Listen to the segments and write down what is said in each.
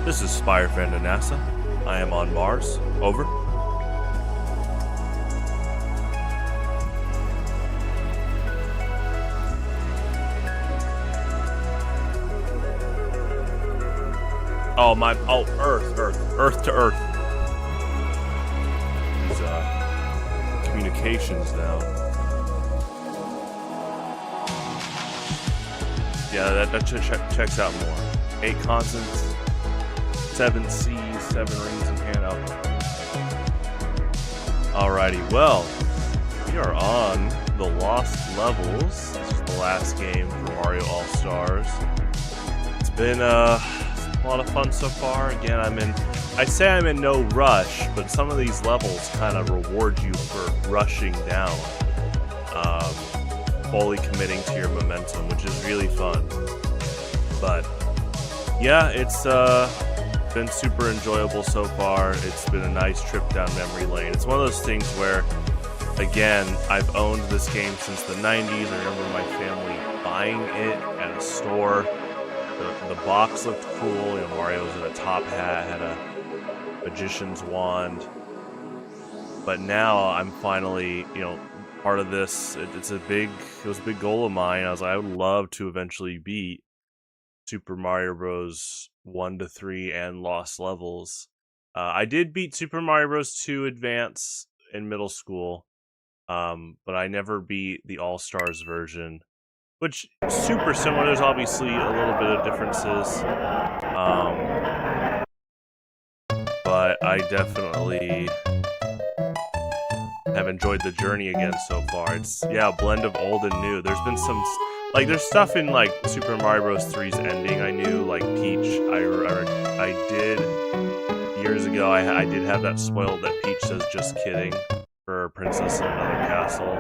This is Spirefan to NASA. I am on Mars. Over. Oh, my... Oh, Earth to Earth. These, communications now. Yeah, that checks out more. 8 consonants, 7 C's, 7 rings in hand. Alrighty, well, we are on the Lost Levels. This is the last game for Mario All-Stars. It's been a lot of fun so far. Again, I say I'm in no rush, but some of these levels kind of reward you for rushing down. Fully committing to your momentum, which is really fun. But yeah, it's been super enjoyable so far. It's been a nice trip down memory lane. It's one of those things where, again, I've owned this game since the 90s. I remember my family buying it at a store. The box looked cool. You know, Mario was in a top hat, had a magician's wand. But now I'm finally, part of this. It was a big goal of mine. I was like, I would love to eventually beat Super Mario Bros. 1 to 3 and Lost Levels. I did beat Super Mario Bros. 2 Advance in middle school, but I never beat the All-Stars version, which is super similar. There's obviously a little bit of differences, but I definitely have enjoyed the journey again so far. It's, yeah, a blend of old and new. There's been some... there's stuff in, Super Mario Bros. 3's ending I knew, like Peach. I did, years ago, I did have that spoiled that Peach says, "Just kidding," for Princess in Another Castle.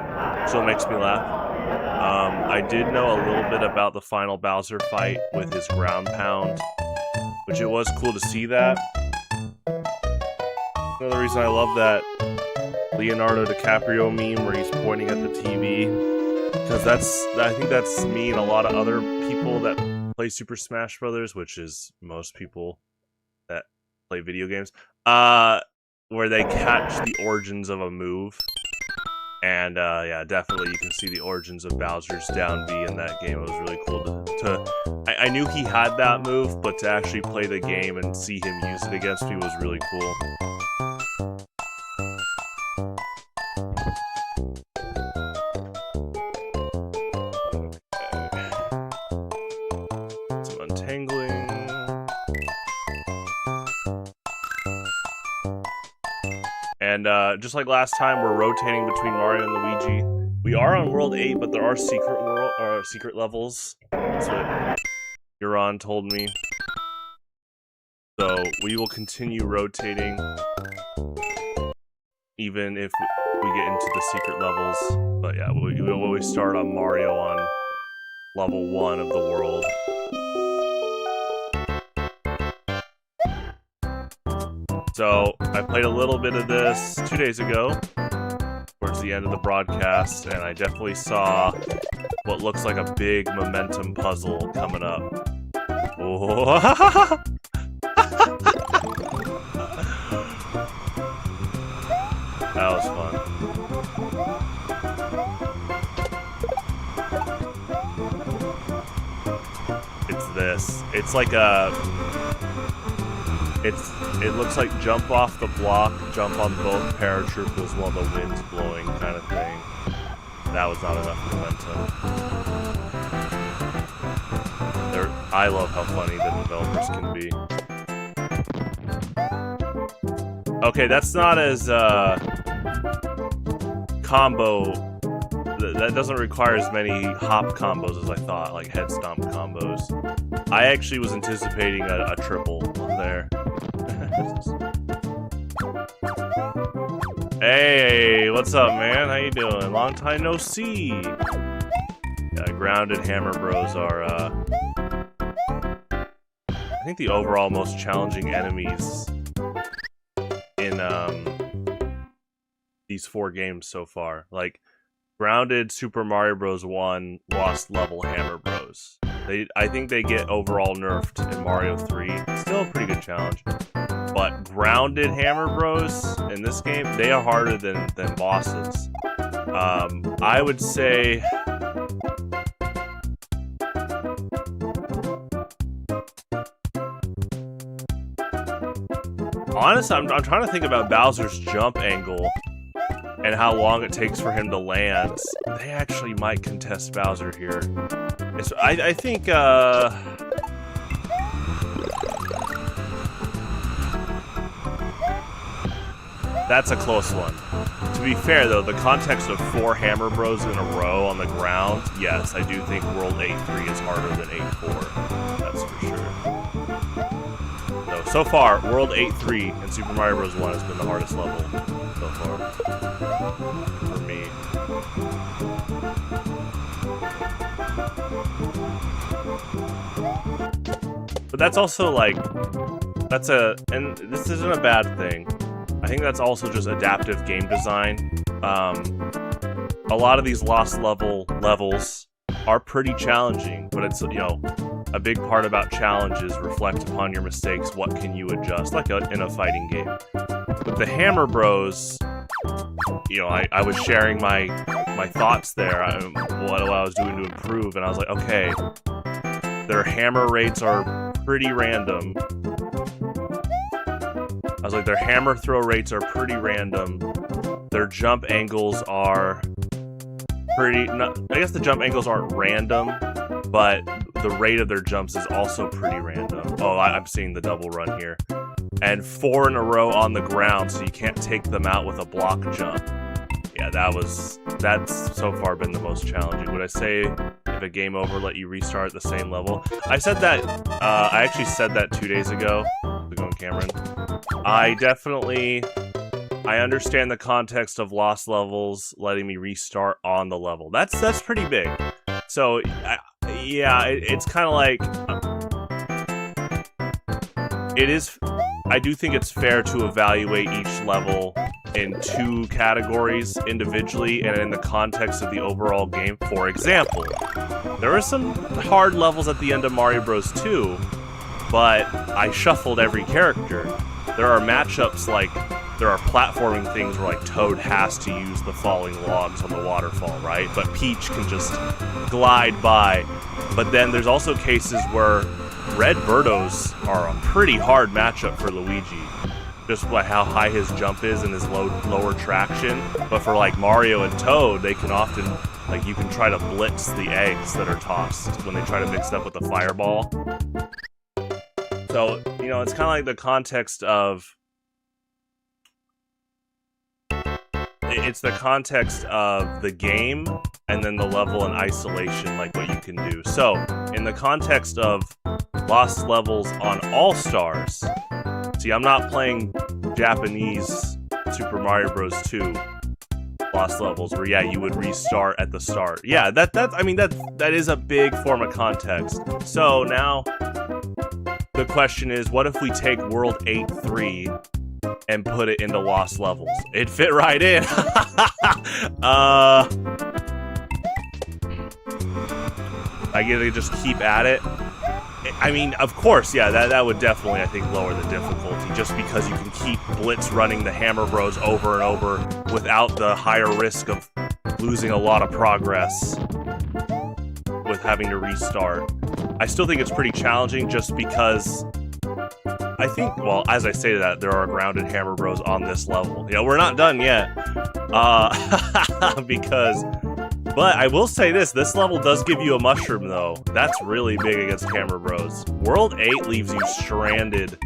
So it makes me laugh. I did know a little bit about the final Bowser fight with his ground pound, which it was cool to see that. Another reason I love that Leonardo DiCaprio meme where he's pointing at the TV. Because I think that's me and a lot of other people that play Super Smash Brothers, which is most people that play video games, where they catch the origins of a move. And yeah, definitely you can see the origins of Bowser's down B in that game. It was really cool I knew he had that move, but to actually play the game and see him use it against me was really cool. And just like last time, we're rotating between Mario and Luigi. We are on World 8, but there are secret levels. That's what Euron told me. So we will continue rotating, even if we get into the secret levels. But yeah, we always start on Mario on level 1 of the world. So I played a little bit of this 2 days ago, towards the end of the broadcast, and I definitely saw what looks like a big momentum puzzle coming up. Oh. That was fun. It's this. It's like a... It looks like jump off the block, jump on both paratroopers while the wind's blowing kind of thing. That was not enough momentum. I love how funny the developers can be. Okay, that's not as combo. That doesn't require as many hop combos as I thought, like head stomp combos. I actually was anticipating a triple there. Hey, what's up, man? How you doing? Long time no see. Yeah, grounded Hammer Bros are, I think the overall most challenging enemies in these 4 games so far. Like, grounded Super Mario Bros. 1 lost level Hammer Bros. I think they get overall nerfed in Mario 3. Still a pretty good challenge. But grounded Hammer Bros in this game, they are harder than bosses. I would say... Honestly, I'm trying to think about Bowser's jump angle and how long it takes for him to land. They actually might contest Bowser here. I think, that's a close one. To be fair, though, the context of 4 Hammer Bros in a row on the ground, yes, I do think World 8-3 is harder than 8-4. That's for sure. So far, World 8-3 and Super Mario Bros. 1 has been the hardest level so far. For me. But that's also like, and this isn't a bad thing. I think that's also just adaptive game design. A lot of these lost levels are pretty challenging, but it's, you know, a big part about challenges reflect upon your mistakes. What can you adjust, like in a fighting game? With the Hammer Bros, you know, I was sharing my thoughts there, what I was doing to improve, and I was like, okay, their hammer rates are pretty random. I was like, their hammer throw rates are pretty random. Their jump angles are pretty... I guess the jump angles aren't random, but the rate of their jumps is also pretty random. Oh, I'm seeing the double run here. And 4 in a row on the ground, so you can't take them out with a block jump. Yeah, that's so far been the most challenging. Would I say if a game over, let you restart at the same level? I said that, I actually said that 2 days ago. Going Cameron. I understand the context of lost levels letting me restart on the level. That's pretty big. So, yeah, it's kind of like... It is... I do think it's fair to evaluate each level in 2 categories individually and in the context of the overall game. For example, there are some hard levels at the end of Mario Bros. 2, but I shuffled every character. There are matchups like, there are platforming things where like Toad has to use the falling logs on the waterfall, right? But Peach can just glide by. But then there's also cases where Red Birdos are a pretty hard matchup for Luigi. Just by how high his jump is and his lower traction. But for like Mario and Toad, they can often, like you can try to blitz the eggs that are tossed when they try to mix it up with the fireball. So, you know, it's kind of like the context of... it's the context of the game and then the level in isolation, like what you can do. So, in the context of Lost Levels on All-Stars, see, I'm not playing Japanese Super Mario Bros. 2 Lost Levels, where you would restart at the start. Yeah, that is a big form of context. So now the question is, what if we take World 8-3 and put it into Lost Levels? It'd fit right in. I get to just keep at it. I mean, of course, yeah, that would definitely, I think, lower the difficulty, just because you can keep Blitz running the Hammer Bros over and over without the higher risk of losing a lot of progress with having to restart. I still think it's pretty challenging, just because I think, well, as I say that, there are grounded Hammer Bros on this level. Yeah, we're not done yet. But I will say this level does give you a mushroom, though. That's really big against Hammer Bros. World 8 leaves you stranded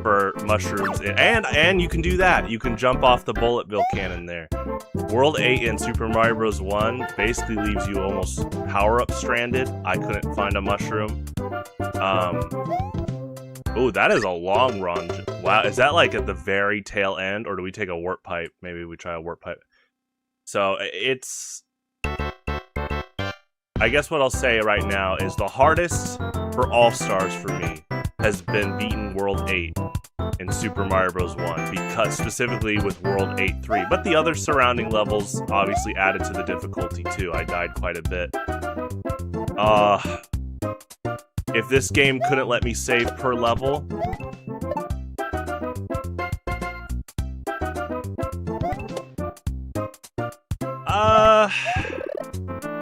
for mushrooms, and you can do that. You can jump off the bullet bill cannon there. World 8 in Super Mario Bros. 1 basically leaves you almost power-up stranded. I couldn't find a mushroom. Oh, that is a long run. Wow, is that like at the very tail end, or do we take a warp pipe? Maybe we try a warp pipe. So it's... I guess what I'll say right now is the hardest for All-Stars for me has been beating World 8 in Super Mario Bros. 1, because specifically with World 8-3. But the other surrounding levels obviously added to the difficulty too. I died quite a bit. If this game couldn't let me save per level...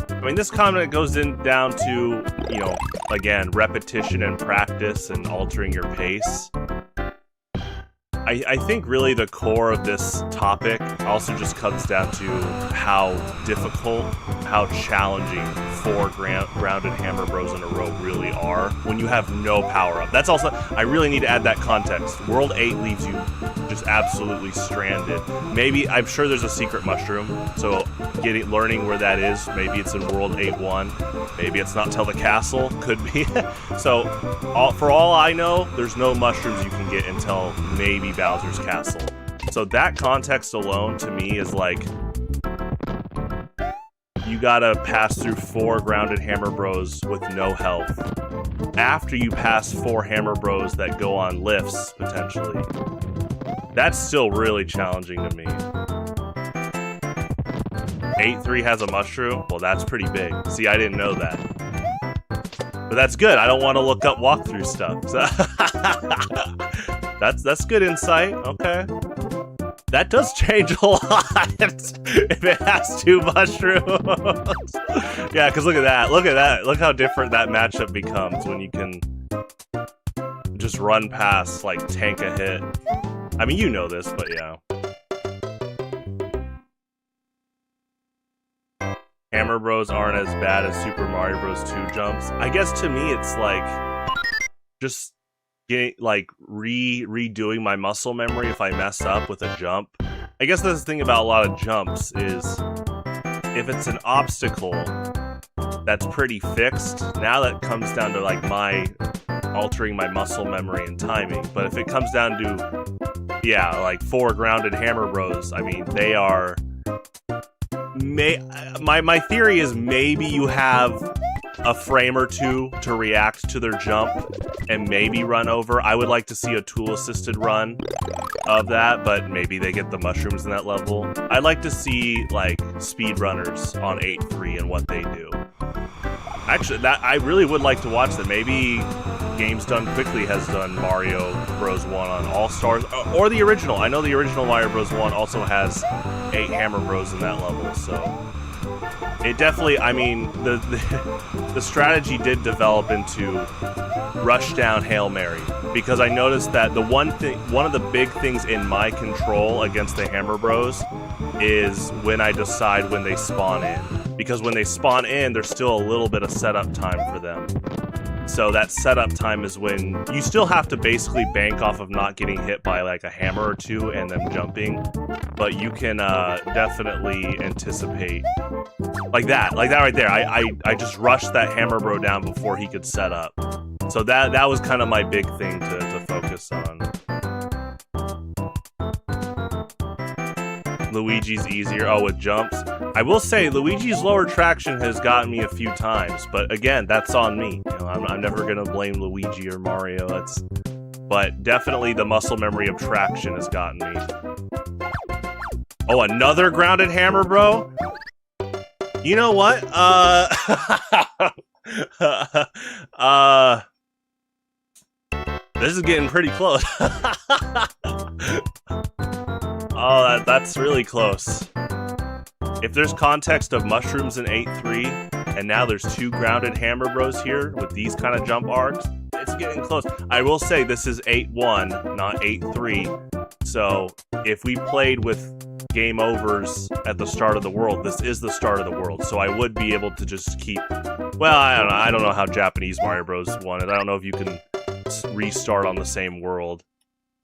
I mean, this comment goes down to, you know, again, repetition and practice and altering your pace. I think really the core of this topic also just comes down to how difficult, how challenging 4 grounded Hammer Bros in a row really are when you have no power-up. That's also, I really need to add that context. World 8 leaves you just absolutely stranded. Maybe, I'm sure there's a secret mushroom, so learning where that is, maybe it's in World 8-1, maybe it's not till the castle, could be. So, for all I know, there's no mushrooms you can get until maybe Bowser's Castle. So that context alone, to me, is like, you gotta pass through 4 grounded Hammer Bros with no health. After you pass 4 Hammer Bros that go on lifts, potentially. That's still really challenging to me. 8-3 has a mushroom? Well, that's pretty big. See, I didn't know that. But that's good. I don't want to look up walkthrough stuff. So that's good insight. Okay. That does change a lot if it has 2 mushrooms. Yeah, because look at that. Look at that. Look how different that matchup becomes when you can just run past, like, tank a hit. I mean, you know this, but yeah. Hammer Bros aren't as bad as Super Mario Bros. 2 jumps. I guess to me it's like just getting like redoing my muscle memory if I mess up with a jump. I guess that's the thing about a lot of jumps is if it's an obstacle that's pretty fixed, now that comes down to like my altering my muscle memory and timing. But if it comes down to, yeah, like 4 grounded Hammer Bros, I mean, they are... My theory is maybe you have a frame or two to react to their jump and maybe run over. I would like to see a tool-assisted run of that, but maybe they get the mushrooms in that level. I'd like to see, like, speedrunners on 8-3 and what they do. Actually, that I really would like to watch that. Maybe Games Done Quickly has done Mario Bros. 1 on All-Stars, or the original. I know the original Mario Bros. 1 also has 8 Hammer Bros in that level, so... It definitely, I mean, the strategy did develop into rush down Hail Mary, because I noticed that one of the big things in my control against the Hammer Bros is when I decide when they spawn in. Because when they spawn in, there's still a little bit of setup time for them. So that setup time is when you still have to basically bank off of not getting hit by like a hammer or two and then jumping, but you can definitely anticipate like that right there. I just rushed that hammer bro down before he could set up. So that was kind of my big thing to focus on. Luigi's easier. Oh, with jumps. I will say Luigi's lower traction has gotten me a few times, but again, that's on me. You know, I'm never gonna blame Luigi or Mario. But definitely the muscle memory of traction has gotten me. Oh, another grounded hammer, bro. You know what? This is getting pretty close. Oh, that's really close. If there's context of mushrooms in 8-3, and now there's 2 grounded hammer bros here with these kind of jump arcs, it's getting close. I will say this is 8-1, not 8-3. So if we played with game overs at the start of the world, this is the start of the world. So I would be able to just keep. Well, I don't know how Japanese Mario Bros. Won it. I don't know if you can restart on the same world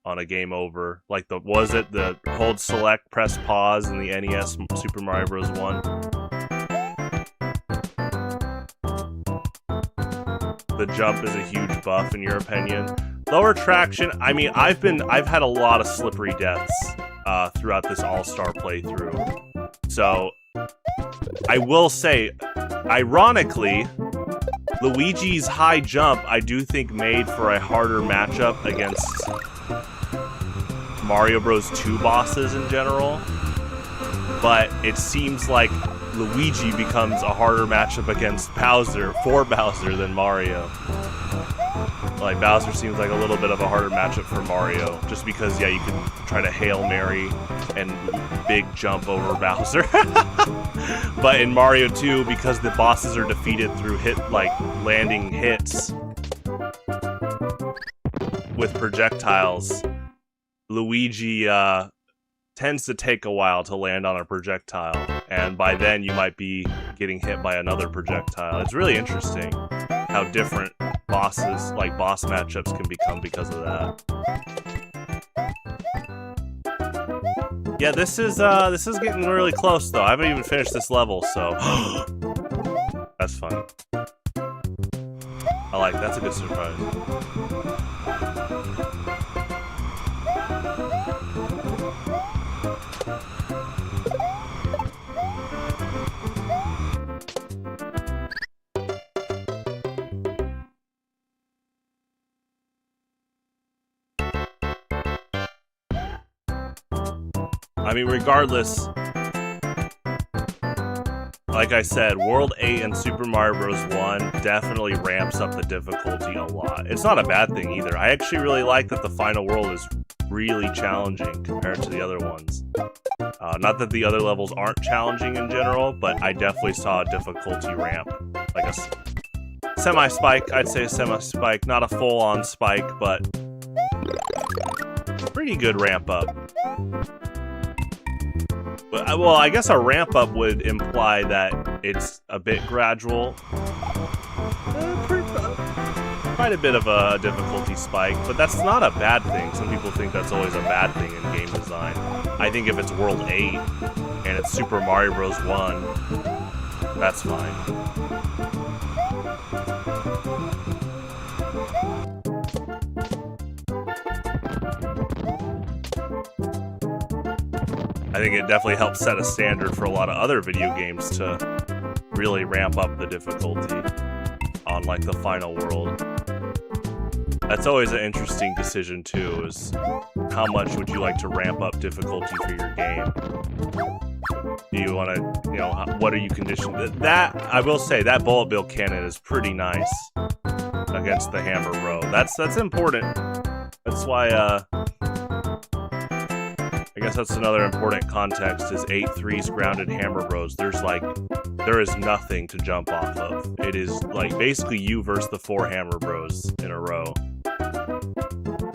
on a game over. Like was it the hold select, press pause in the NES Super Mario Bros. 1? The jump is a huge buff in your opinion. Lower traction, I mean, I've had a lot of slippery deaths throughout this all-star playthrough. So I will say, ironically, Luigi's high jump I do think made for a harder matchup against Mario Bros. 2 bosses in general, but it seems like Luigi becomes a harder matchup against Bowser, for Bowser, than Mario. Like, Bowser seems like a little bit of a harder matchup for Mario, just because, yeah, you can try to Hail Mary and big jump over Bowser. But in Mario 2, because the bosses are defeated through landing hits with projectiles, Luigi tends to take a while to land on a projectile, and by then you might be getting hit by another projectile. It's really interesting how different bosses, like boss matchups, can become because of that. Yeah, this is getting really close though. I haven't even finished this level, so that's fun. That's a good surprise. I mean, regardless, like I said, World 8 and Super Mario Bros. 1 definitely ramps up the difficulty a lot. It's not a bad thing either. I actually really like that the final world is really challenging compared to the other ones. Not that the other levels aren't challenging in general, but I definitely saw a difficulty ramp. Like a semi-spike, I'd say a semi-spike. Not a full-on spike, but pretty good ramp up. Well, I guess a ramp up would imply that it's a bit gradual. Quite a bit of a difficulty spike, but that's not a bad thing. Some people think that's always a bad thing in game design. I think if it's World 8 and it's Super Mario Bros. 1, that's fine. I think it definitely helps set a standard for a lot of other video games to really ramp up the difficulty on like the final world. That's always an interesting decision too, is how much would you like to ramp up difficulty for your game? Do you want to, what are you conditioned? That, I will say, that bullet bill cannon is pretty nice against the hammer bro. That's important. That's why, I guess that's another important context, is 8-3's grounded hammer bros. There is nothing to jump off of. It is like basically you versus the 4 hammer bros in a row.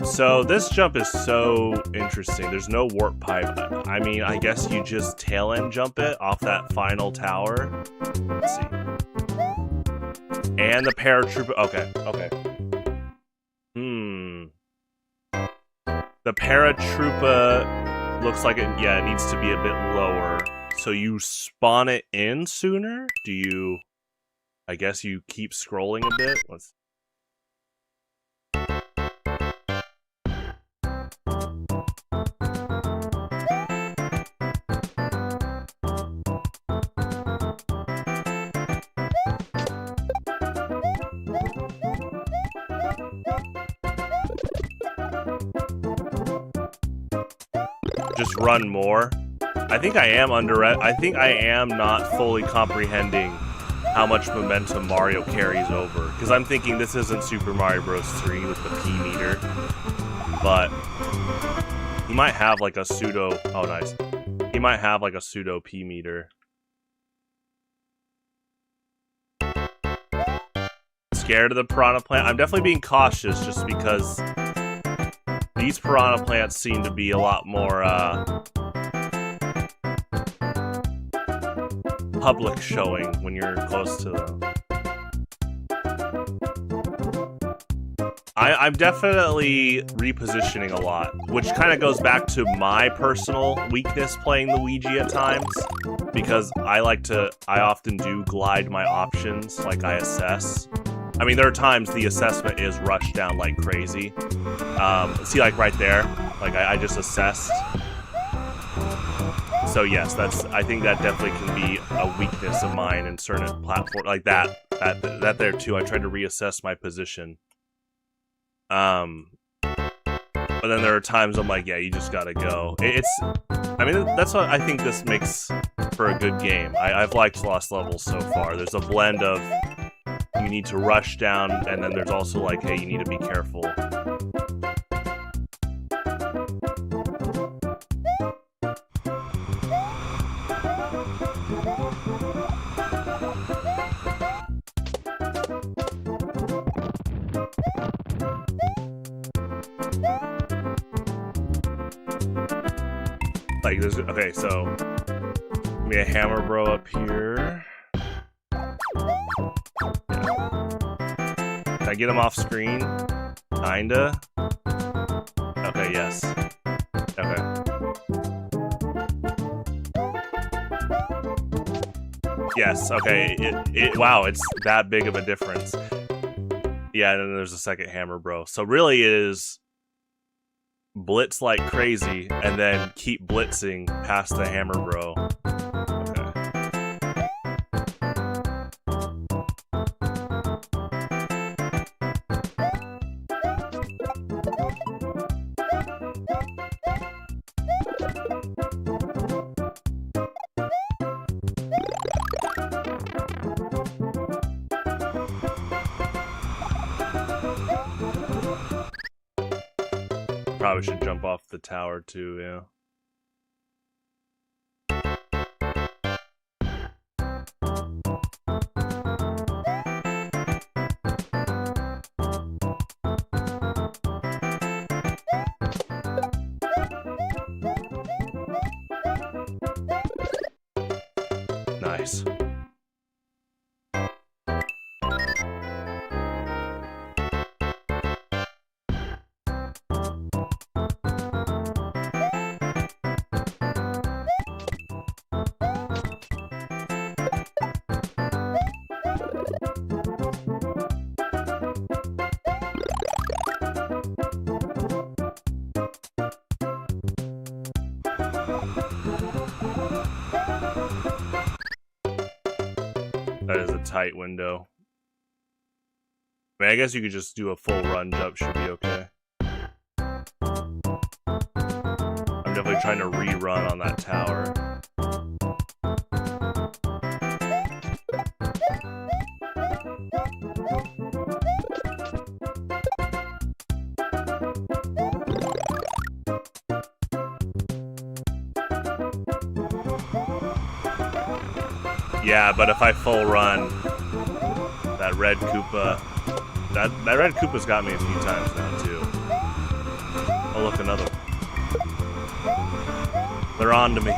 So this jump is so interesting. There's no warp pipe. I mean, I guess you just tail end jump it off that final tower. Let's see. And the paratrooper. Okay, okay. The paratrooper looks like it. Yeah, it needs to be a bit lower. So you spawn it in sooner? Do you? I guess you keep scrolling a bit. Let's. Just run more. I think I am I think I am not fully comprehending how much momentum Mario carries over. Because I'm thinking this isn't Super Mario Bros. 3 with the P meter. But he might have like a pseudo. Oh, nice. He might have like a pseudo P meter. Scared of the piranha plant? I'm definitely being cautious just because these piranha plants seem to be a lot more public showing when you're close to them. I'm definitely repositioning a lot, which kind of goes back to my personal weakness playing Luigi at times, because I often do glide my options, like I assess. I mean, there are times the assessment is rushed down like crazy. See, like right there, like I just assessed. So yes, I think that definitely can be a weakness of mine in certain platforms like that there too. I tried to reassess my position. But then there are times I'm like, yeah, you just gotta go. I mean, that's what I think this makes for a good game. I've liked Lost Levels so far. There's a blend of you need to rush down, and then there's also like, hey, you need to be careful. Like this. Okay, so give me a hammer bro up here. Can I get him off screen? Kinda. Okay, yes. Okay. Yes, okay. Wow, it's that big of a difference. Yeah, and then there's a second hammer bro. So really it is blitz like crazy and then keep blitzing past the hammer bro. Probably should jump off the tower too, yeah. Nice. That is a tight window. I mean, I guess you could just do a full run jump, should be okay. I'm definitely trying to rerun on that tower. Yeah, but if I full run, that red Koopa, that red Koopa's got me a few times now too. Oh look, another one. They're on to me.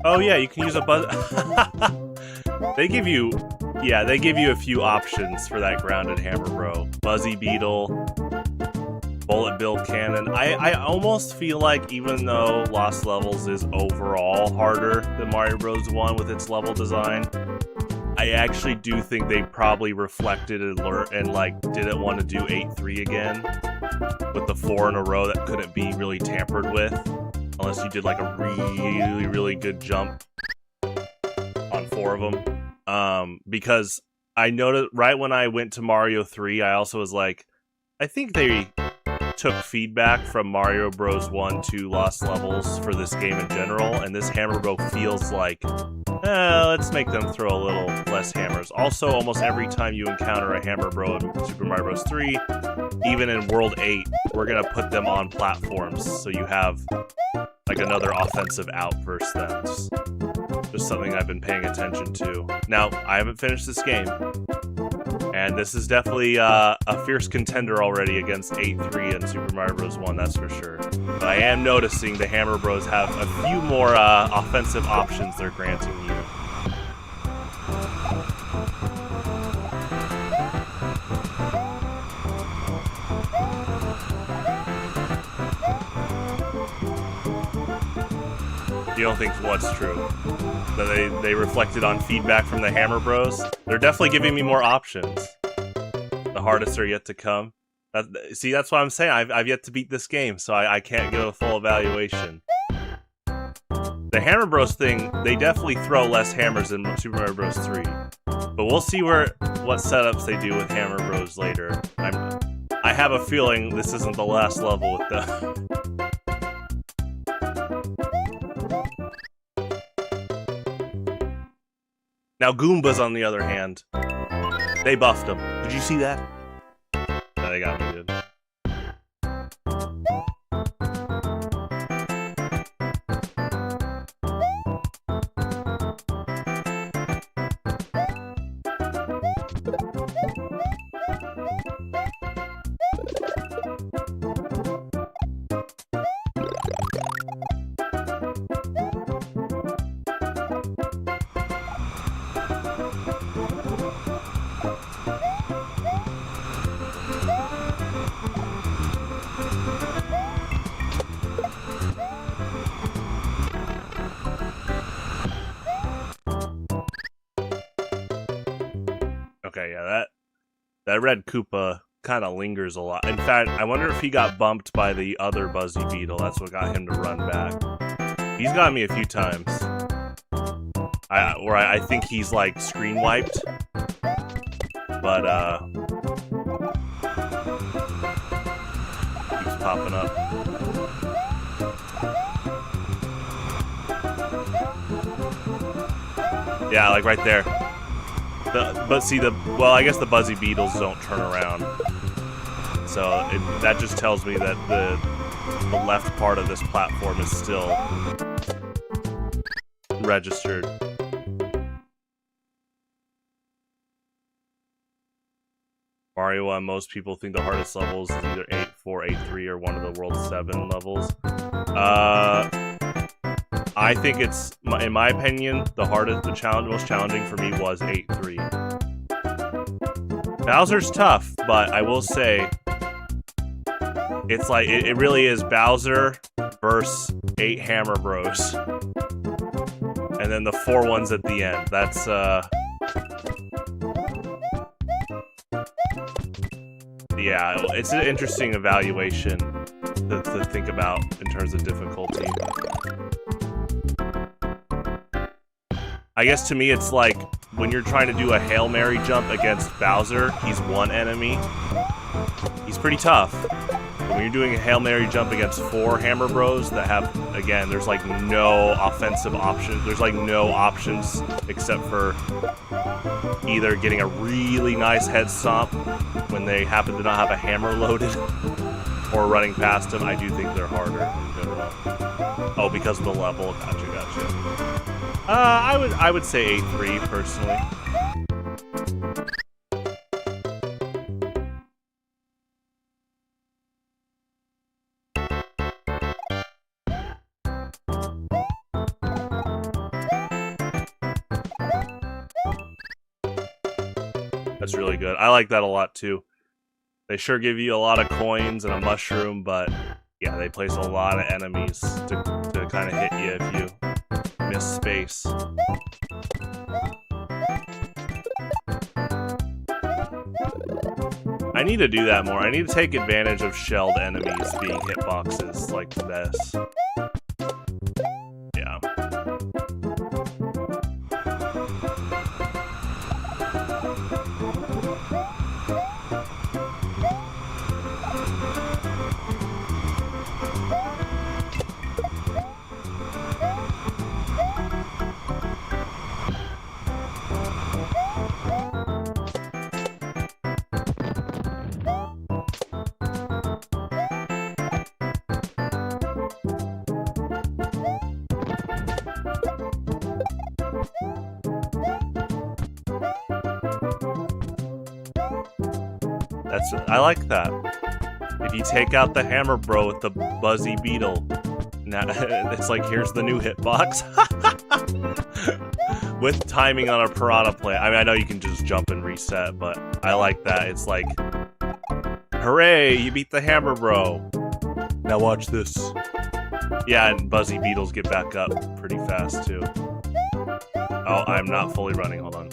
Oh yeah, you can use a buzz. They give you, yeah, they give you a few options for that grounded hammer, bro. Buzzy beetle, bullet bill cannon. I almost feel like even though Lost Levels is overall harder than Mario Bros. 1 with its level design, I actually do think they probably reflected and like didn't want to do 8-3 again with the 4 in a row that couldn't be really tampered with unless you did like a really, really good jump on 4 of them. Because I noticed right when I went to Mario 3, I also was like, I think they took feedback from Mario Bros. 1 to Lost Levels for this game in general, and this hammer bro feels like, let's make them throw a little less hammers. Also, almost every time you encounter a hammer bro in Super Mario Bros. 3, even in World 8, we're gonna put them on platforms, so you have like another offensive out versus them. Just something I've been paying attention to. Now, I haven't finished this game, and this is definitely a fierce contender already against 8-3 and Super Mario Bros. 1, that's for sure. But I am noticing the Hammer Bros have a few more offensive options they're granting you. You don't think what's true? That they reflected on feedback from the Hammer Bros? They're definitely giving me more options. The hardest are yet to come. See, that's what I'm saying. I've yet to beat this game, so I can't give a full evaluation. The Hammer Bros thing, they definitely throw less hammers than Super Mario Bros. 3. But we'll see what setups they do with Hammer Bros later. I have a feeling this isn't the last level with them. Now Goombas, on the other hand, they buffed them. Did you see that? No, they got me good. Okay, yeah, that red Koopa kind of lingers a lot. In fact, I wonder if he got bumped by the other Buzzy Beetle. That's what got him to run back. He's got me a few times. I think he's like screen wiped. But keeps popping up. Yeah, like right there. Well, I guess the Buzzy Beetles don't turn around. So that just tells me that the left part of this platform is still registered. Mario 1, most people think the hardest levels is either 8-4, 8-3, or one of the World 7 levels. I think it's, in my opinion, most challenging for me was 8-3. Bowser's tough, but I will say, it's like, it really is Bowser versus 8 Hammer Bros. And then the 4 ones at the end. That's, yeah, it's an interesting evaluation to think about in terms of difficulty. I guess to me it's like when you're trying to do a Hail Mary jump against Bowser, he's one enemy. He's pretty tough. But when you're doing a Hail Mary jump against 4 Hammer Bros that have, again, there's like no offensive options. There's like no options except for either getting a really nice head stomp when they happen to not have a hammer loaded or running past them. I do think they're harder in general. Oh, because of the level. Gotcha. I would say 8-3 personally. That's really good. I like that a lot too. They sure give you a lot of coins and a mushroom, but yeah, they place a lot of enemies to kind of hit you if you miss space. I need to do that more. I need to take advantage of shelled enemies being hitboxes like this. Yeah. I like that. If you take out the hammer bro with the buzzy beetle, now it's like, here's the new hitbox. With timing on a piranha plant. I mean, I know you can just jump and reset, but I like that. It's like, hooray, you beat the hammer bro. Now watch this. Yeah, and buzzy beetles get back up pretty fast too. Oh, I'm not fully running, hold on.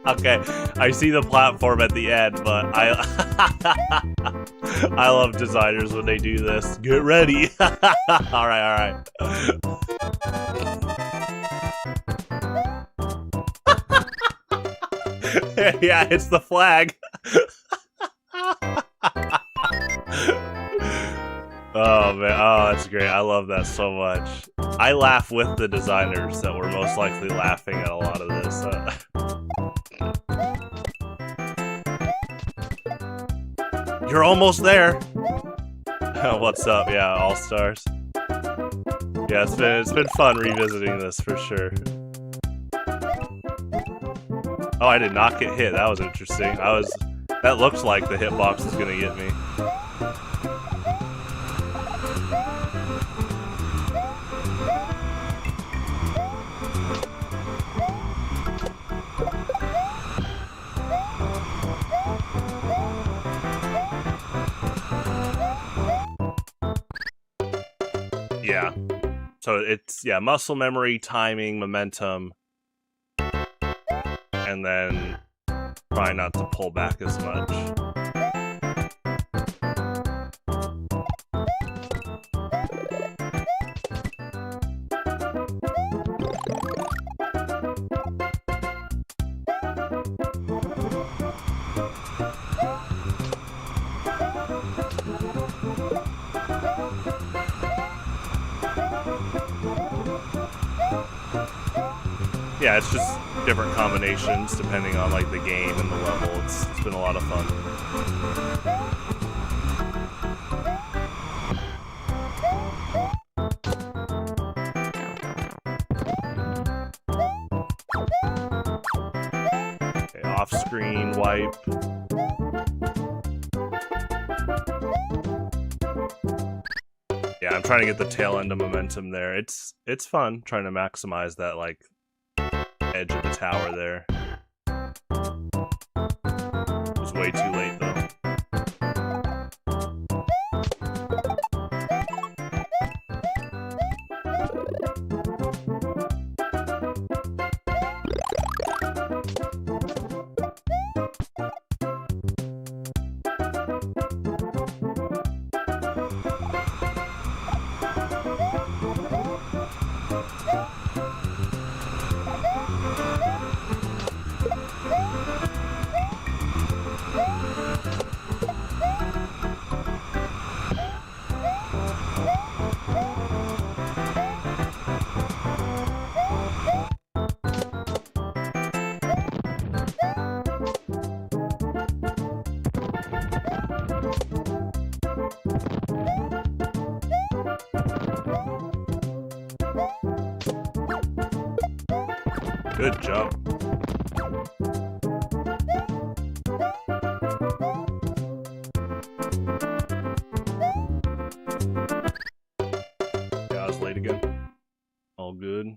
Okay, I see the platform at the end, but I love designers when they do this. Get ready. All right. Yeah, it's the flag. Oh man, oh that's great. I love that so much. I laugh with the designers that were most likely laughing at a lot of this. You're almost there. What's up? Yeah, All Stars. Yeah, it's been fun revisiting this for sure. Oh, I did not get hit. That was interesting. That looks like the hitbox is gonna get me. Yeah. So it's, yeah, muscle memory, timing, momentum, and then try not to pull back as much. Yeah, it's just different combinations depending on like the game and the level. It's been a lot of fun. Okay, off-screen wipe. Yeah, I'm trying to get the tail end of momentum there. It's fun trying to maximize that like edge of the tower there. It was way too late though. Good jump. Yeah, I was late again. All good.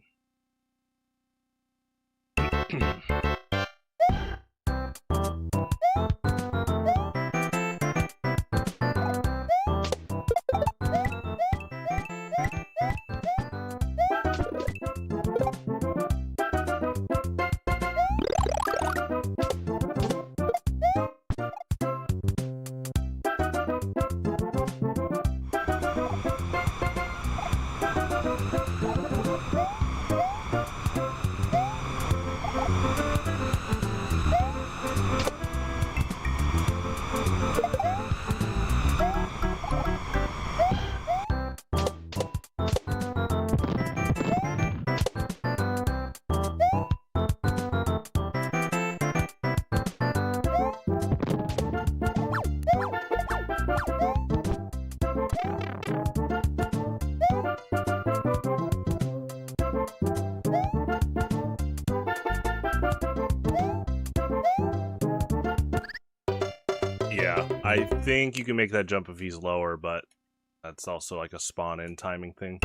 Yeah, I think you can make that jump if he's lower, but that's also like a spawn-in timing thing.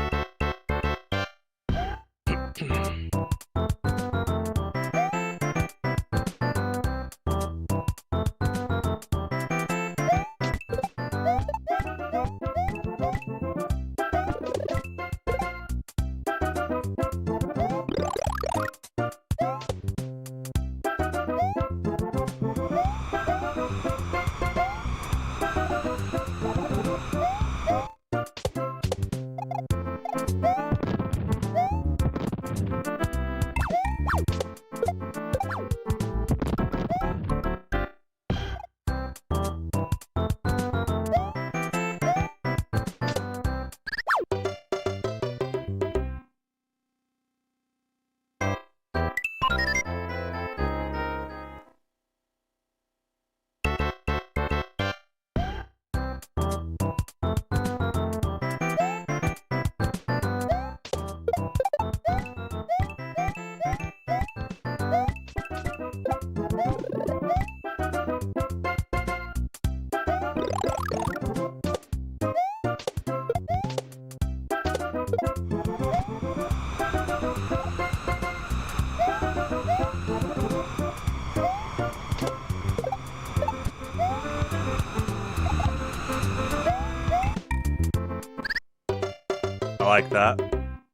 I like that.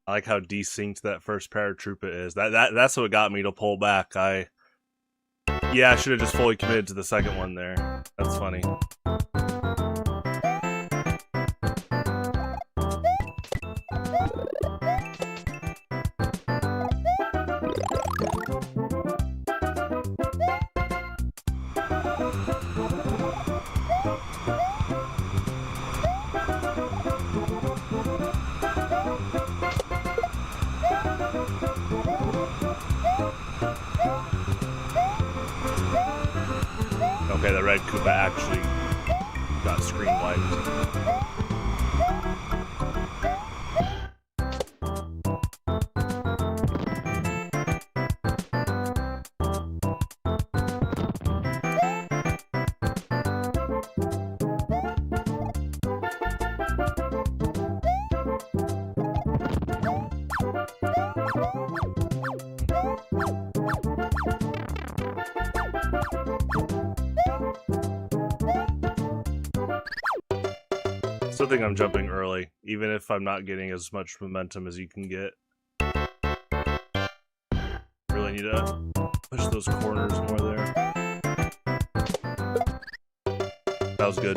I like how desynced that first paratroopa is. That's what got me to pull back. Yeah, I should have just fully committed to the second one there. That's funny. Okay, the red Koopa actually got screen wiped. Still think I'm jumping early, even if I'm not getting as much momentum as you can get. Really need to push those corners more there. That was good.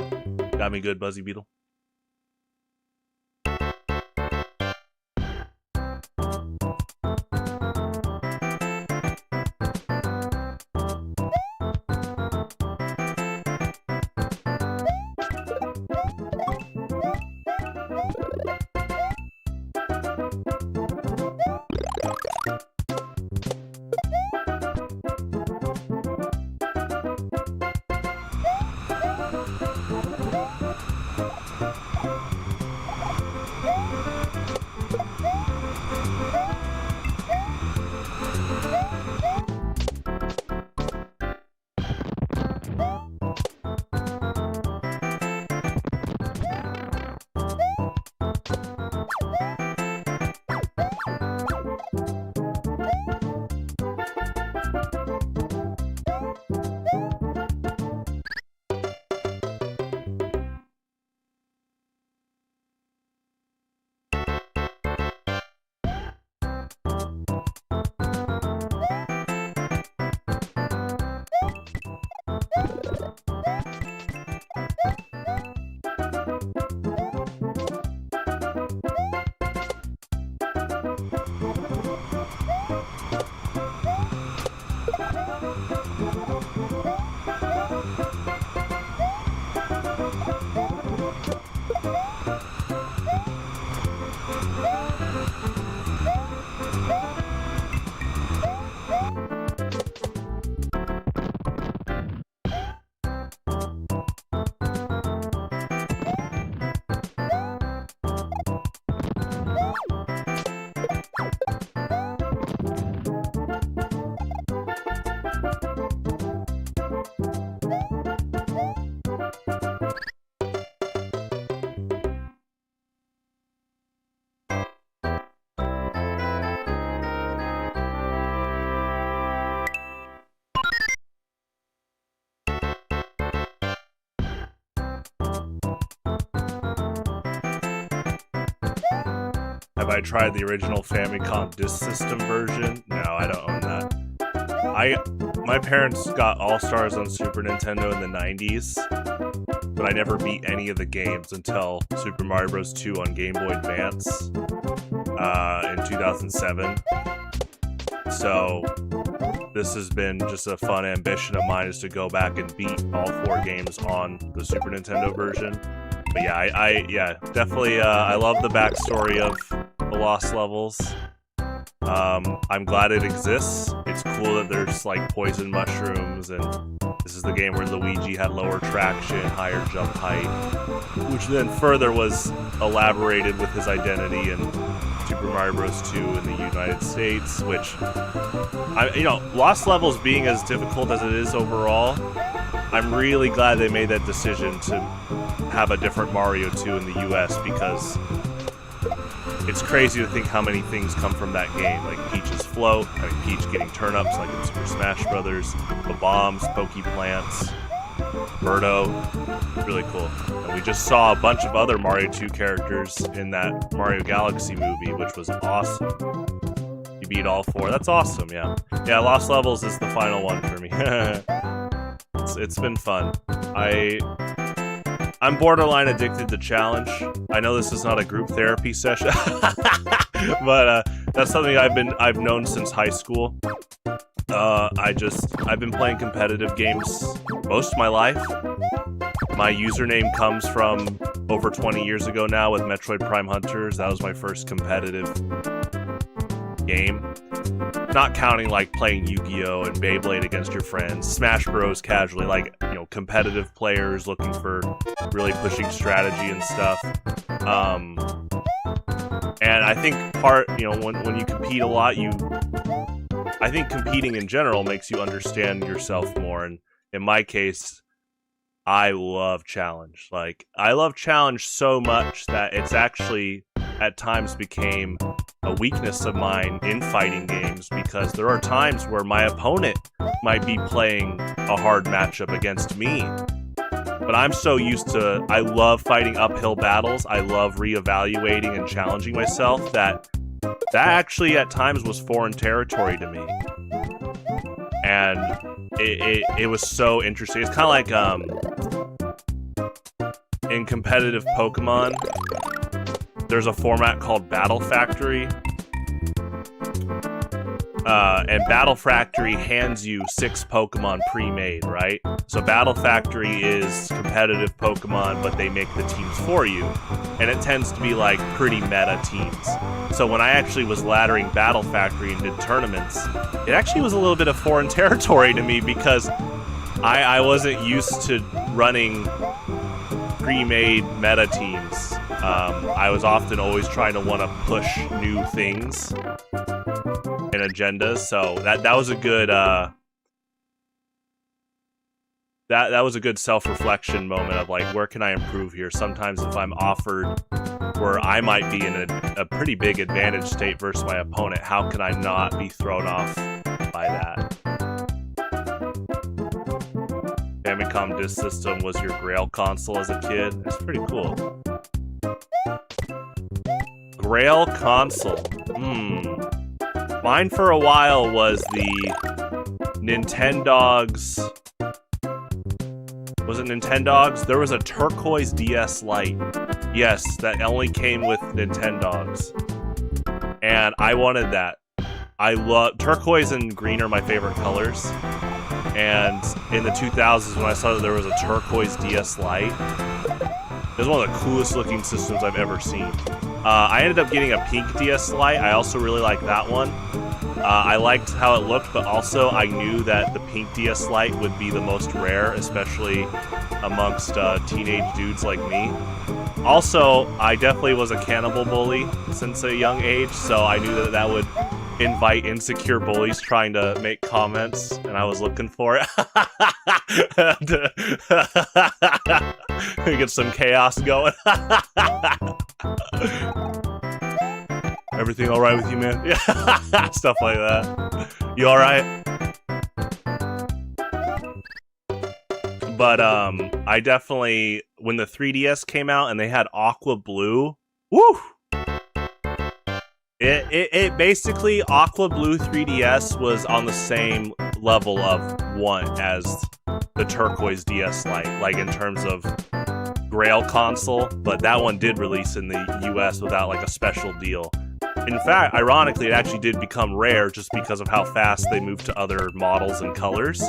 Got me good, Buzzy Beetle. I tried the original Famicom Disk System version. No, I don't own that. My parents got All-Stars on Super Nintendo in the 90s, but I never beat any of the games until Super Mario Bros. 2 on Game Boy Advance in 2007. So this has been just a fun ambition of mine, is to go back and beat all 4 games on the Super Nintendo version. But yeah, definitely I love the backstory of the Lost Levels. I'm glad it exists. It's cool that there's like poison mushrooms, and this is the game where Luigi had lower traction, higher jump height, which then further was elaborated with his identity in Super Mario Bros. 2 in the United States, which, Lost Levels being as difficult as it is overall, I'm really glad they made that decision to have a different Mario 2 in the US, because it's crazy to think how many things come from that game, like Peach's float, Peach getting turnips like in Super Smash Brothers, the bombs, Poke Plants, Birdo, really cool. And we just saw a bunch of other Mario 2 characters in that Mario Galaxy movie, which was awesome. You beat all 4, that's awesome, yeah. Yeah, Lost Levels is the final one for me. It's been fun. I'm borderline addicted to challenge. I know this is not a group therapy session, but that's something I've known since high school. I've been playing competitive games most of my life. My username comes from over 20 years ago now with Metroid Prime Hunters. That was my first competitive game. Not counting like playing Yu-Gi-Oh! And Beyblade against your friends. Smash Bros. Casually, like, competitive players looking for really pushing strategy and stuff. And I think when you compete a lot, I think competing in general makes you understand yourself more. And in my case, I love challenge. Like, I love challenge so much that it's actually at times became a weakness of mine in fighting games, because there are times where my opponent might be playing a hard matchup against me. But I'm so used to, I love fighting uphill battles, I love reevaluating and challenging myself, that actually at times was foreign territory to me. And it was so interesting. It's kind of like in competitive Pokemon, there's a format called Battle Factory. And Battle Factory hands you 6 Pokemon pre-made, right? So Battle Factory is competitive Pokemon, but they make the teams for you. And it tends to be like pretty meta teams. So when I actually was laddering Battle Factory and did tournaments, it actually was a little bit of foreign territory to me, because I wasn't used to running pre-made meta teams. I was often always trying to want to push new things and agendas, so that was a good that was a good self-reflection moment of like, where can I improve here? Sometimes if I'm offered where I might be in a pretty big advantage state versus my opponent, how can I not be thrown off by that? Famicom Disk System was your Grail console as a kid. That's pretty cool. Grail console. Mine for a while was the Nintendogs. Was it Nintendogs? There was a turquoise DS Lite. Yes, that only came with Nintendogs. And I wanted that. I love turquoise and green are my favorite colors. And in the 2000s, when I saw that there was a turquoise DS Lite, it was one of the coolest looking systems I've ever seen. I ended up getting a pink DS Lite. I also really liked that one. I liked how it looked, but also I knew that the pink DS Lite would be the most rare, especially amongst teenage dudes like me. Also, I definitely was a cannibal bully since a young age, so I knew that would invite insecure bullies trying to make comments, and I was looking for it. Get some chaos going. Everything alright with you, man? Yeah, stuff like that. You alright? But I definitely, when the 3DS came out and they had Aqua Blue, woo! It basically, Aqua Blue 3DS was on the same level of one as the Turquoise DS Lite, like in terms of Grail console, but that one did release in the US without like a special deal. In fact, ironically, it actually did become rare just because of how fast they moved to other models and colors.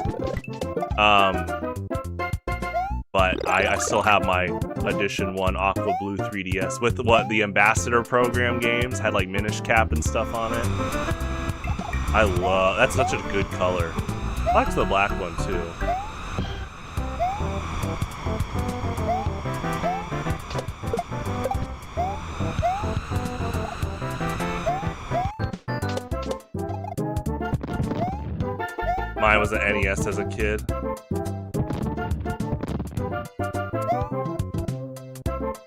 But I still have my Edition 1 Aqua Blue 3DS with what the Ambassador program games had, like Minish Cap and stuff on it. I love that's such a good color. I like the black one too. Mine was an NES as a kid.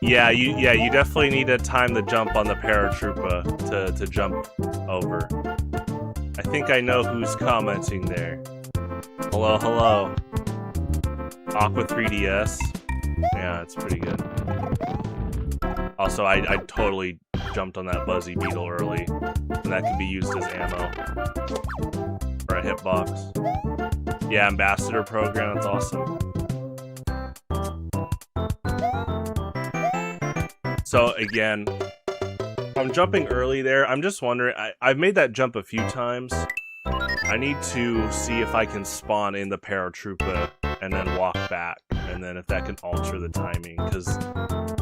Yeah, you definitely need to time the jump on the Paratroopa to jump over. I think I know who's commenting there. Hello, hello. Aqua 3DS. Yeah, it's pretty good. Also, I totally jumped on that Buzzy Beetle early, and that could be used as ammo for a hitbox. Yeah, Ambassador program, that's awesome. So again, I'm jumping early there. I'm just wondering, I've made that jump a few times. I need to see if I can spawn in the Paratroopa and then walk back, and then if that can alter the timing. Because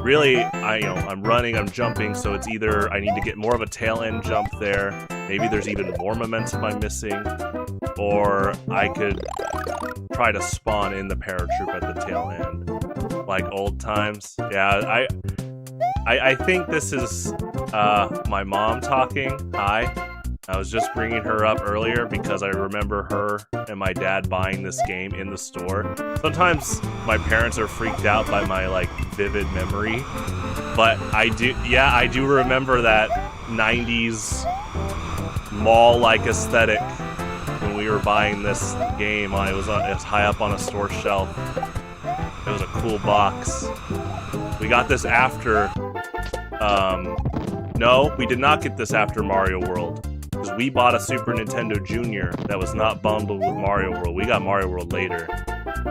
really, I'm running, I'm jumping, so it's either I need to get more of a tail end jump there, maybe there's even more momentum I'm missing, or I could try to spawn in the Paratroopa at the tail end, like old times. Yeah, I think this is my mom talking. Hi. I was just bringing her up earlier because I remember her and my dad buying this game in the store. Sometimes my parents are freaked out by my like vivid memory, but I do remember that 90s mall-like aesthetic when we were buying this game. It was high up on a store shelf. It was a cool box. We got this after no, we did not get this after Mario World, because we bought a Super Nintendo Junior that was not bundled with Mario World. We got Mario World later.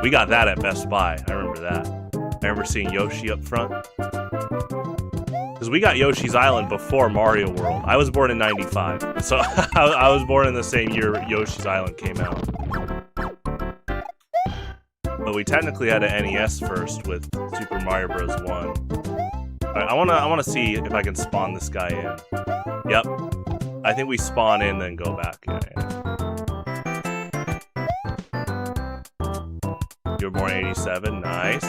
We got that at Best Buy. I remember that. I remember seeing Yoshi up front. Because we got Yoshi's Island before Mario World. I was born in 95, so I was born in the same year Yoshi's Island came out. But we technically had an NES first with Super Mario Bros. 1. I wanna see if I can spawn this guy in. Yep. I think we spawn in, then go back. Yeah. You were born in 87. Nice.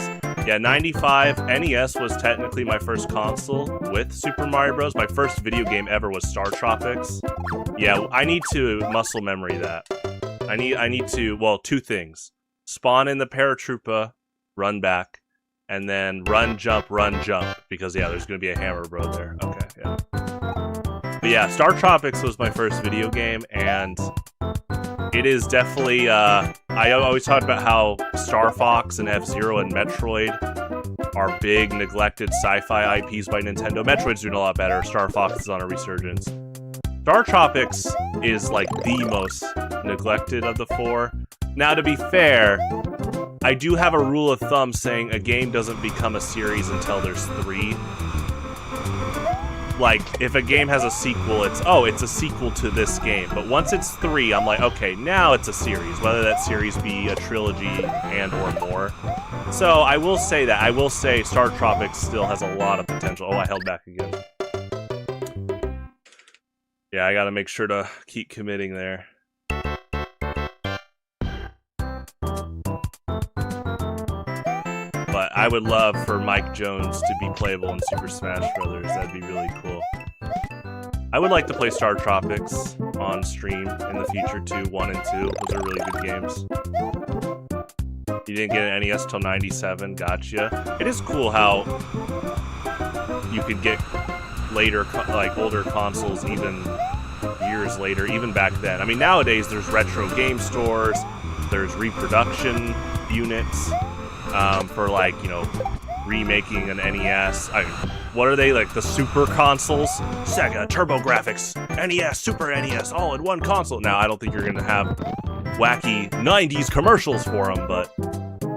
Yeah, 95. NES was technically my first console with Super Mario Bros. My first video game ever was Star Tropics. Yeah, I need to muscle memory that. I need to, well, two things. Spawn in the Paratroopa, run back, and then run, jump, because, yeah, there's going to be a Hammer Bro there. Okay, yeah. But yeah, Star Tropics was my first video game, and it is definitely, I always talk about how Star Fox and F-Zero and Metroid are big, neglected sci-fi IPs by Nintendo. Metroid's doing a lot better. Star Fox is on a resurgence. Star Tropics is, like, the most neglected of the four. Now, to be fair, I do have a rule of thumb saying a game doesn't become a series until there's 3. Like, if a game has a sequel, it's a sequel to this game. But once it's 3, I'm like, okay, now it's a series, whether that series be a trilogy and or more. So I will say that. I will say Star Tropics still has a lot of potential. Oh, I held back again. Yeah, I gotta make sure to keep committing there. But I would love for Mike Jones to be playable in Super Smash Bros. That'd be really cool. I would like to play Star Tropics on stream in the future too, 1 and 2. Those are really good games. You didn't get an NES till 97, gotcha. It is cool how you could get later, like older consoles even years later, even back then. I mean, nowadays there's retro game stores, there's reproduction units, for like, you know, remaking an NES, what are they, like the super consoles? Sega, TurboGrafx, NES, Super NES, all in one console. Now, I don't think you're gonna have wacky 90s commercials for them, but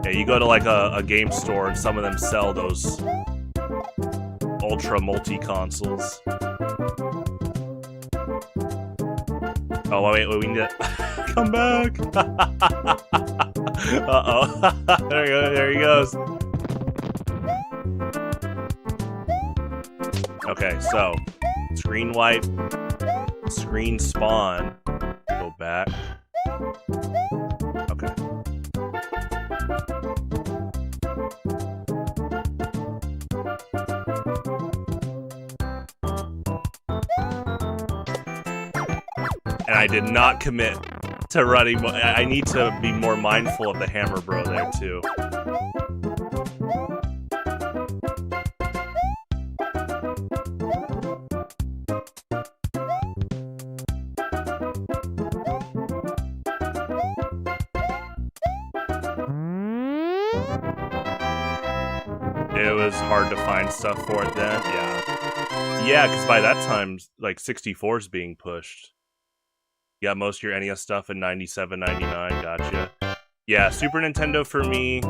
yeah, you go to like a game store and some of them sell those ultra multi-consoles. Oh, wait, we need to come back. Uh-oh. There he goes. Okay, so screen wipe, screen spawn, go back. Okay. And I did not commit to running. I need to be more mindful of the hammer bro there too. It was hard to find stuff for it then, yeah. Yeah, because by that time, like, 64's being pushed. You got most of your NES stuff in 97, 99, gotcha. Yeah, Super Nintendo for me...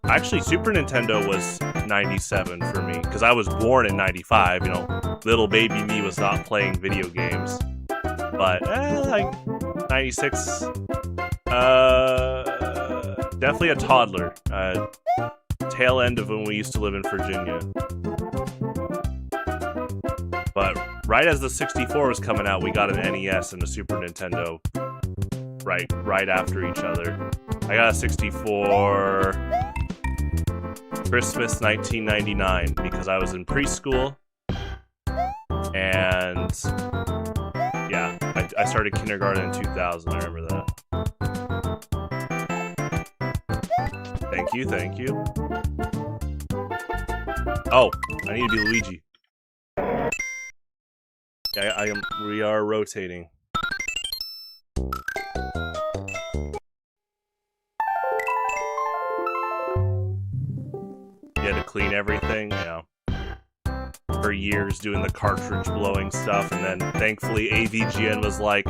Actually, Super Nintendo was 97 for me, because I was born in 95, you know, little baby me was not playing video games. But, like, 96... definitely a toddler. Tail end of when we used to live in Virginia. But right as the 64 was coming out, we got an NES and a Super Nintendo right after each other. I got a 64 Christmas 1999 because I was in preschool, and yeah, I started kindergarten in 2000. I remember that. Thank you. Oh, I need to be Luigi. We are rotating. You had to clean everything, yeah. For years doing the cartridge blowing stuff, and then thankfully AVGN was like,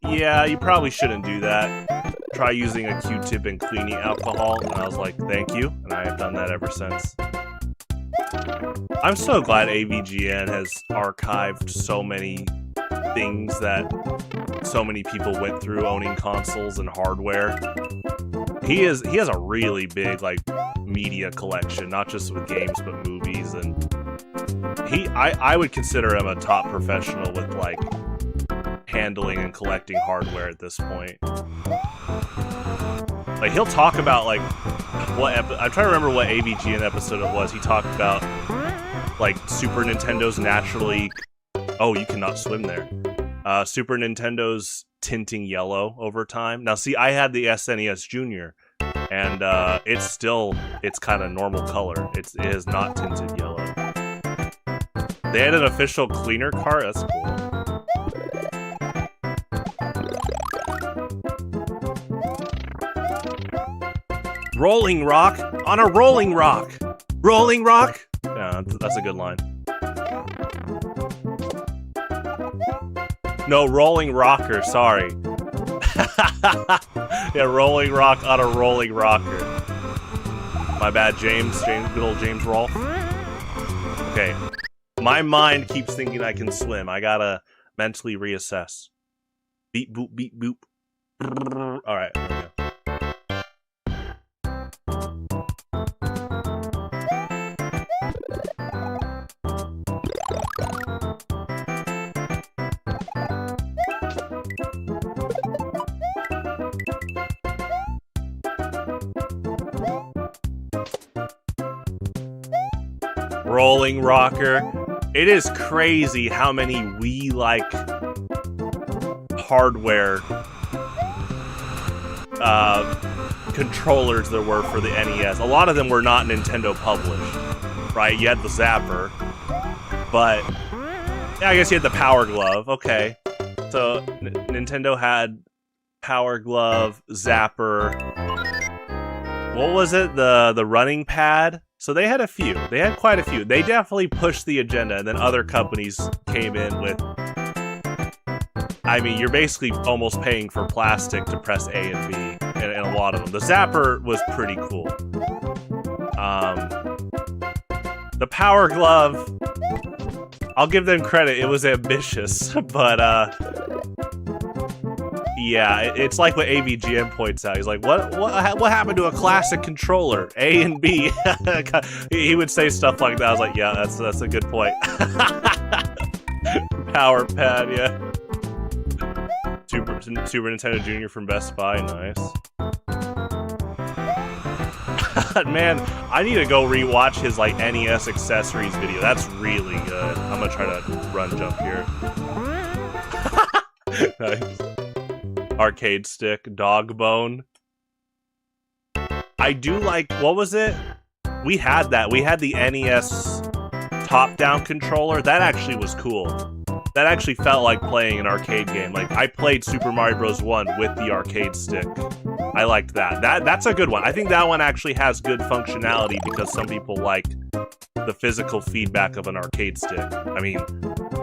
yeah, you probably shouldn't do that. Try using a Q-tip and cleaning alcohol, and I was like, thank you, and I have done that ever since. I'm so glad AVGN has archived so many things that so many people went through owning consoles and hardware. He has a really big, like, media collection, not just with games but movies, and I would consider him a top professional with, like, handling and collecting hardware at this point. Like, he'll talk about, like, I'm trying to remember what AVGN episode it was. He talked about, like, Super Nintendo's naturally... Oh, you cannot swim there. Super Nintendo's tinting yellow over time. Now, see, I had the SNES Junior, and it's kind of normal color. It is not tinted yellow. They had an official cleaner cart? That's cool. Rolling Rock on a Rolling Rock. Rolling Rock? Yeah, that's a good line. No, Rolling Rocker, sorry. Yeah, Rolling Rock on a Rolling Rocker. My bad, James. Good old James Rolfe. Okay. My mind keeps thinking I can swim. I gotta mentally reassess. Beep, boop, beep, boop. Alright, okay. Rolling Rocker. It is crazy how many Wii-like hardware controllers there were for the NES. A lot of them were not Nintendo published, right? You had the Zapper, but yeah, I guess you had the Power Glove. Okay, so Nintendo had Power Glove, Zapper. What was it? The running pad? So they had a few. They had quite a few. They definitely pushed the agenda, and then other companies came in with... I mean, you're basically almost paying for plastic to press A and B, and a lot of them. The Zapper was pretty cool. The Power Glove, I'll give them credit, it was ambitious, but yeah, it's like what AVGM points out. He's like, what happened to a classic controller? A and B. He would say stuff like that. I was like, yeah, that's a good point. Power Pad, yeah. Super Nintendo Junior from Best Buy, nice. Man, I need to go rewatch his like NES accessories video. That's really good. I'm gonna try to run jump here. Nice. Arcade stick, dog bone. I do like, what was it? We had that. We had the NES top-down controller. That actually was cool. That actually felt like playing an arcade game. Like, I played Super Mario Bros. 1 with the arcade stick. I liked that. That's a good one. I think that one actually has good functionality because some people like the physical feedback of an arcade stick. I mean,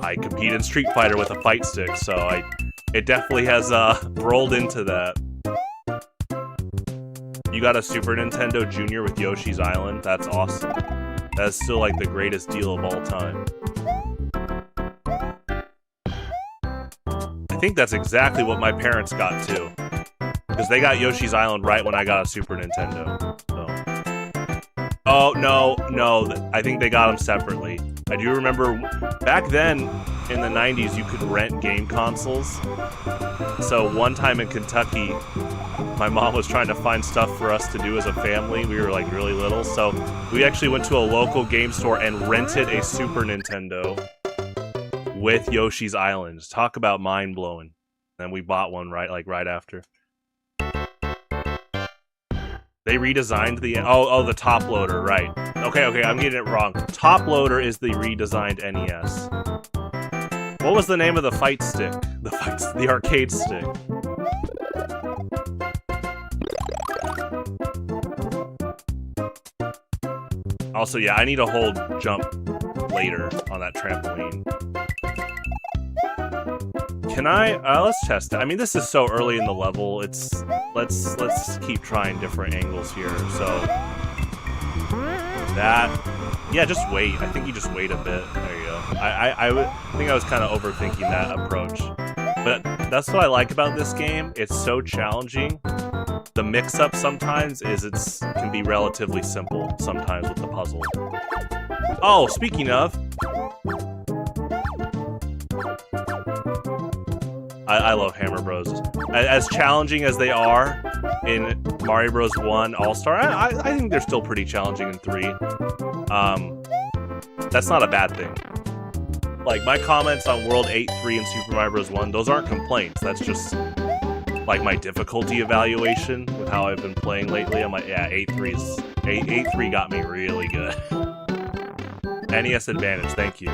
I compete in Street Fighter with a fight stick, so it definitely has rolled into that. You got a Super Nintendo Junior with Yoshi's Island? That's awesome. That's still like the greatest deal of all time. I think that's exactly what my parents got too. Because they got Yoshi's Island right when I got a Super Nintendo. So. Oh, no. I think they got them separately. I do remember back then in the 90s you could rent game consoles. So one time in Kentucky, my mom was trying to find stuff for us to do as a family. We were like really little. So we actually went to a local game store and rented a Super Nintendo with Yoshi's Island. Talk about mind-blowing. And we bought one right after. They redesigned the... Oh, the top loader, right. Okay, I'm getting it wrong. Top loader is the redesigned NES. What was the name of the fight stick? The arcade stick. Also, yeah, I need to hold jump later on that trampoline. Can I? Let's test it. I mean, this is so early in the level. Let's keep trying different angles here. So that, yeah, just wait. I think you just wait a bit. There you go. I think I was kind of overthinking that approach, but that's what I like about this game. It's so challenging. The mix-up sometimes can be relatively simple sometimes with the puzzle. Oh, speaking of. I love Hammer Bros. As challenging as they are in Mario Bros. 1 All-Star, I think they're still pretty challenging in 3. That's not a bad thing. Like, my comments on World 8-3 and Super Mario Bros. 1, those aren't complaints. That's just, like, my difficulty evaluation with how I've been playing lately. I'm like, yeah, 8-3 got me really good. NES Advantage, thank you.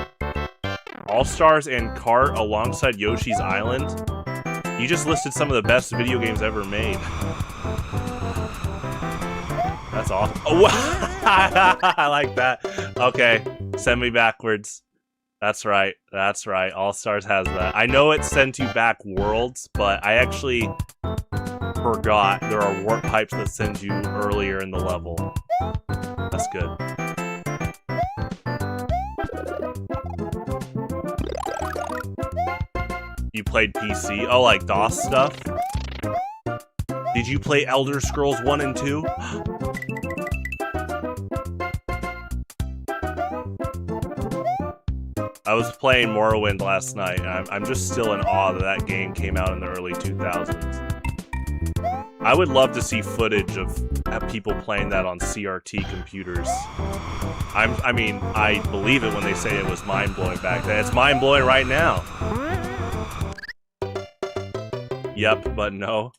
All-Stars and Kart alongside Yoshi's Island. You just listed some of the best video games ever made. That's awesome. Oh, I like that. Okay, send me backwards. That's right. All-Stars has that. I know it sent you back worlds, but I actually forgot there are warp pipes that send you earlier in the level. That's good. You played PC? Oh, like DOS stuff? Did you play Elder Scrolls 1 and 2? I was playing Morrowind last night, and I'm just still in awe that game came out in the early 2000s. I would love to see footage of people playing that on CRT computers. I mean, I believe it when they say it was mind-blowing back then. It's mind-blowing right now. Yep, but no.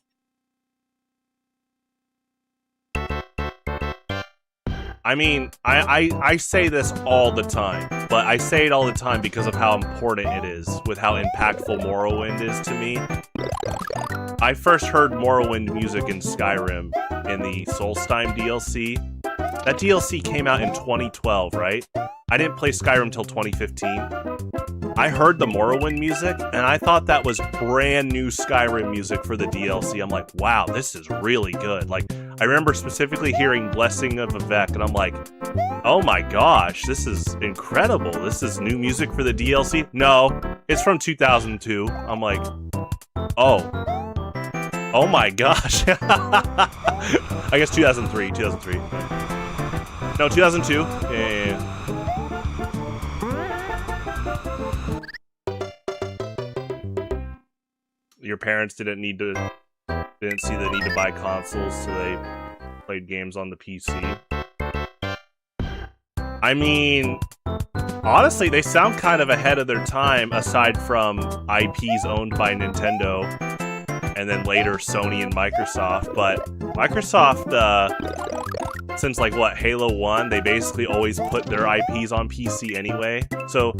I mean, I say this all the time, but I say it all the time because of how important it is, with how impactful Morrowind is to me. I first heard Morrowind music in Skyrim in the Solstheim DLC, That DLC came out in 2012, right? I didn't play Skyrim till 2015. I heard the Morrowind music, and I thought that was brand new Skyrim music for the DLC. I'm like, wow, this is really good. Like, I remember specifically hearing Blessing of Vivek, and I'm like, oh my gosh, this is incredible. This is new music for the DLC? No, it's from 2002. I'm like, oh my gosh. I guess 2003. No, 2002. Yeah. Your parents didn't see the need to buy consoles, so they played games on the PC. I mean, honestly, they sound kind of ahead of their time, aside from IPs owned by Nintendo, and then later Sony and Microsoft. But Microsoft, since like what, Halo 1, they basically always put their IPs on PC anyway. So,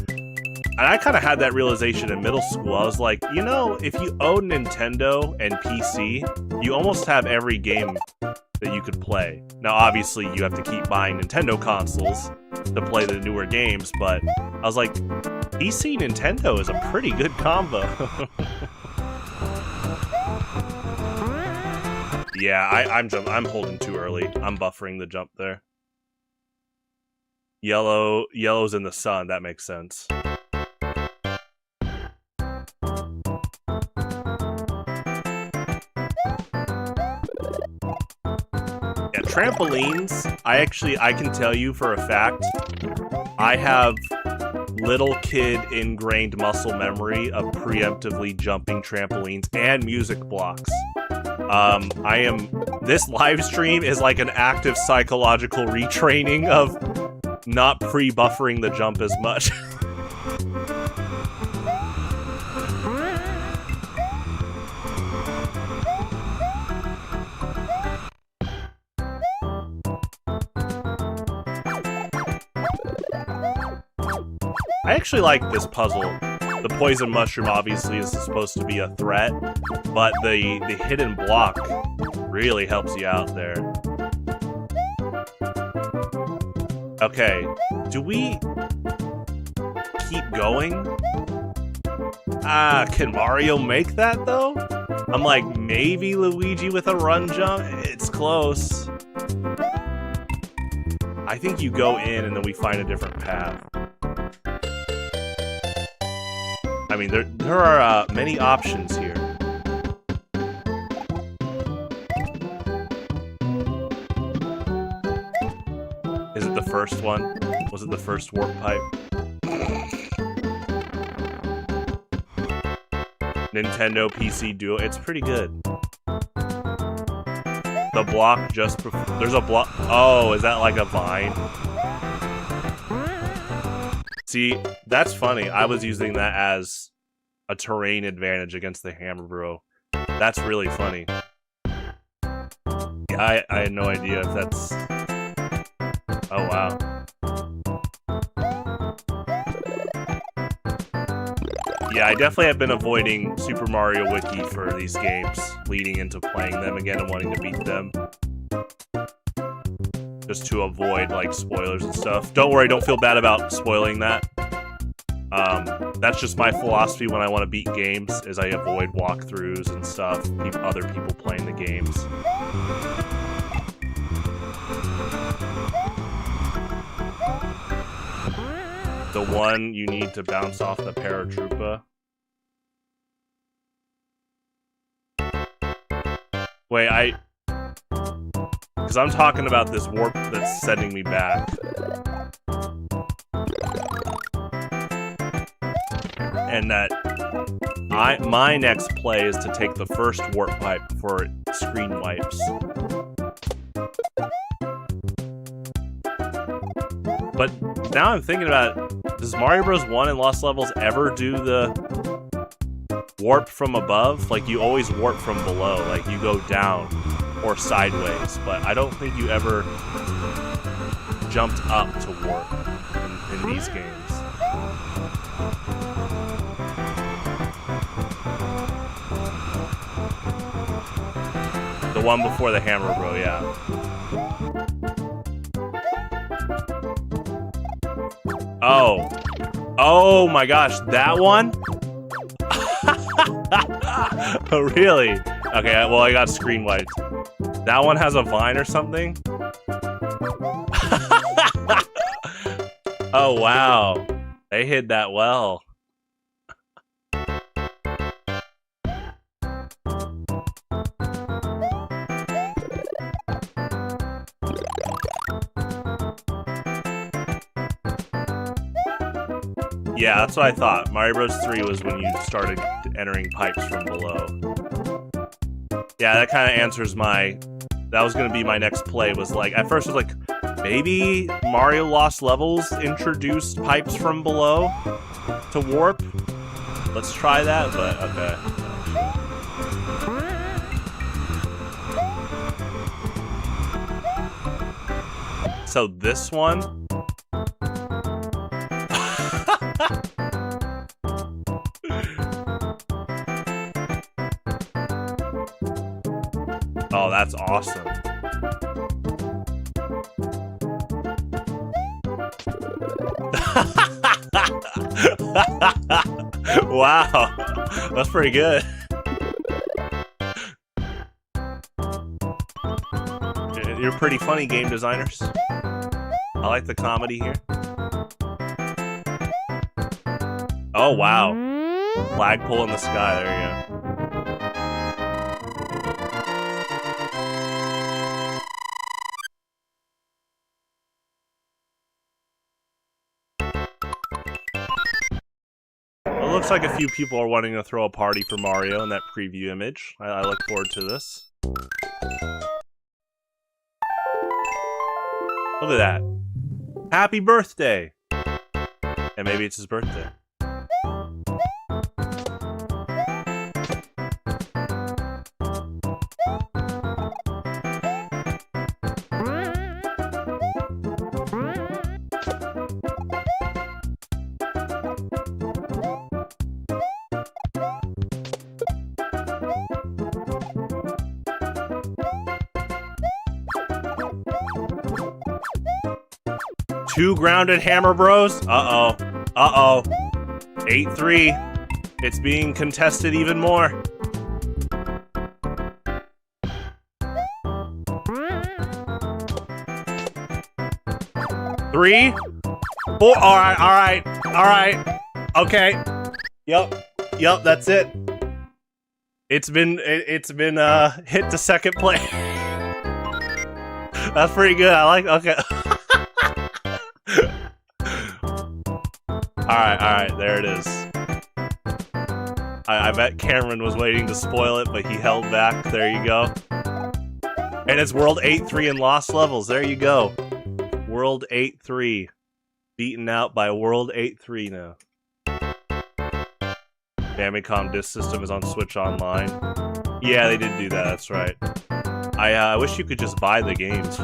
and I kind of had that realization in middle school. I was like, you know, if you own Nintendo and PC, you almost have every game that you could play. Now, obviously, you have to keep buying Nintendo consoles to play the newer games, but I was like, PC Nintendo is a pretty good combo. Yeah, I'm holding too early. I'm buffering the jump there. Yellow's in the sun. That makes sense. Yeah, trampolines. I can tell you for a fact, I have little kid ingrained muscle memory of preemptively jumping trampolines and music blocks. This live stream is like an active psychological retraining of not pre-buffering the jump as much. I actually like this puzzle. The poison mushroom obviously is supposed to be a threat, but the hidden block really helps you out there. Okay, do we keep going? Can Mario make that though? I'm like, maybe Luigi with a run jump? It's close. I think you go in and then we find a different path. I mean, there are many options here. Is it the first one? Was it the first warp pipe? Nintendo PC Duo. It's pretty good. The block just before... There's a block... Oh, is that like a vine? See, that's funny. I was using that as a terrain advantage against the Hammer Bro. That's really funny. Yeah, I had no idea if that's... Oh, wow. Yeah, I definitely have been avoiding Super Mario Wiki for these games, leading into playing them again and wanting to beat them. Just to avoid, like, spoilers and stuff. Don't worry, don't feel bad about spoiling that. That's just my philosophy when I want to beat games, is I avoid walkthroughs and stuff, other people playing the games. The one you need to bounce off the paratroopa. Wait, because I'm talking about this warp that's sending me back. And that my next play is to take the first warp pipe before it screen wipes. But now I'm thinking about it, does Mario Bros. 1 and Lost Levels ever do the warp from above? Like, you always warp from below, like you go down or sideways, but I don't think you ever jumped up to warp in these games. The one before the Hammer Bro, yeah. Oh. Oh my gosh, that one? Really? Okay, well, I got screen wiped. That one has a vine or something? Oh, wow. They hid that well. Yeah, that's what I thought. Mario Bros. 3 was when you started entering pipes from below. Yeah, that kind of answers my... That was going to be my next play, was like... At first, I was like, maybe Mario Lost Levels introduced pipes from below to warp? Let's try that, but okay. So this one... Oh, that's awesome. Wow, that's pretty good. You're pretty funny, game designers. I like the comedy here. Oh, wow. Flagpole in the sky, there you go. It looks like a few people are wanting to throw a party for Mario in that preview image. I look forward to this. Look at that. Happy birthday! And maybe it's his birthday. Two grounded Hammer Bros? Uh-oh. Uh-oh. 8-3. It's being contested even more. Three? Four? Alright, alright, alright. Okay. Yup, that's it. It's been hit to second place. That's pretty good. I like, okay. Alright, there it is. I bet Cameron was waiting to spoil it, but he held back. There you go. And it's World 8-3 in Lost Levels. There you go. World 8-3. Beaten out by World 8-3 now. Famicom Disk System is on Switch Online. Yeah, they did do that, that's right. I wish you could just buy the games.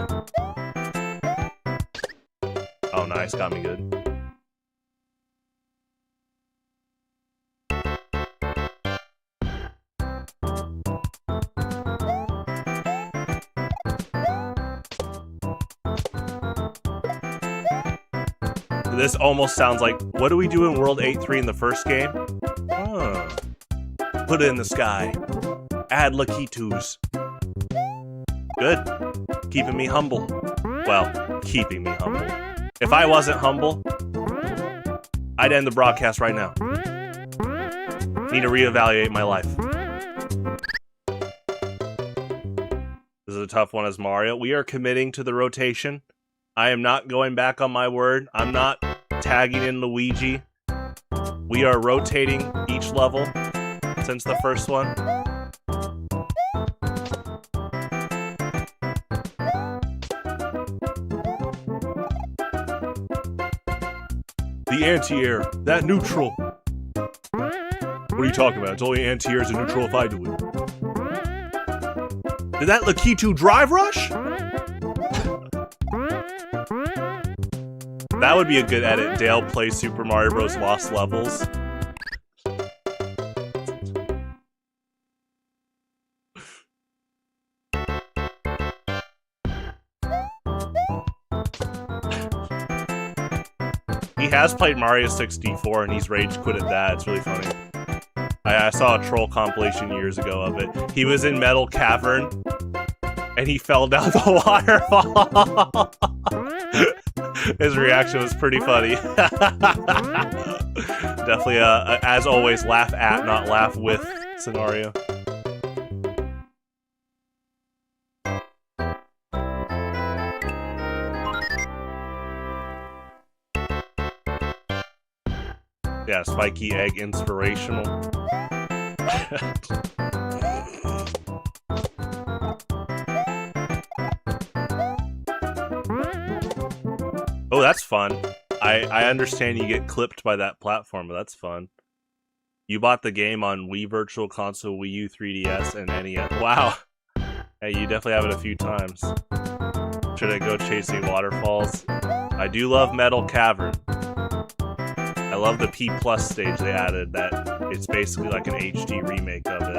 Oh, nice. Got me good. This almost sounds like, what do we do in World 8-3 in the first game? Huh. Put it in the sky. Add Lakitus. Good. Keeping me humble. Well, keeping me humble. If I wasn't humble, I'd end the broadcast right now. Need to reevaluate my life. This is a tough one as Mario. We are committing to the rotation. I am not going back on my word. I'm not tagging in Luigi. We are rotating each level since the first one. The anti-air, that neutral. What are you talking about? It's only anti-air is a neutral if I do it. Did that Lakitu drive rush? That would be a good edit. Dale plays Super Mario Bros. Lost Levels. He has played Mario 64 and he's rage quit at that. It's really funny. I saw a troll compilation years ago of it. He was in Metal Cavern and he fell down the waterfall. His reaction was pretty funny. Definitely as always, laugh at, not laugh with scenario. Yeah, spiky egg inspirational. Oh, that's fun. I understand you get clipped by that platform, but that's fun. You bought the game on Wii Virtual Console, Wii U, 3DS, and NES. Wow. Hey, you definitely have it a few times. Should I go chasing waterfalls? I do love Metal Cavern. I love the P+ stage they added, that it's basically like an HD remake of it.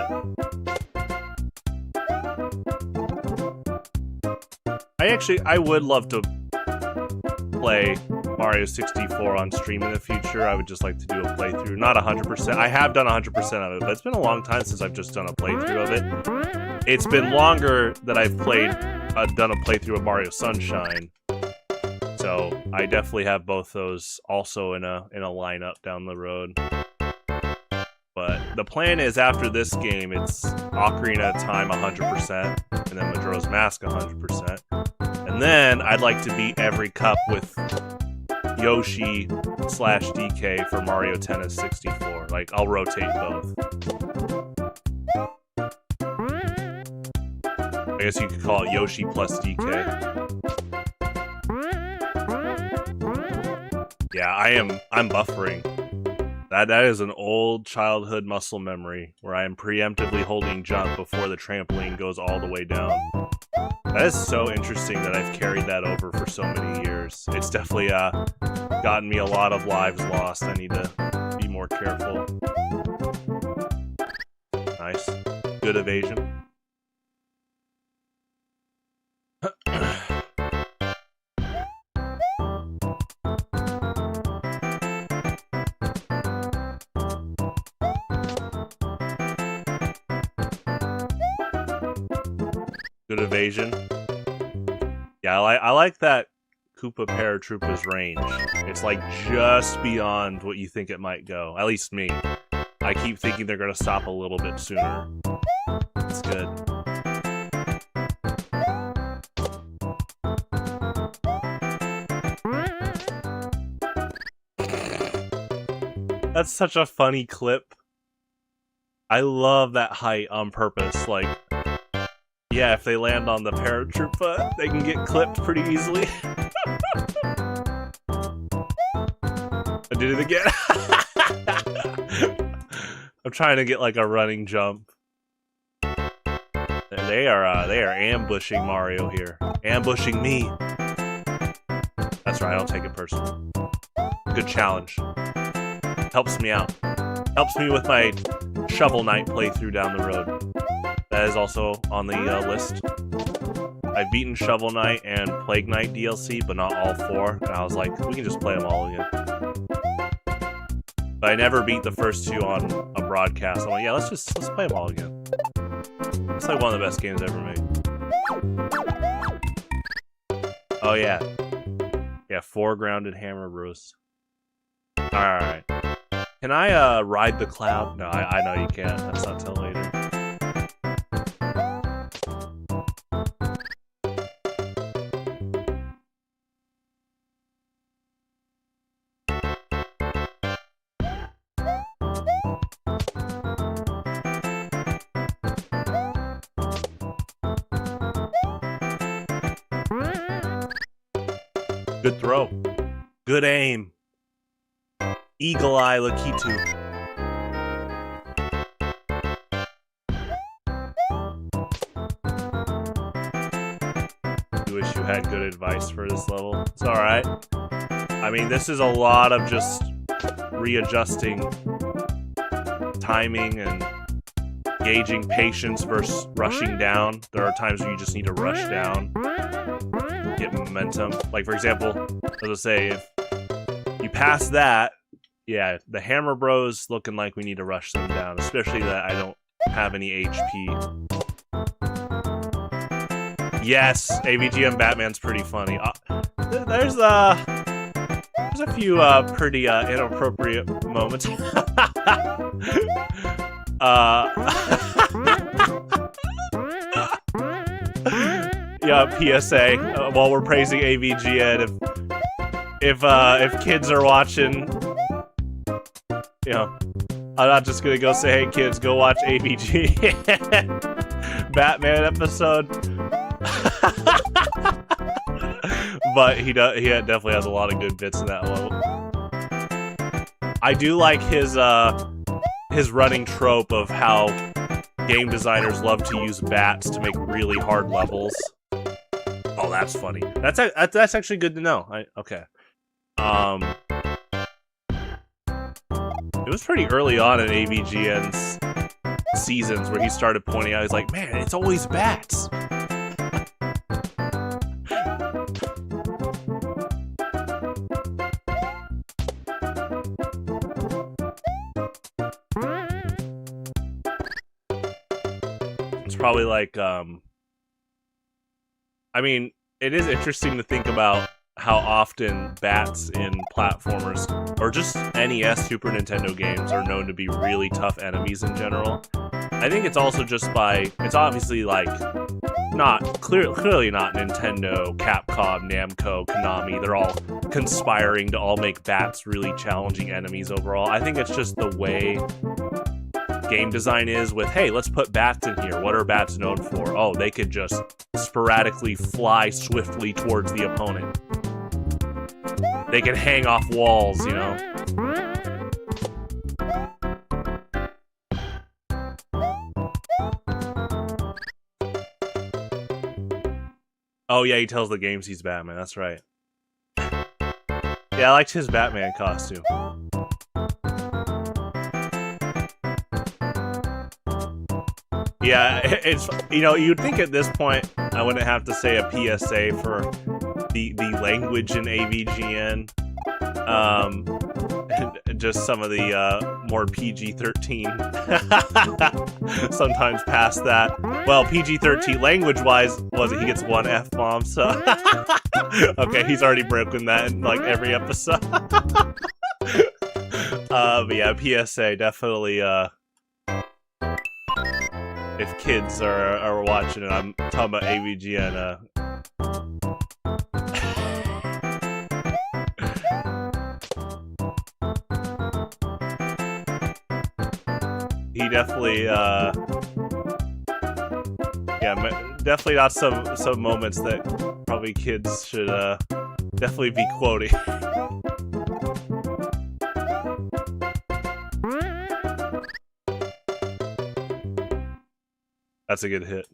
I would love to play Mario 64 on stream in the future. I would just like to do a playthrough. Not 100%. I have done 100% of it, but it's been a long time since I've just done a playthrough of it. It's been longer that I've done a playthrough of Mario Sunshine. So I definitely have both those also in a lineup down the road. But the plan is after this game, it's Ocarina of Time 100%, and then Majora's Mask 100%. And then I'd like to beat every cup with Yoshi/DK for Mario Tennis 64. Like, I'll rotate both. I guess you could call it Yoshi plus DK. Yeah, I'm buffering. That is an old childhood muscle memory where I am preemptively holding jump before the trampoline goes all the way down. That is so interesting that I've carried that over for so many years. It's definitely gotten me a lot of lives lost. I need to be more careful. Nice. Good evasion. Good evasion. Yeah, I like that Koopa Paratroopa's range. It's like just beyond what you think it might go. At least me. I keep thinking they're gonna stop a little bit sooner. It's good. That's such a funny clip. I love that height on purpose. Like, yeah, if they land on the Paratroopa, they can get clipped pretty easily. I did it again. I'm trying to get like a running jump. They are ambushing Mario here. Ambushing me. That's right, I don't take it personally. Good challenge. Helps me out. Helps me with my Shovel Knight playthrough down the road. That is also on the list. I've beaten Shovel Knight and Plague Knight DLC, but not all four. And I was like, we can just play them all again. But I never beat the first two on a broadcast. I'm like, yeah, let's play them all again. It's like one of the best games ever made. Oh yeah. Yeah, foregrounded hammer roast. Alright. Can I ride the cloud? No, I know you can't. That's not till later. Good throw. Good aim. Eagle Eye Lakitu. You wish you had good advice for this level. It's alright. I mean, this is a lot of just readjusting timing and gauging patience versus rushing down. There are times where you just need to rush down, get momentum. Like, for example, as I say, if you past that, yeah, the Hammer Bros looking like we need to rush them down, especially that I don't have any HP. Yes, AVGN Batman's pretty funny. There's a few pretty inappropriate moments. Yeah, PSA. While we're praising AVGN, if kids are watching, you know, I'm not just gonna go say, "Hey kids, go watch AVGN Batman episode." But he definitely has a lot of good bits in that level. I do like his running trope of how game designers love to use bats to make really hard levels. Oh, that's funny. That's actually good to know. Okay. It was pretty early on in AVGN's seasons where he started pointing out, he's like, man, it's always bats. It's probably like, I mean, it is interesting to think about how often bats in platformers, or just NES, Super Nintendo games, are known to be really tough enemies in general. I think it's also just it's obviously like, clearly not Nintendo, Capcom, Namco, Konami. They're all conspiring to all make bats really challenging enemies overall. I think it's just the way game design is with, hey, let's put bats in here. What are bats known for? Oh, they could just sporadically fly swiftly towards the opponent. They can hang off walls, you know? Oh yeah, he tells the games he's Batman, that's right. Yeah, I liked his Batman costume. Yeah, it's, you know, you'd think at this point I wouldn't have to say a PSA for the language in AVGN. And just some of the more PG-13. Sometimes past that. Well, PG-13 language-wise was it he gets one F-bomb, so okay, he's already broken that in like every episode. But yeah, PSA definitely if kids are watching it, I'm talking about AVGN. He definitely, yeah, definitely not some moments that probably kids should definitely be quoting. That's a good hit.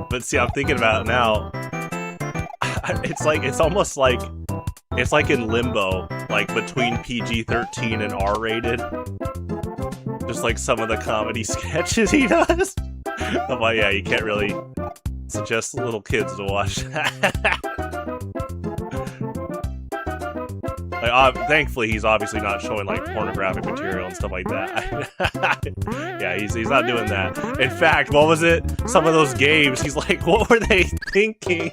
But see, I'm thinking about it now. It's almost like it's like in limbo, like between PG-13 and R-rated. Just like some of the comedy sketches he does. I'm like, yeah, you can't really suggest little kids to watch that. Like, thankfully, he's obviously not showing like pornographic material and stuff like that. Yeah, he's not doing that. In fact, what was it? Some of those games, he's like, what were they thinking?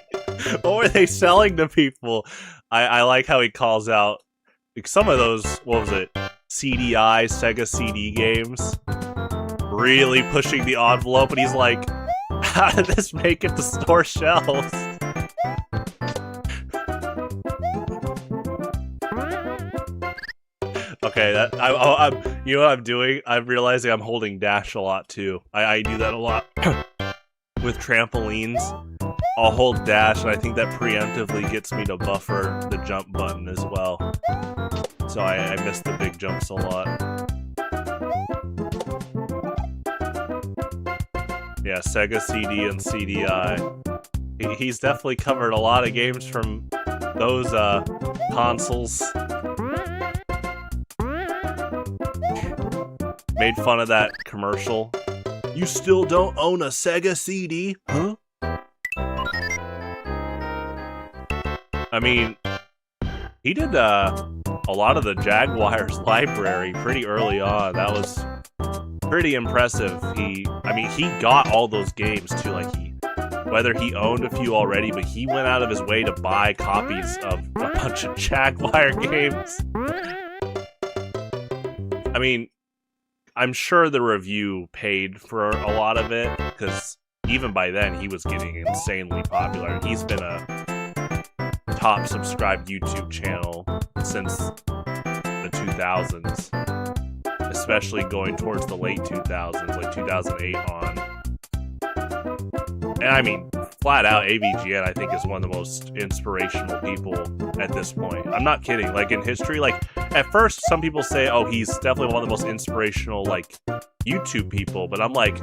What were they selling to people? I like how he calls out like, some of those, what was it? CDI, Sega CD games. Really pushing the envelope, and he's like, how did this make it to store shelves? Okay, you know what I'm doing? I'm realizing I'm holding dash a lot too. I do that a lot with trampolines. I'll hold dash, and I think that preemptively gets me to buffer the jump button as well. So I miss the big jumps a lot. Yeah, Sega CD and CDI. He's definitely covered a lot of games from those consoles. Made fun of that commercial. You still don't own a Sega CD? Huh? I mean, he did a lot of the Jaguars library pretty early on. That was pretty impressive. He got all those games too. Like whether he owned a few already, but he went out of his way to buy copies of a bunch of Jaguar games. I mean, I'm sure the review paid for a lot of it, because even by then he was getting insanely popular. He's been a top subscribed YouTube channel since the 2000s, especially going towards the late 2000s, like 2008 on. And I mean, flat out, AVGN, I think, is one of the most inspirational people at this point. I'm not kidding. Like, in history, like, at first, some people say, oh, he's definitely one of the most inspirational, like, YouTube people. But I'm like,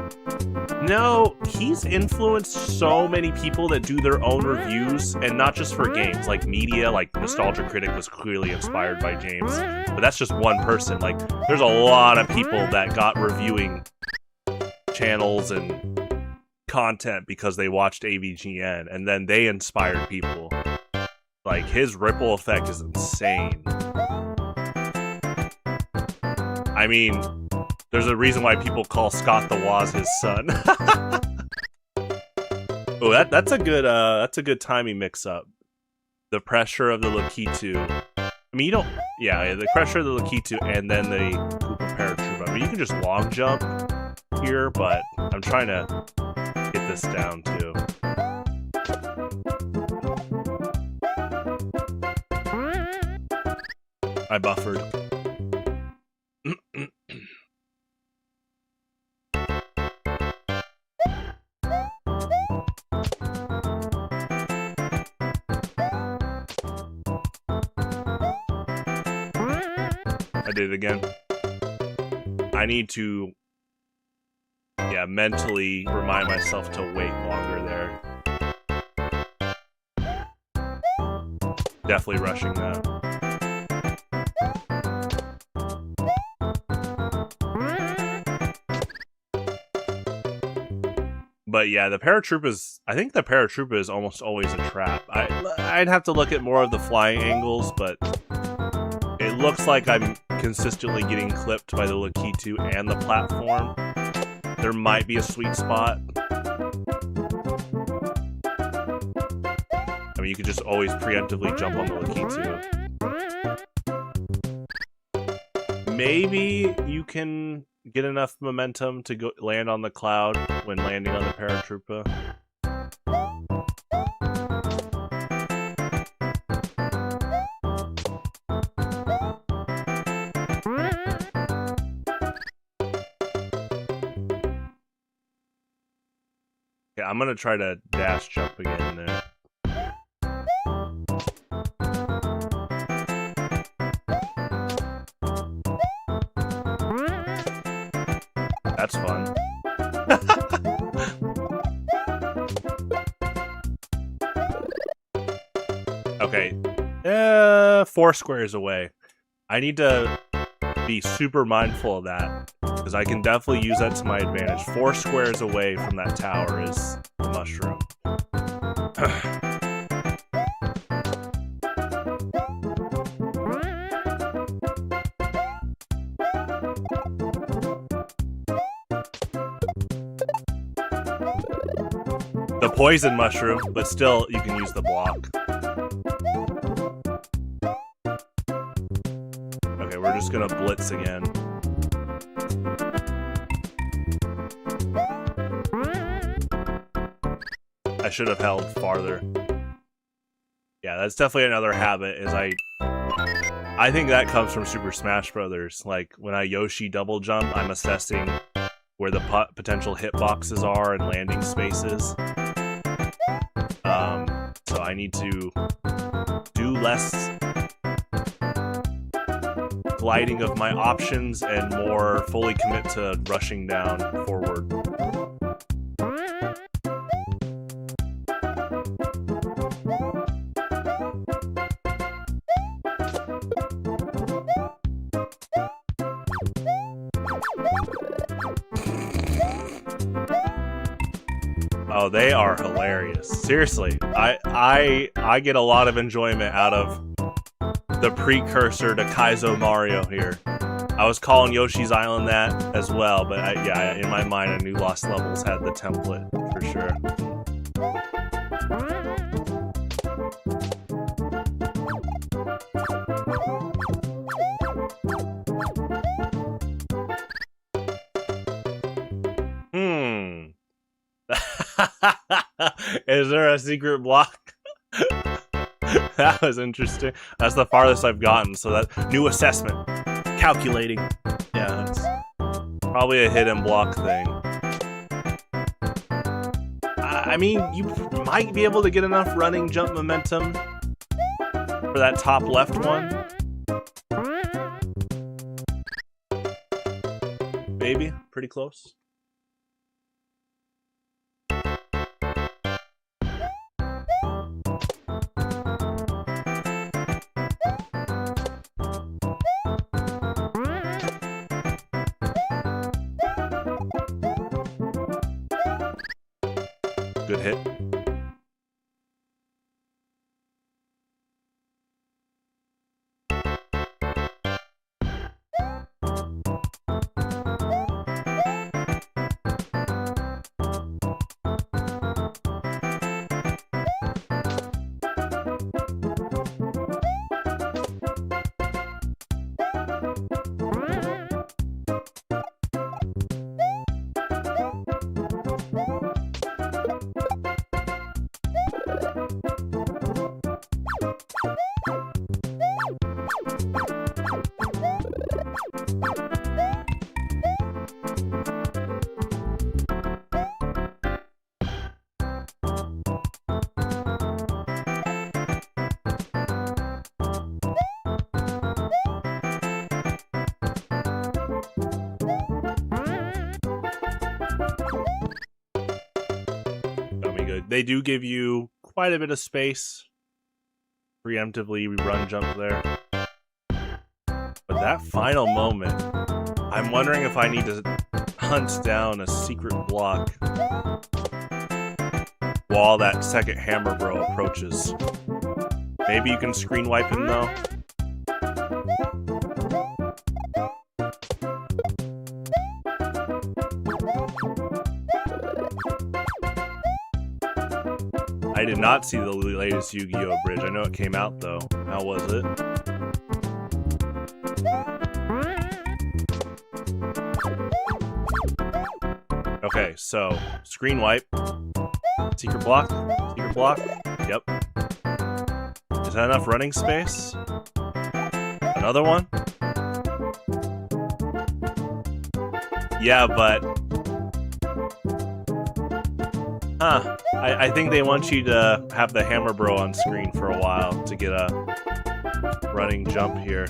no, he's influenced so many people that do their own reviews, and not just for games. Like, media, like, Nostalgia Critic was clearly inspired by James. But that's just one person. Like, there's a lot of people that got reviewing channels and content because they watched AVGN, and then they inspired people. Like, his ripple effect is insane. I mean, there's a reason why people call Scott the Woz his son. Oh, that's a good timing mix-up. The pressure of the Lakitu. I mean, you don't... Yeah, the pressure of the Lakitu and then the Koopa Paratroopa. I mean, you can just long jump here, but I'm trying to get this down too. I buffered. I did it again. I need to mentally remind myself to wait longer there. Definitely rushing that. But yeah, the paratroopas, I think the paratroopa is almost always a trap. I'd have to look at more of the flying angles, but it looks like I'm consistently getting clipped by the Lakitu and the platform. There might be a sweet spot. I mean, you could just always preemptively jump on the Lakitu. Maybe you can get enough momentum to land on the cloud when landing on the Paratroopa. Yeah, I'm gonna try to dash jump again there. That's fun. Okay. 4 squares away. I need to be super mindful of that, because I can definitely use that to my advantage. 4 squares away from that tower is the mushroom. The poison mushroom, but still, you can use the block. Okay, we're just gonna blitz again. I should have held farther. Yeah, that's definitely another habit, is I think that comes from Super Smash Brothers. Like, when I Yoshi double jump, I'm assessing where the potential hitboxes are and landing spaces. So I need to do less gliding of my options and more fully commit to rushing down forward. Oh, they are hilarious. Seriously, I get a lot of enjoyment out of the precursor to Kaizo Mario here. I was calling Yoshi's Island that as well, but yeah, in my mind, I knew Lost Levels had the template for sure. Is there a secret block? That was interesting. That's the farthest I've gotten, so that new assessment. Calculating. Yeah, it's probably a hidden block thing. I mean, you might be able to get enough running jump momentum for that top left one. Maybe. Pretty close. Good hit. They do give you quite a bit of space. Preemptively, we run jump there. But that final moment, I'm wondering if I need to hunt down a secret block while that second hammer bro approaches. Maybe you can screen wipe him though. I did not see the latest Yu-Gi-Oh! Bridge. I know it came out, though. How was it? Okay, so, screen wipe. Secret block. Secret block. Yep. Is that enough running space? Another one? Yeah, but... Huh. I think they want you to have the hammer bro on screen for a while to get a running jump here.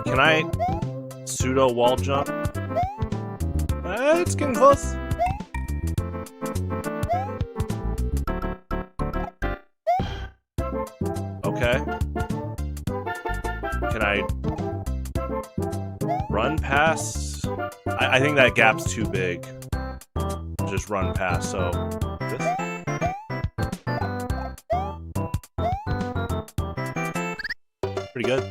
Can I pseudo wall jump? It's getting close. Okay. Can I run past? I think that gap's too big. Just run past, so this. Pretty good.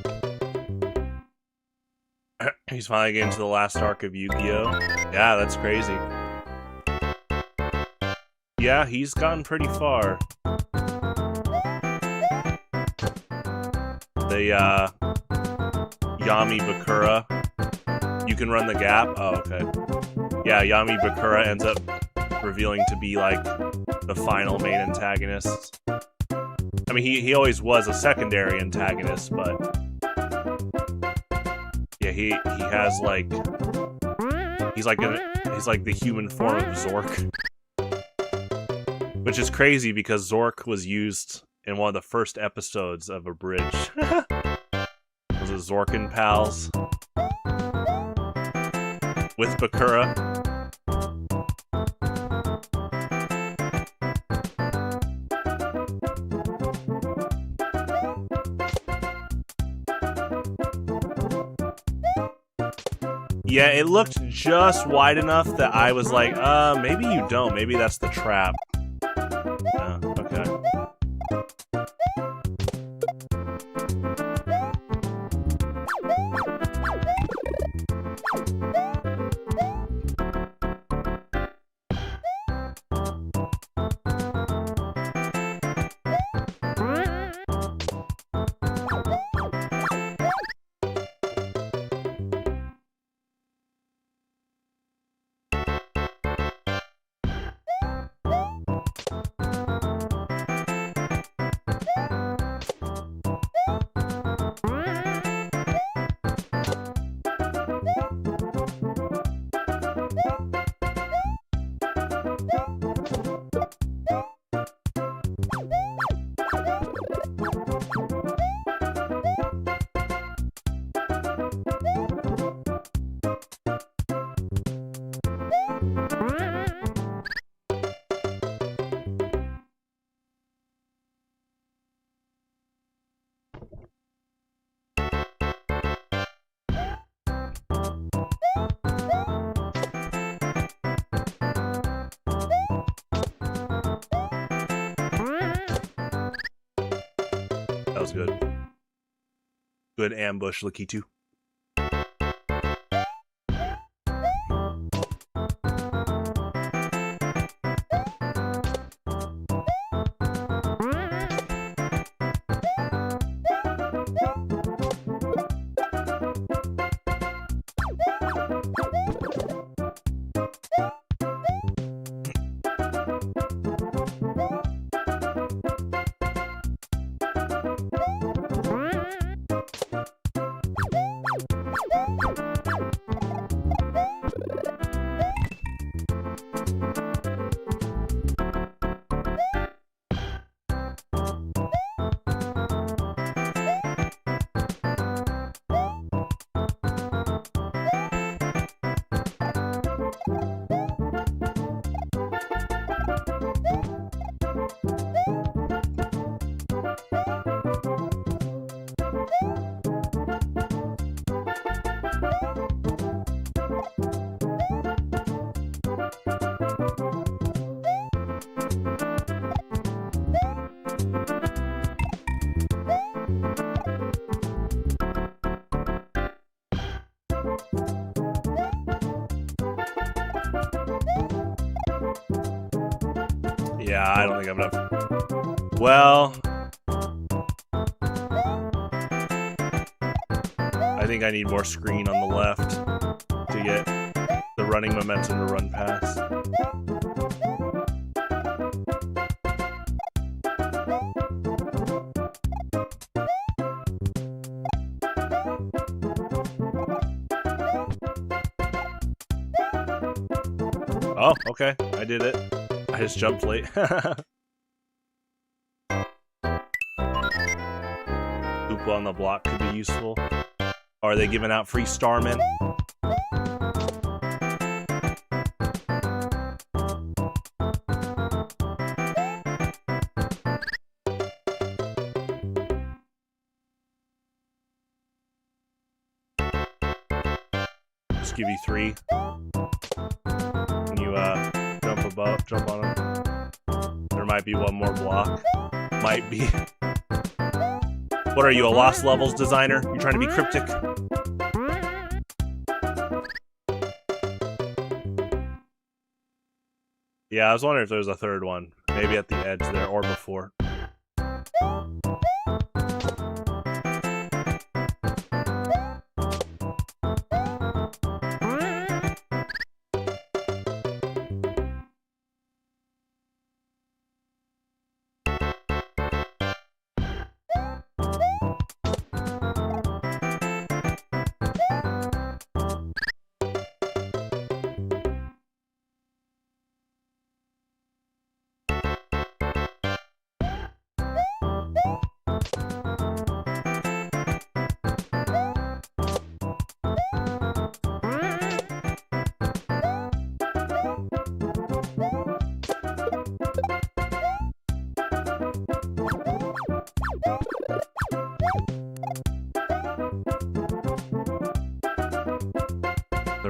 He's finally getting to the last arc of Yu-Gi-Oh! Yeah, that's crazy. Yeah, he's gotten pretty far. The Yami Bakura. You can run the gap. Oh, okay. Yeah, Yami Bakura ends up revealing to be like the final main antagonist. I mean, he always was a secondary antagonist, but yeah, he has like he's like the human form of Zork, which is crazy because Zork was used in one of the first episodes of a bridge. Was it Zorkin Pals with Bakura? Yeah, it looked just wide enough that I was like, maybe you don't. Maybe that's the trap. Okay. That was good. Good ambush, Lakitu. Yeah, I don't think I have enough. Well, I think I need more screen on the left to get the running momentum to run past. Oh, okay. I did it. I just jumped late. Hoopa on the block could be useful. Are they giving out free Starmen? Just give you 3. Can you jump on them? There might be one more block. Might be. What are you, a Lost Levels designer? You trying to be cryptic? Yeah, I was wondering if there was a third one. Maybe at the edge there, or before.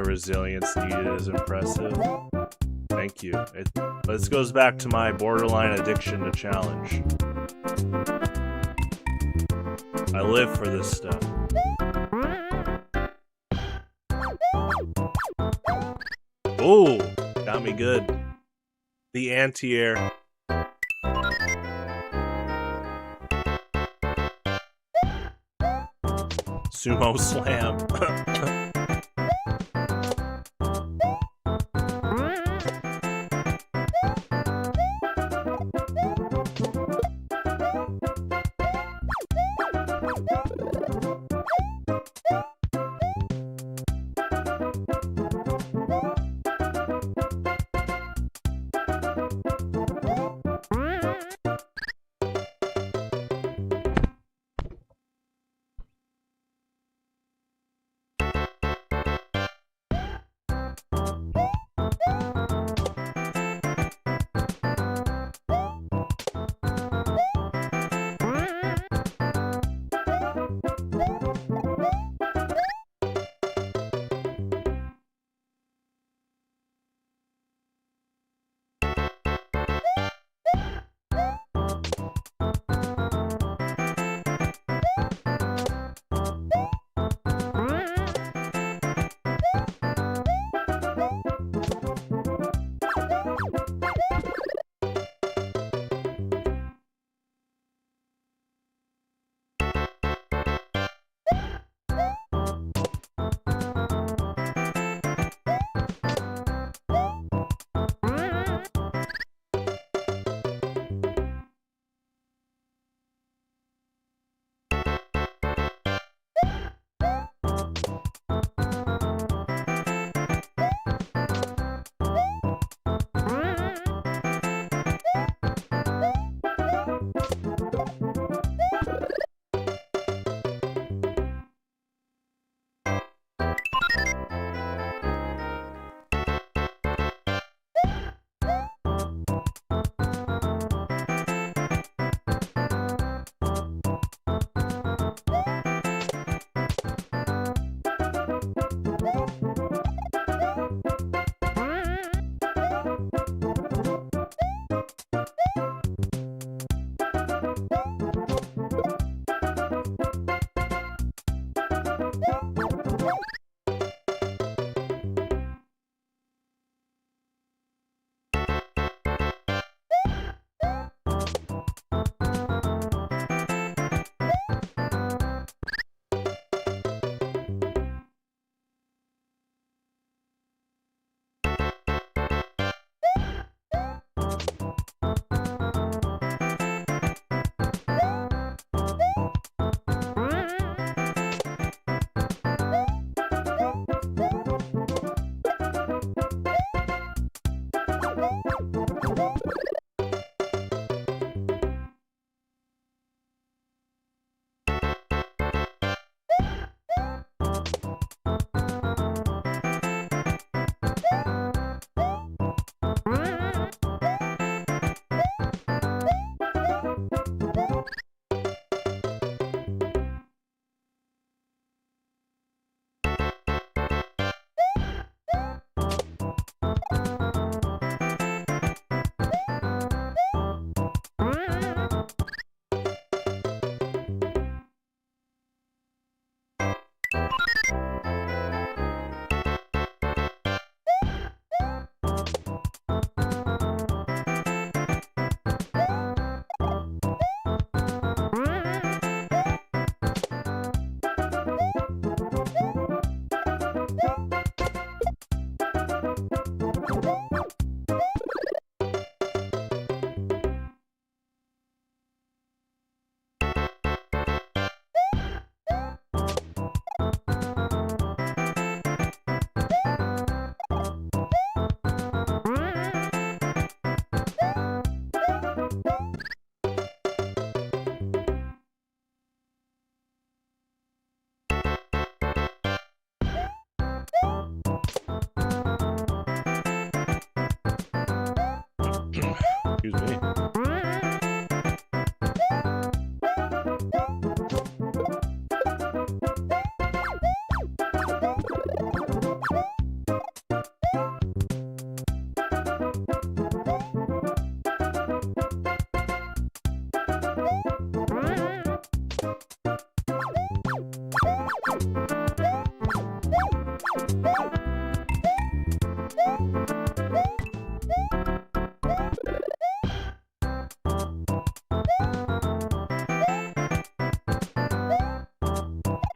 resilience needed is impressive. Thank you. This goes back to my borderline addiction to challenge. I live for this stuff. Oh, got me good. The anti-air. Sumo slam.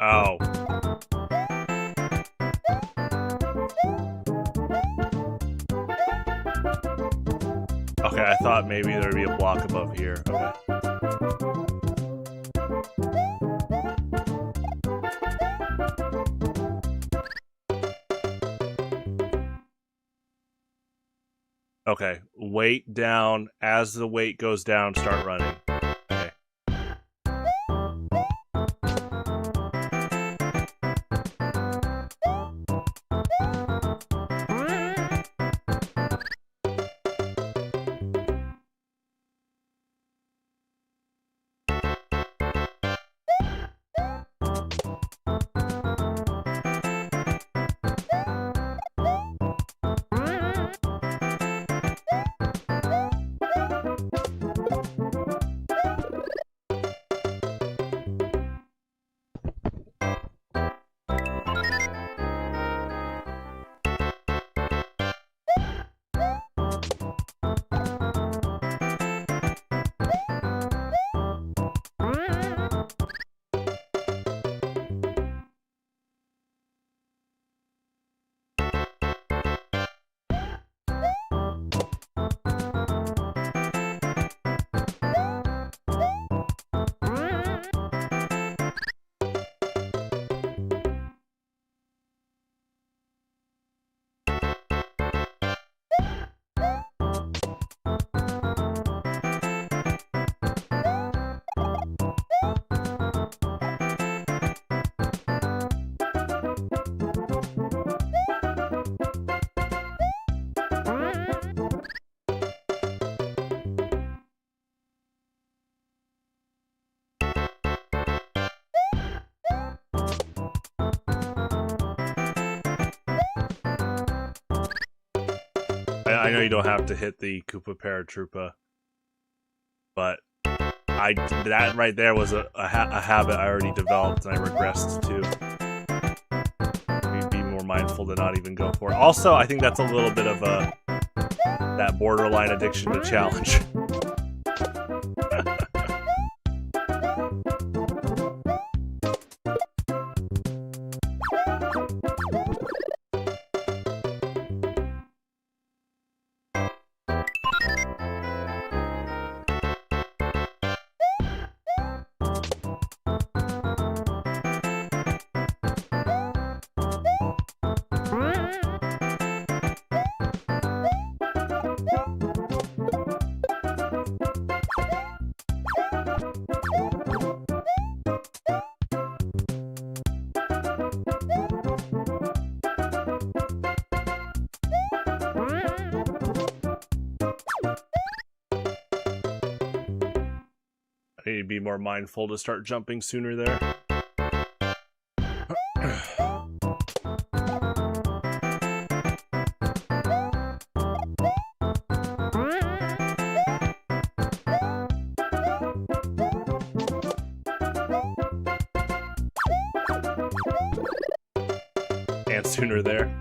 Oh. Okay, I thought maybe there'd be a block above here. Okay. Okay, weight down. As the weight goes down, start running. Okay. I know you don't have to hit the Koopa Paratroopa, but that right there was a habit I already developed and I regressed to. Be more mindful to not even go for it. Also, I think that's a little bit of that borderline addiction to challenge. I need to be more mindful to start jumping sooner there. And sooner there.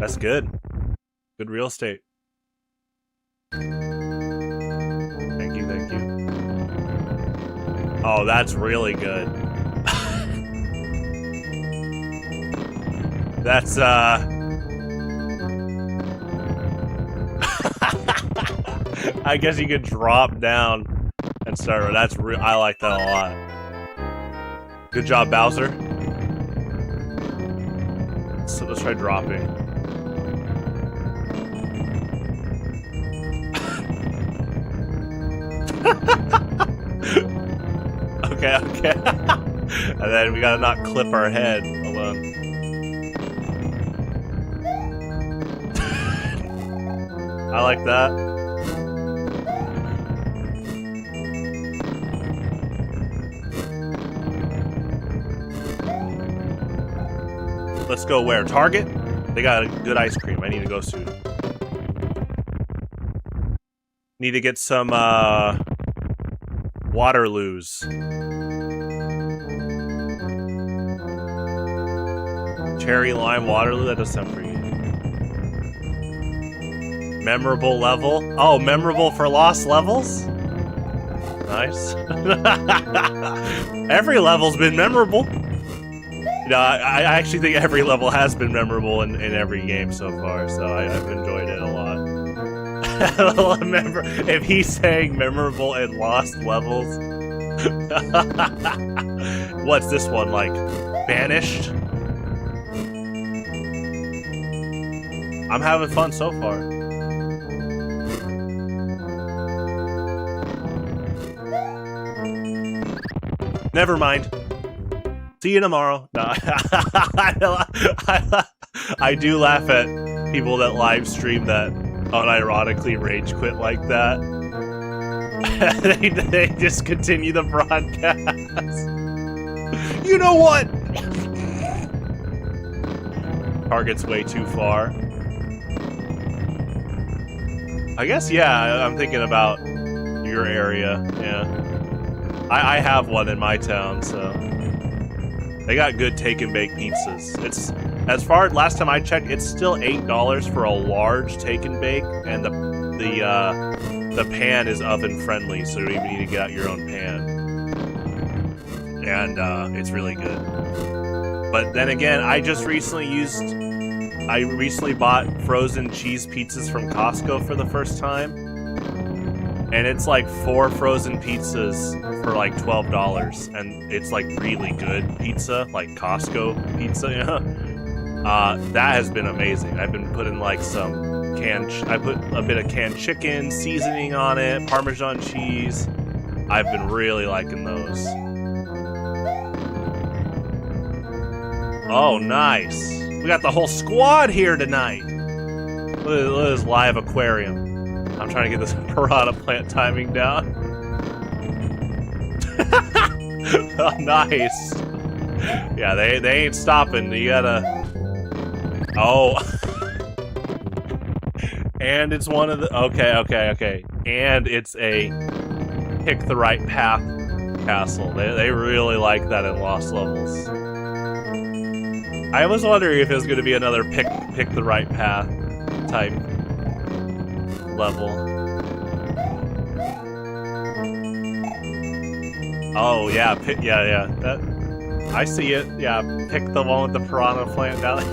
That's good. Good real estate. Thank you, thank you. Oh, that's really good. That's, I guess you could drop down and start. That's I like that a lot. Good job, Bowser. So let's try dropping. Okay, okay. And then we gotta not clip our head. Hold on. I like that. Let's go where? Target? They got a good ice cream. I need to go soon. Need to get some, Waterloos. Cherry lime Waterloo? That does sound pretty good. Memorable level? Oh, memorable for lost levels? Nice. Every level's been memorable. You know, I actually think every level has been memorable in every game so far, so I've enjoyed it a lot. Remember, if he's saying memorable and lost levels. What's this one, like, banished? I'm having fun so far. Never mind. See you tomorrow. No, I do laugh at people that live stream that unironically rage quit like that. they just continue the broadcast. You know what? Target's way too far. I guess, yeah, I'm thinking about your area, yeah. I have one in my town, so... They got good take and bake pizzas. It's, as far as last time I checked, it's still $8 for a large take and bake, and the pan is oven friendly, so you don't even need to get out your own pan. And it's really good. But then again, I recently bought frozen cheese pizzas from Costco for the first time. And it's like 4 frozen pizzas for like $12. And it's like really good pizza, like Costco pizza, yeah. That has been amazing. I've been putting like some I put a bit of canned chicken, seasoning on it, Parmesan cheese. I've been really liking those. Oh, nice. We got the whole squad here tonight. Look at this live aquarium. I'm trying to get this piranha plant timing down. Oh, nice. Yeah, they ain't stopping. You gotta... Oh. And it's one of the... Okay. And it's a pick the right path castle. They really like that in Lost Levels. I was wondering if it was going to be another pick the right path type level. Oh yeah, yeah. That, I see it. Yeah, pick the one with the piranha plant down.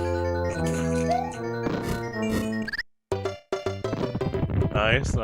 Nice.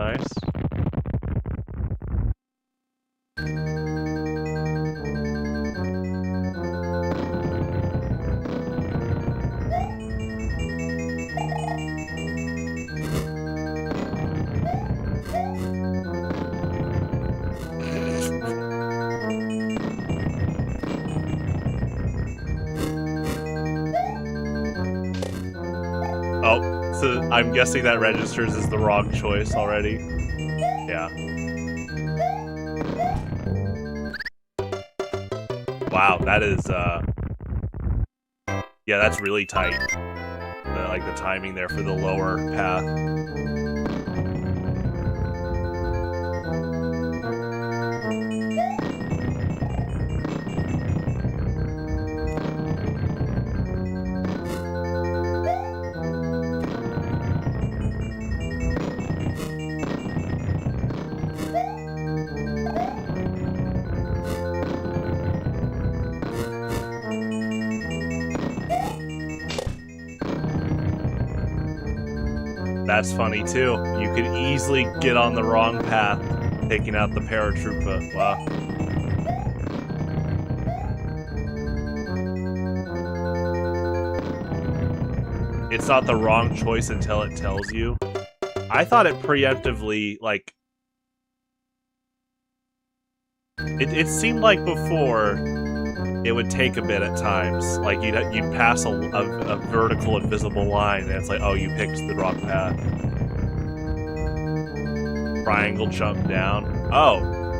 So I'm guessing that registers as the wrong choice already. Yeah. Wow, that is, yeah, that's really tight. Like the timing there for the lower path. That's funny too. You could easily get on the wrong path, taking out the paratrooper. Wow. It's not the wrong choice until it tells you. I thought it preemptively, like... It seemed like before, it would take a bit at times. Like, you'd pass a vertical invisible line, and it's like, oh, you picked the wrong path. Triangle jump down. Oh,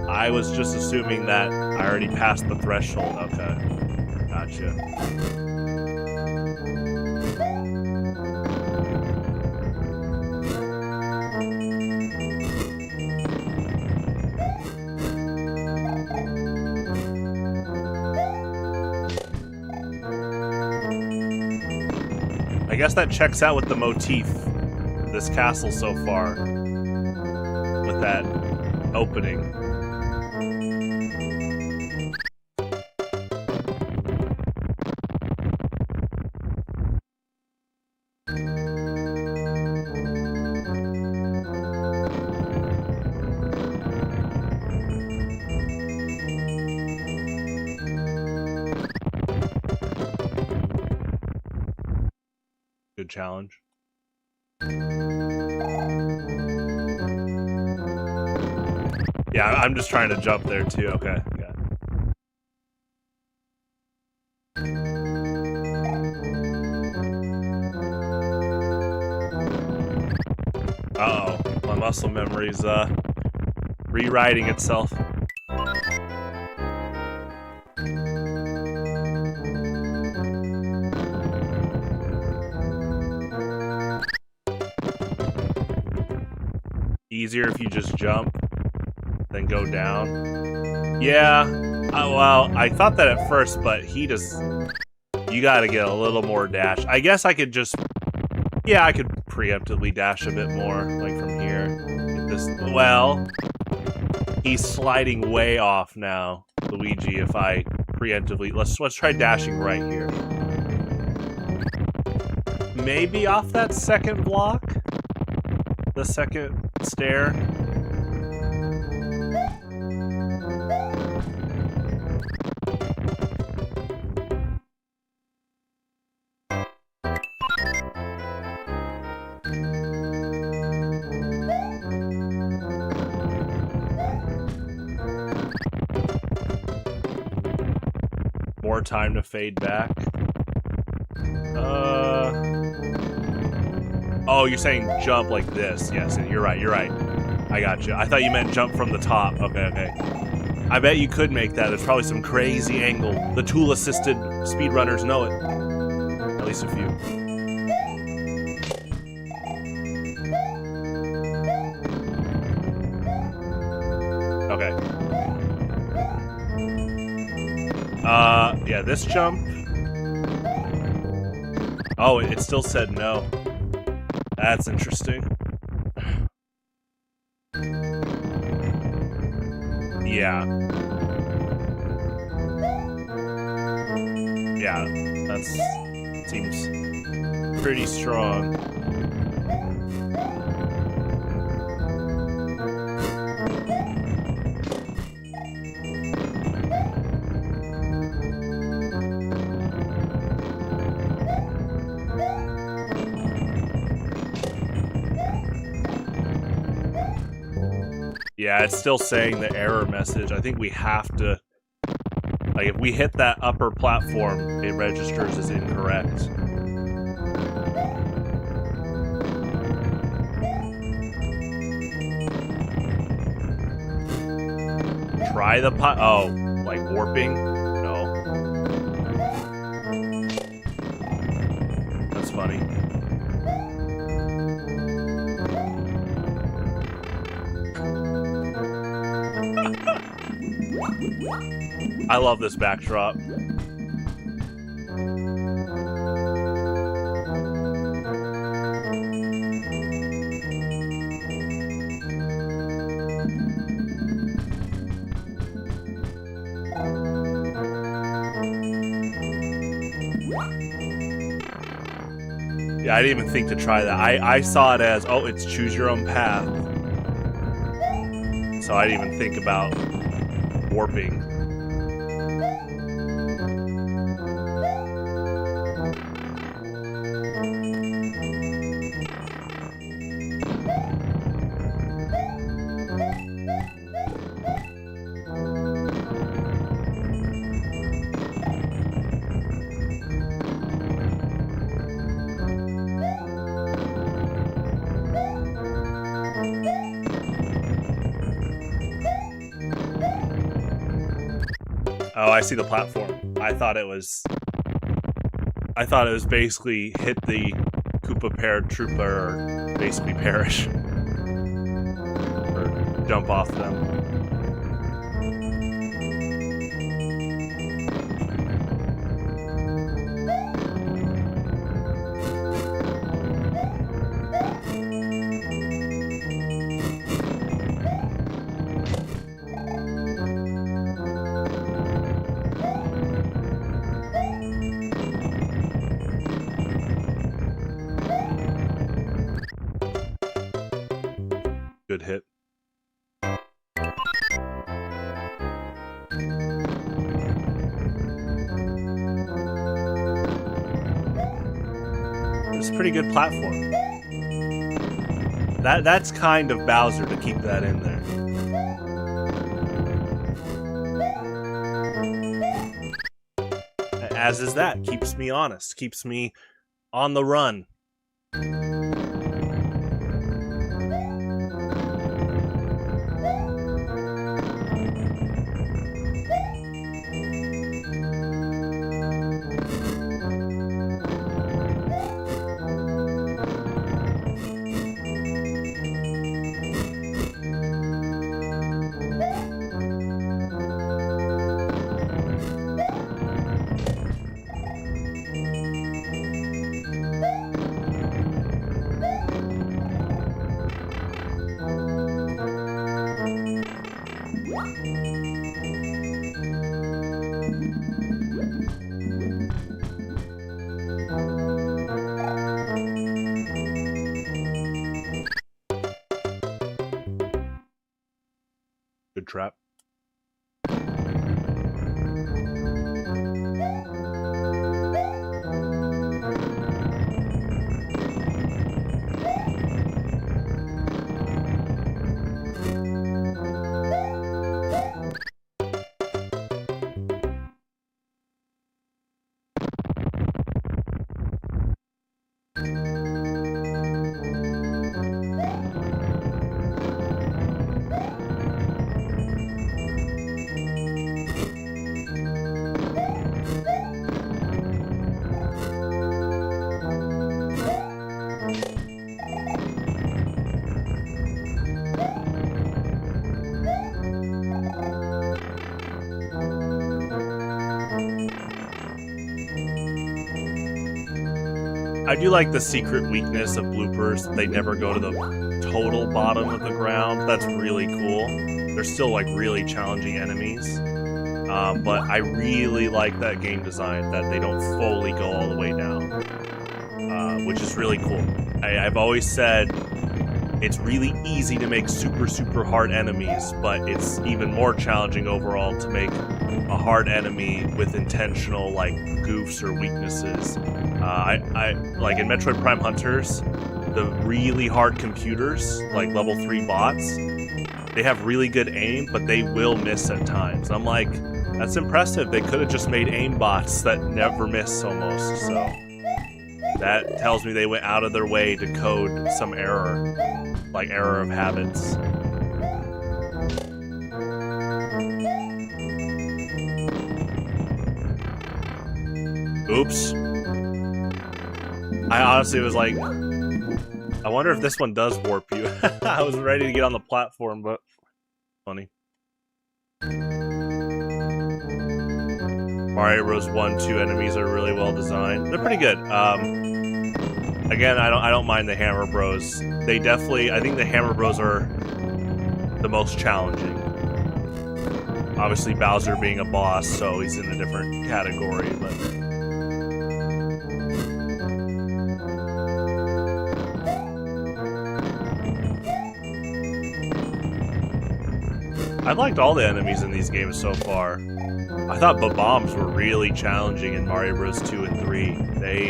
I was just assuming that I already passed the threshold. Okay. Gotcha. I guess that checks out with the motif of this castle so far. With that opening. Good challenge. Yeah, I'm just trying to jump there too. Okay, yeah. Uh-oh, my muscle memory's rewriting itself. Easier if you just jump, then go down. Yeah, well, I thought that at first, but he just... You gotta get a little more dash. I guess I could just... Yeah, I could preemptively dash a bit more, like from here. Get this... Well, he's sliding way off now, Luigi, if I preemptively... Let's try dashing right here. Maybe off that second block? The second stair. More time to fade back. Oh, you're saying jump like this. Yes, you're right, you're right. I got you. I thought you meant jump from the top. Okay, okay. I bet you could make that. There's probably some crazy angle. The tool-assisted speedrunners know it. At least a few. Okay. Yeah, this jump. Oh, it still said no. That's interesting. Yeah. Yeah, that seems pretty strong. Yeah, it's still saying the error message. I think we have to... Like, if we hit that upper platform, it registers as incorrect. Try the pot... Oh, like warping? No. That's funny. I love this backdrop. Yeah, I didn't even think to try that. I saw it as, oh, it's choose your own path. So I didn't even think about warping. Oh, I see the platform. I thought it was basically hit the Koopa paratrooper or basically perish. Or jump off them. Good hit. It's a pretty good platform. That's kind of Bowser to keep that in there. As is that. Keeps me honest. Keeps me on the run. Good trap. I do like the secret weakness of bloopers. They never go to the total bottom of the ground. That's really cool. They're still like really challenging enemies. But I really like that game design, that they don't fully go all the way down. Which is really cool. I've always said it's really easy to make super, super hard enemies, but it's even more challenging overall to make a hard enemy with intentional like goofs or weaknesses. I like in Metroid Prime Hunters, the really hard computers, like level 3 bots, they have really good aim, but they will miss at times. I'm like, that's impressive. They could have just made aim bots that never miss almost, so that tells me they went out of their way to code some error, like error of habits. Oops. I honestly was like, I wonder if this one does warp you. I was ready to get on the platform, but funny. Mario Bros. 1, 2 enemies are really well designed. They're pretty good. Again, I don't mind the Hammer Bros. They definitely, I think the Hammer Bros are the most challenging. Obviously Bowser being a boss, so he's in a different category, but I've liked all the enemies in these games so far. I thought bombs were really challenging in Mario Bros. 2 and 3.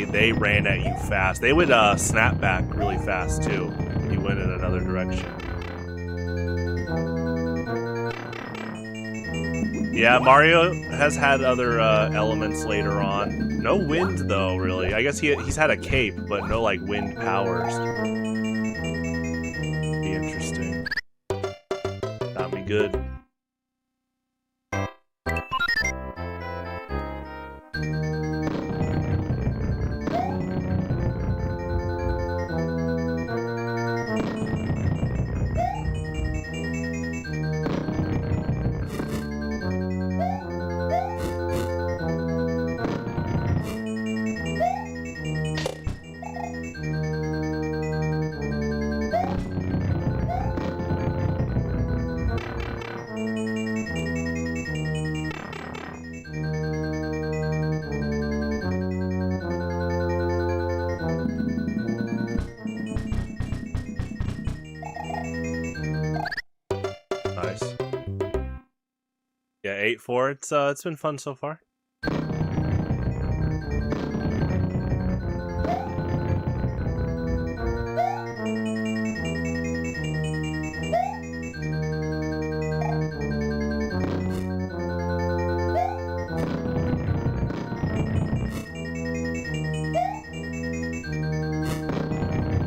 They ran at you fast. They would snap back really fast too if you went in another direction. Yeah, Mario has had other elements later on. No wind though, really. I guess he's had a cape, but no like wind powers. Be interesting. That'd be good. Nice. Yeah, 8-4. It's been fun so far.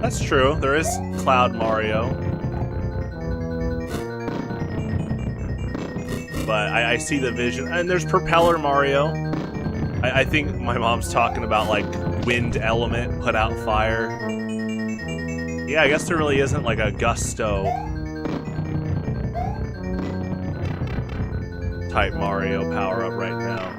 That's true. There is Cloud Mario. But I see the vision. And there's Propeller Mario. I think my mom's talking about, like, wind element, put out fire. Yeah, I guess there really isn't, like, a Gusto type Mario power-up right now.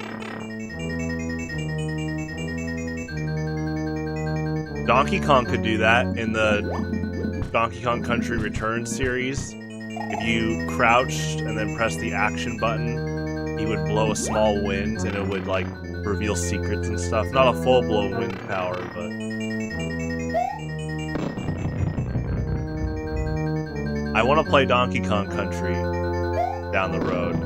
Donkey Kong could do that in the Donkey Kong Country Returns series. If you crouched and then pressed the action button, he would blow a small wind and it would like reveal secrets and stuff. Not a full-blown wind power, but... I want to play Donkey Kong Country down the road.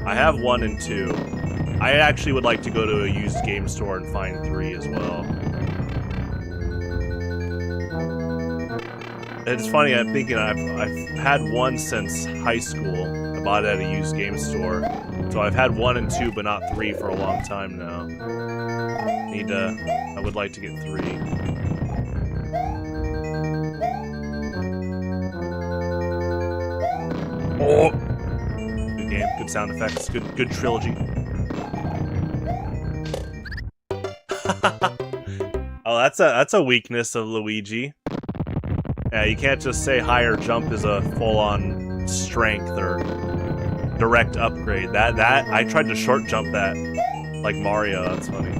I have 1 and 2. I actually would like to go to a used game store and find 3 as well. It's funny, I'm thinking I've had 1 since high school. I bought it at a used game store. So I've had 1 and 2, but not 3 for a long time now. I would like to get 3. Oh! Good game, good sound effects, good trilogy. Oh, that's a weakness of Luigi. Yeah, you can't just say higher jump is a full-on strength or direct upgrade. That I tried to short jump that like Mario. That's funny.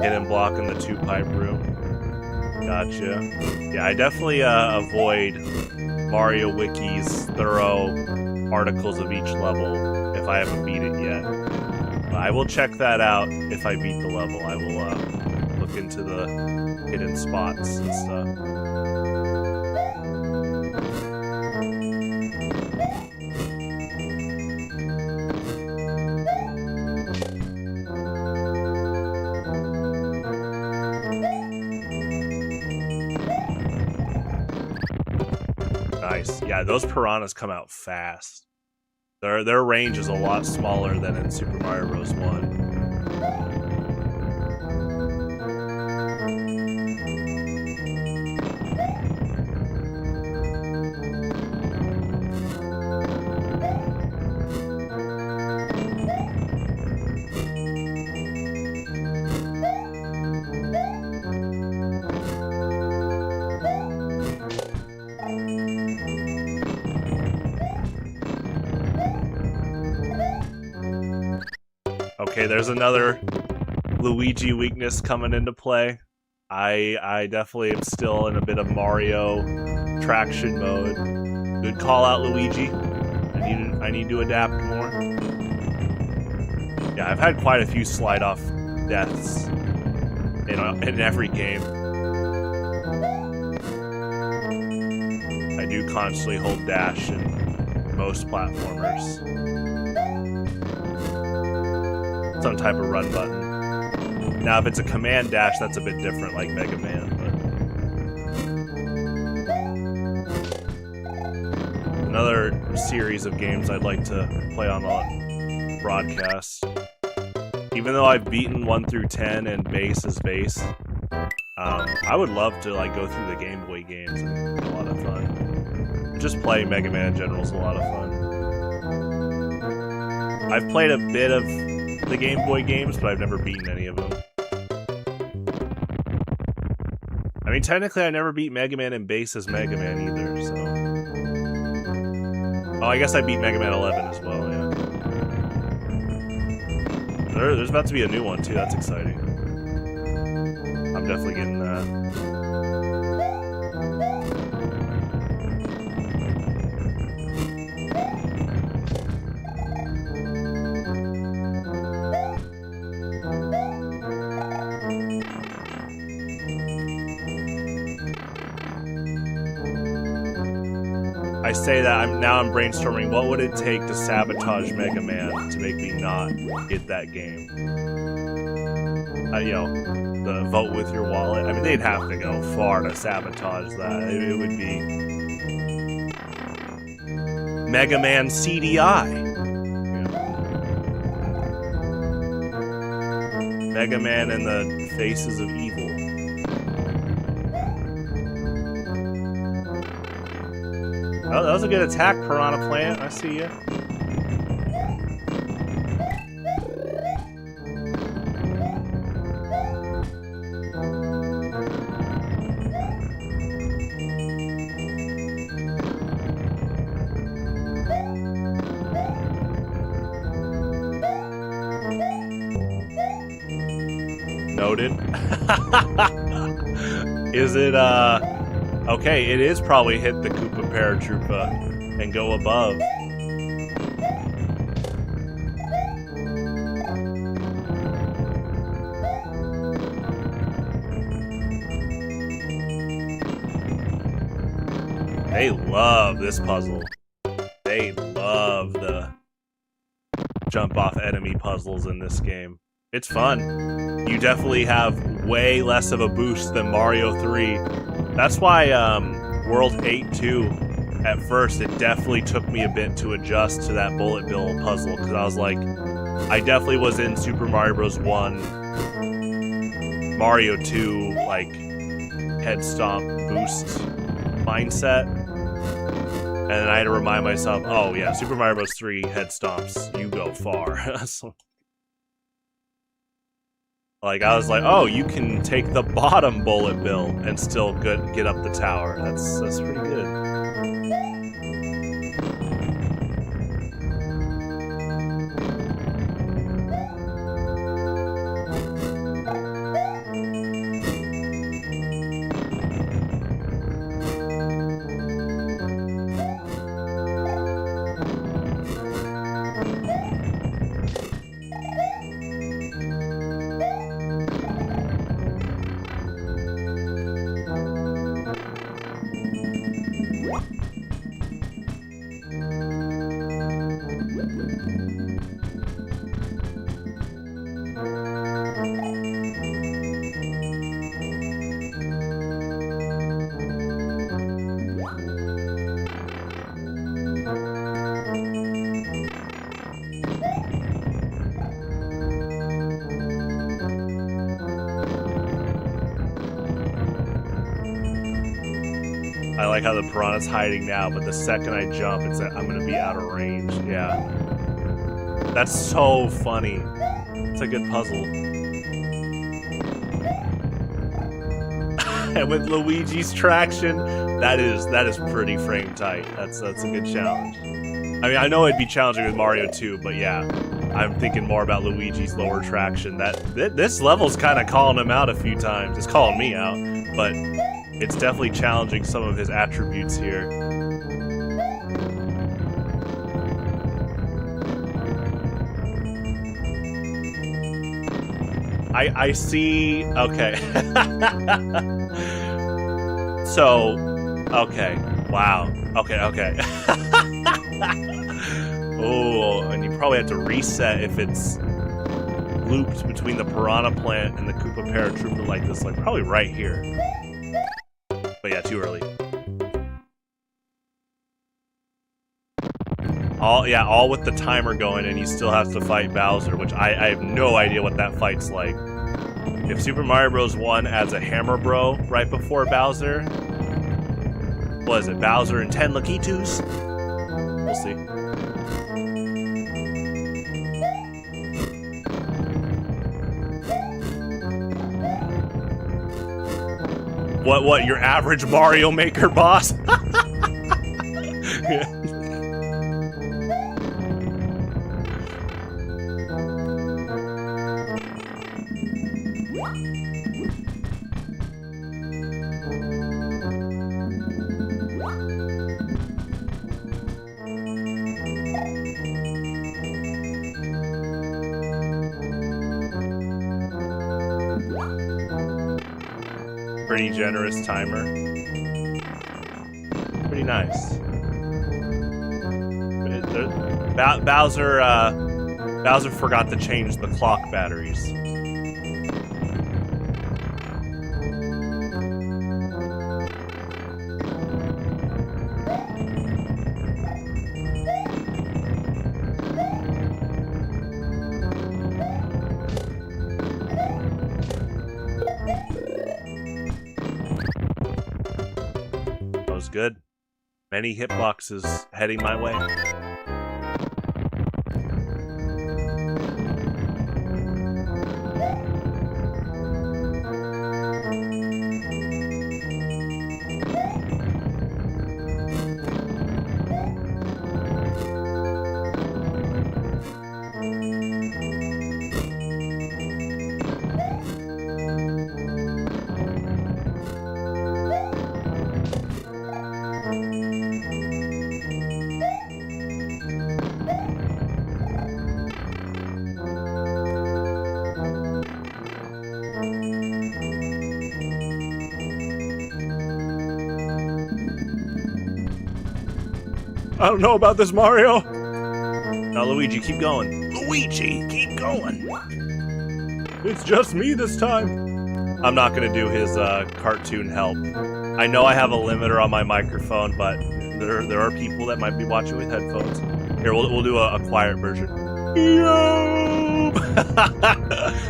Hidden block in the 2-pipe room. Gotcha. Yeah, I definitely avoid Mario Wiki's thorough articles of each level if I haven't beat it yet. But I will check that out if I beat the level. I will look into the hidden spots and stuff. Nice. Yeah, those piranhas come out fast. Their range is a lot smaller than in Super Mario Bros. 1. Okay, there's another Luigi weakness coming into play. I definitely am still in a bit of Mario traction mode. Good call out, Luigi. I need to adapt more. Yeah, I've had quite a few slide off deaths in every game. I do constantly hold dash in most platformers. Some type of run button. Now, if it's a command dash, that's a bit different, like Mega Man. But another series of games I'd like to play on the broadcast. Even though I've beaten 1 through 10 and base is base, I would love to like go through the Game Boy games. I think it'd be a lot of fun. Just playing Mega Man in general is a lot of fun. I've played a bit of the Game Boy games, but I've never beaten any of them. I mean, technically, I never beat Mega Man in base as Mega Man either, so... Oh, I guess I beat Mega Man 11 as well, yeah. There's about to be a new one, too. That's exciting. I'm definitely getting that. I say that I'm brainstorming what would it take to sabotage Mega Man to make me not get that game. You know, the vote with your wallet. I mean, they'd have to go far to sabotage that. It would be Mega Man CDI. You know. Mega Man and the Faces of Evil. Oh, that was a good attack, Piranha Plant. I see ya. Noted. Is it, okay, it is probably hit the Koopa Paratroopa and go above. They love this puzzle. They love the jump off enemy puzzles in this game. It's fun. You definitely have way less of a boost than Mario 3. That's why World 8-2, at first, it definitely took me a bit to adjust to that bullet bill puzzle, because I was like, I definitely was in Super Mario Bros. 1, Mario 2, like, head stomp boost mindset, and then I had to remind myself, oh yeah, Super Mario Bros. 3 head stomps, you go far. So, like, I was like, oh, you can take the bottom bullet bill and still get up the tower. That's pretty good. I like how the piranha's hiding now, but the second I jump, it's I'm gonna be out of range. Yeah. That's so funny. It's a good puzzle. And with Luigi's traction, that is pretty frame tight. That's a good challenge. I mean, I know it'd be challenging with Mario 2, but yeah, I'm thinking more about Luigi's lower traction. This level's kind of calling him out a few times. It's calling me out, but it's definitely challenging some of his attributes here. I see. Okay. So, okay. Wow. Okay, okay. Oh, and you probably have to reset if it's looped between the Piranha Plant and the Koopa Paratrooper like this, like probably right here. But yeah, too early. All with the timer going, and you still have to fight Bowser, which I have no idea what that fight's like. If Super Mario Bros. 1 adds a Hammer Bro right before Bowser, what is it, Bowser and 10 Lakitus? We'll see. What, your average Mario Maker boss? Yeah. Pretty generous timer. Pretty nice. Bowser forgot to change the clock batteries. Good. Many hitboxes heading my way. I don't know about this, Mario. Now, Luigi, keep going. Luigi, keep going. It's just me this time. I'm not gonna do his cartoon help. I know I have a limiter on my microphone, but there are people that might be watching with headphones. Here, we'll do a quiet version. Yo!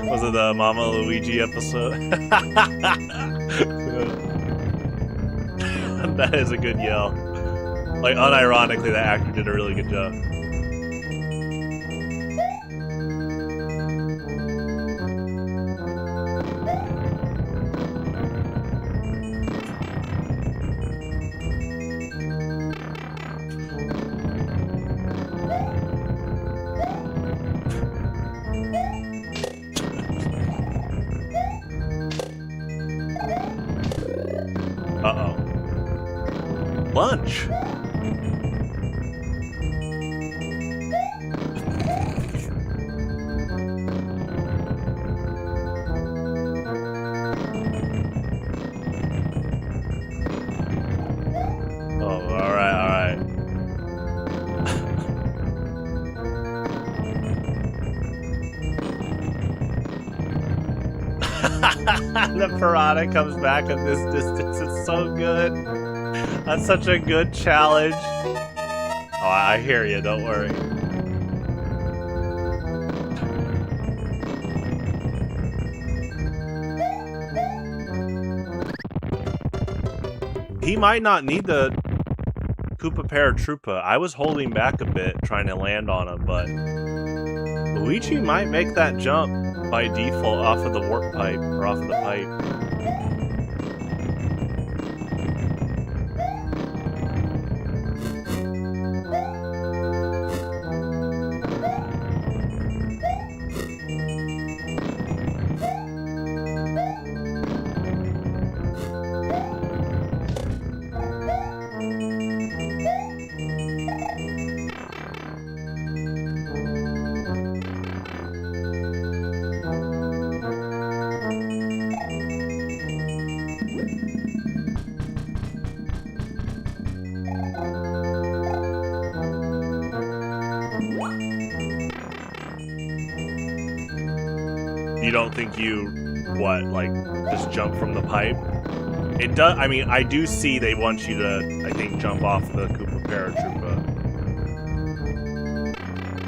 Was it the Mama Luigi episode? That is a good yell. Like, unironically, that actor did a really good job. Uh-oh. Lunch! The piranha comes back at this distance. It's so good. That's such a good challenge. Oh, I hear you. Don't worry. He might not need the Koopa Paratroopa. I was holding back a bit, trying to land on him, but Luigi might make that jump by default off of the warp pipe, or off of the pipe. You don't think you, what, like, just jump from the pipe? It does, I mean, I do see they want you to, I think, jump off the Koopa Paratroopa.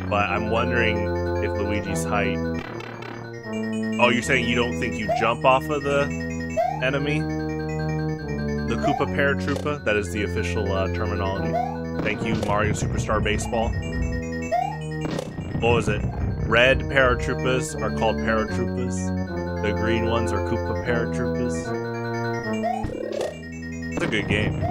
But I'm wondering if Luigi's height... Oh, you're saying you don't think you jump off of the enemy? The Koopa Paratroopa? That is the official terminology. Thank you, Mario Superstar Baseball. What was it? Red Paratroopas are called Paratroopas. The green ones are Koopa Paratroopas. It's a good game.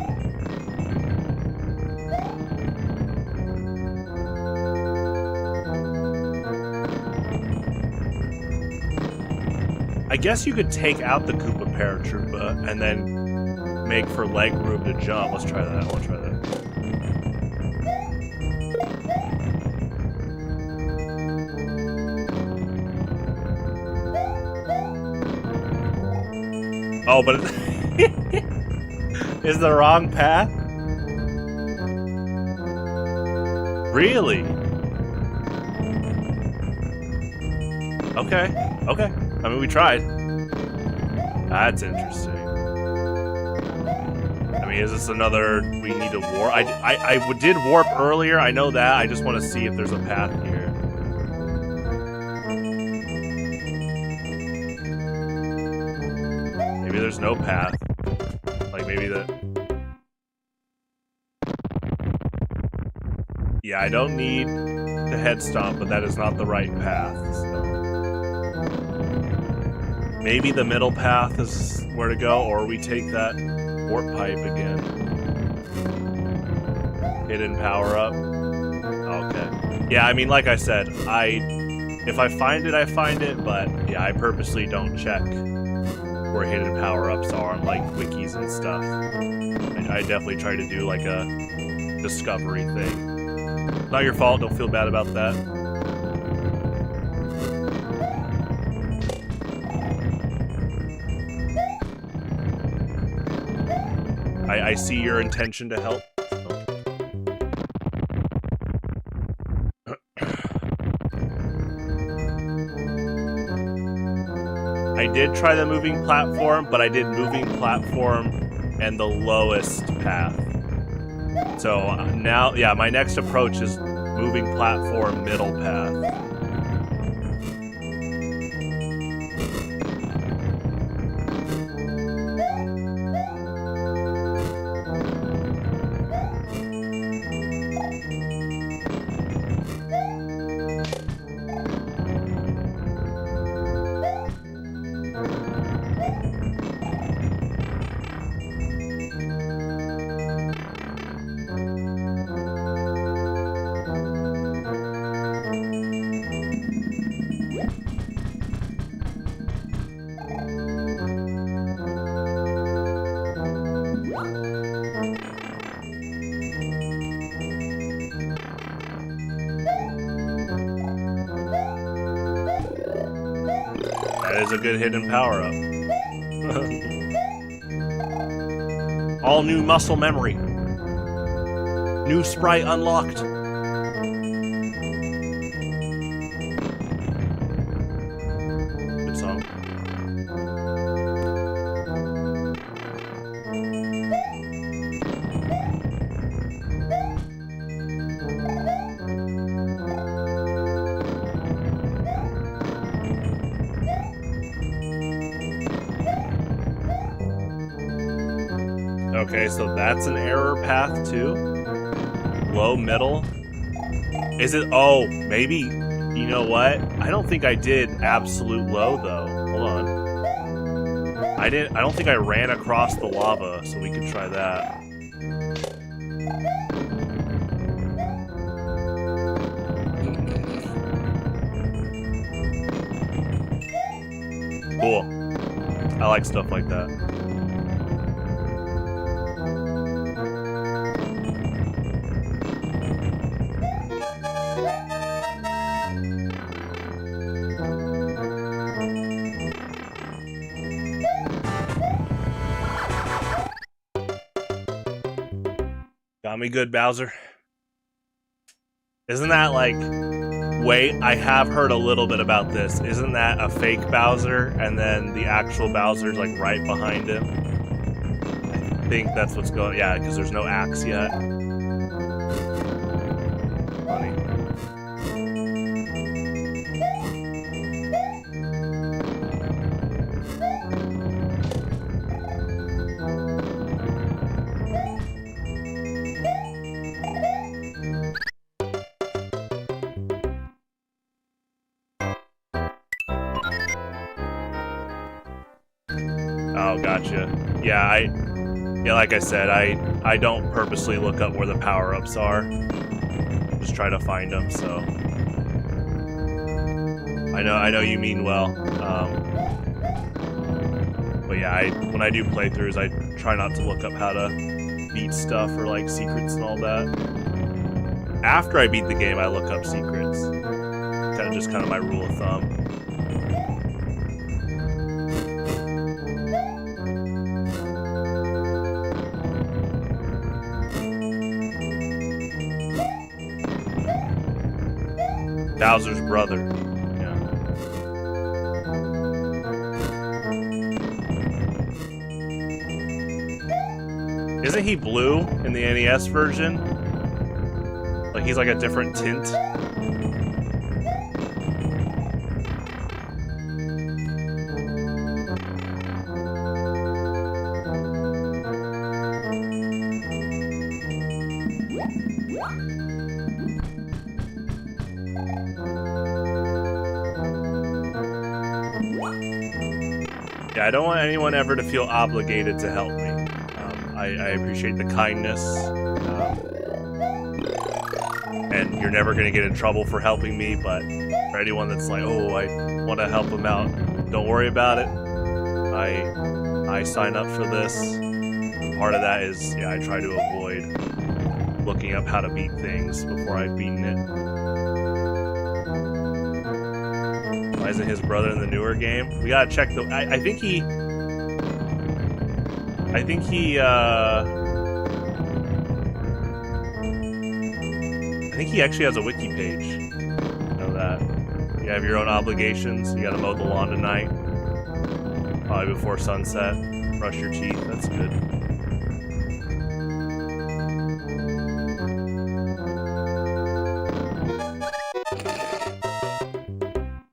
I guess you could take out the Koopa Paratroopa and then make for leg room to jump. Let's try that. I want to try that. Oh, but is the wrong path? Really? Okay. Okay. I mean, we tried. That's interesting. I mean, is this another... We need to warp? I did warp earlier. I know that. I just want to see if there's a path here. Maybe there's no path. Like, maybe the... Yeah, I don't need the head stomp, but that is not the right path, so... Maybe the middle path is where to go, or we take that warp pipe again. Hidden power up. Okay. Yeah, I mean, like I said, if I find it, I find it, but yeah, I purposely don't check where hidden power-ups are on, like, wikis and stuff. I definitely try to do, like, a discovery thing. Not your fault, don't feel bad about that. I see your intention to help. I did try the moving platform, but I did moving platform and the lowest path. So now, yeah, my next approach is moving platform, middle path. That is a good hidden power-up. All new muscle memory. New sprite unlocked. Good song. Okay, so that's an error path too? Low, middle? Is it? Oh, maybe, you know what? I don't think I did absolute low though. Hold on. I don't think I ran across the lava, so we could try that. Cool. I like stuff like that. Got me good, Bowser. Isn't that like Wait, I have heard a little bit about this. Isn't that a fake Bowser, and then the actual Bowser's like right behind him? I think that's what's going. Yeah, because there's no axe yet. Funny. Oh, gotcha. Yeah, like I said, I don't purposely look up where the power-ups are. Just try to find them, so I know you mean well. But yeah, when I do playthroughs, I try not to look up how to beat stuff or like secrets and all that. After I beat the game, I look up secrets. Kind of my rule of thumb. Bowser's brother. Yeah. Isn't he blue in the NES version? Like he's like a different tint? Yeah, I don't want anyone ever to feel obligated to help me. I appreciate the kindness. And you're never going to get in trouble for helping me, but for anyone that's like, oh, I want to help them out, don't worry about it. I sign up for this. Part of that is, yeah, I try to avoid looking up how to beat things before I've beaten it. Why isn't his brother in the newer game? We gotta check the... I think he actually has a wiki page. You know that. You have your own obligations. You gotta mow the lawn tonight. Probably before sunset. Brush your teeth. That's good.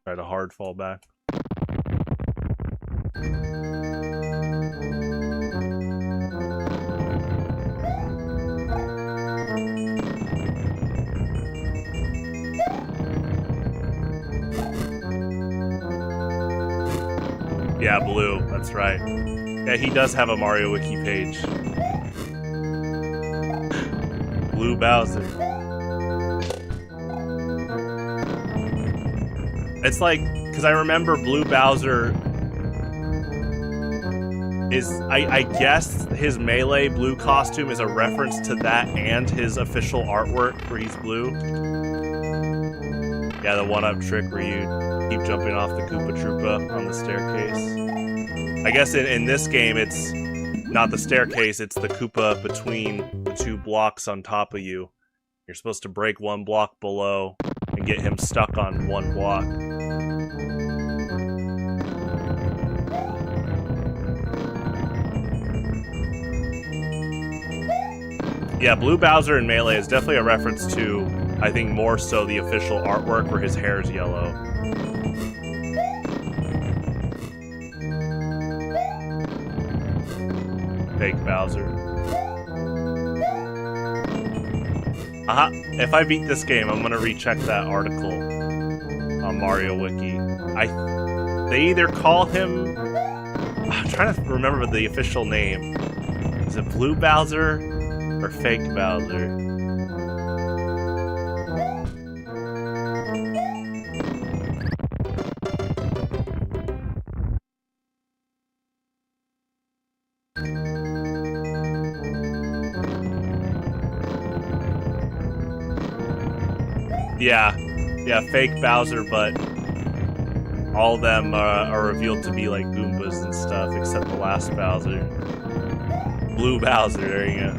Try to hard fall back. Yeah, blue. That's right. Yeah, he does have a Mario Wiki page. Blue Bowser. It's like, because I remember Blue Bowser is, I guess his Melee blue costume is a reference to that and his official artwork where he's blue. Yeah, the one-up trick where you keep jumping off the Koopa Troopa on the staircase. I guess in this game, it's not the staircase, it's the Koopa between the two blocks on top of you. You're supposed to break one block below and get him stuck on one block. Yeah, Blue Bowser in Melee is definitely a reference to, I think, more so the official artwork where his hair is yellow. Fake Bowser. Aha! If I beat this game, I'm gonna recheck that article on Mario Wiki. They either call him... I'm trying to remember the official name. Is it Blue Bowser or Fake Bowser? Yeah, fake Bowser, but all of them are revealed to be like Goombas and stuff, except the last Bowser. Blue Bowser, there you go.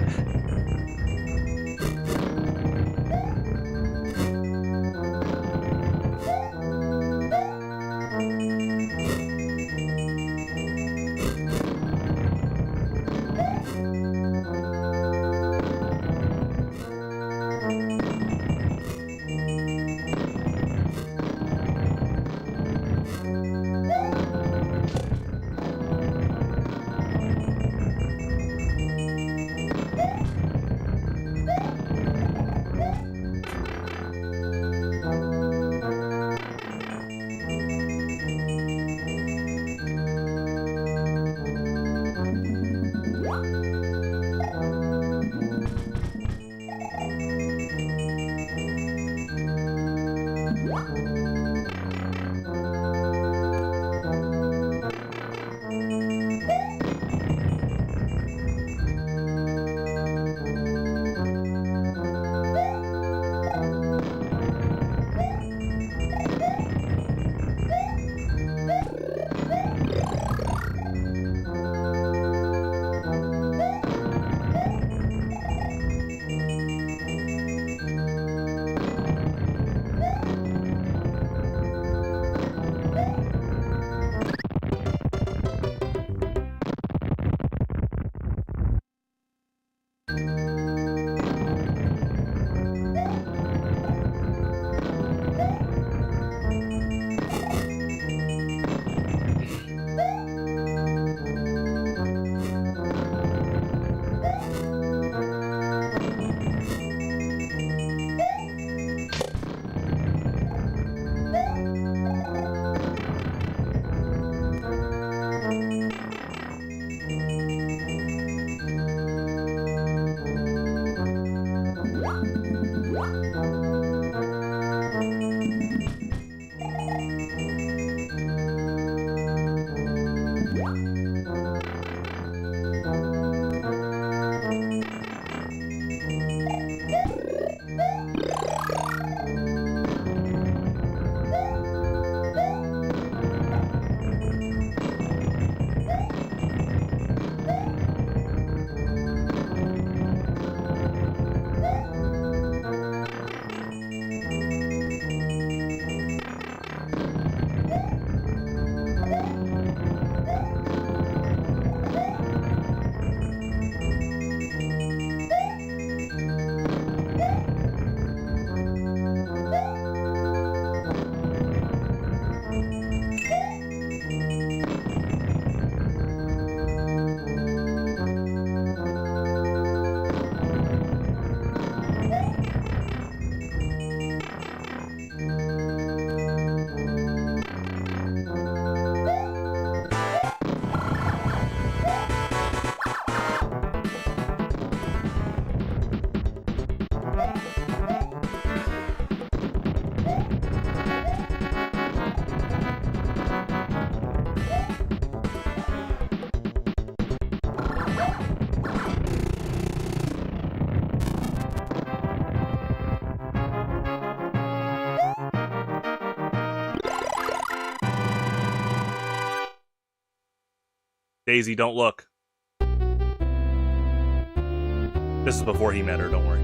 Daisy, don't look. This is before he met her, don't worry.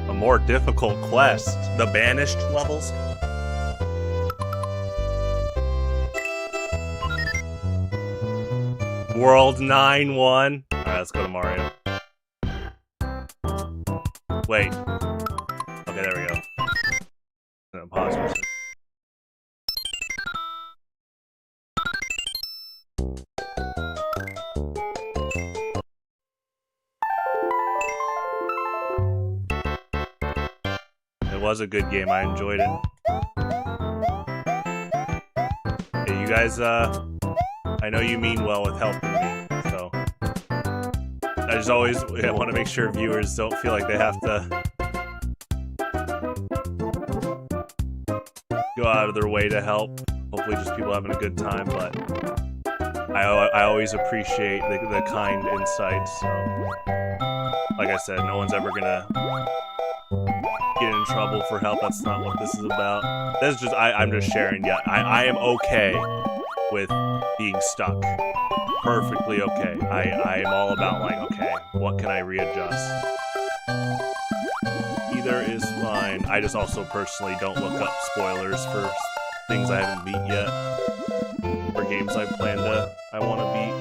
A more difficult quest. The banished levels? World 9-1. Alright, let's go to Mario. Wait. Okay, there we go. I'm gonna pause for a second. It was a good game. I enjoyed it. Hey, you guys, I know you mean well with helping me, so I just always want to make sure viewers don't feel like they have to go out of their way to help. Hopefully just people having a good time, but I always appreciate the kind insights, so like I said, no one's ever gonna get in trouble for help. That's not what this is about. That's just, I'm just sharing, yeah, I am okay with being stuck. Perfectly okay. I am all about like, okay, what can I readjust? Either is fine. I just also personally don't look up spoilers for things I haven't beat yet. For games I want to beat.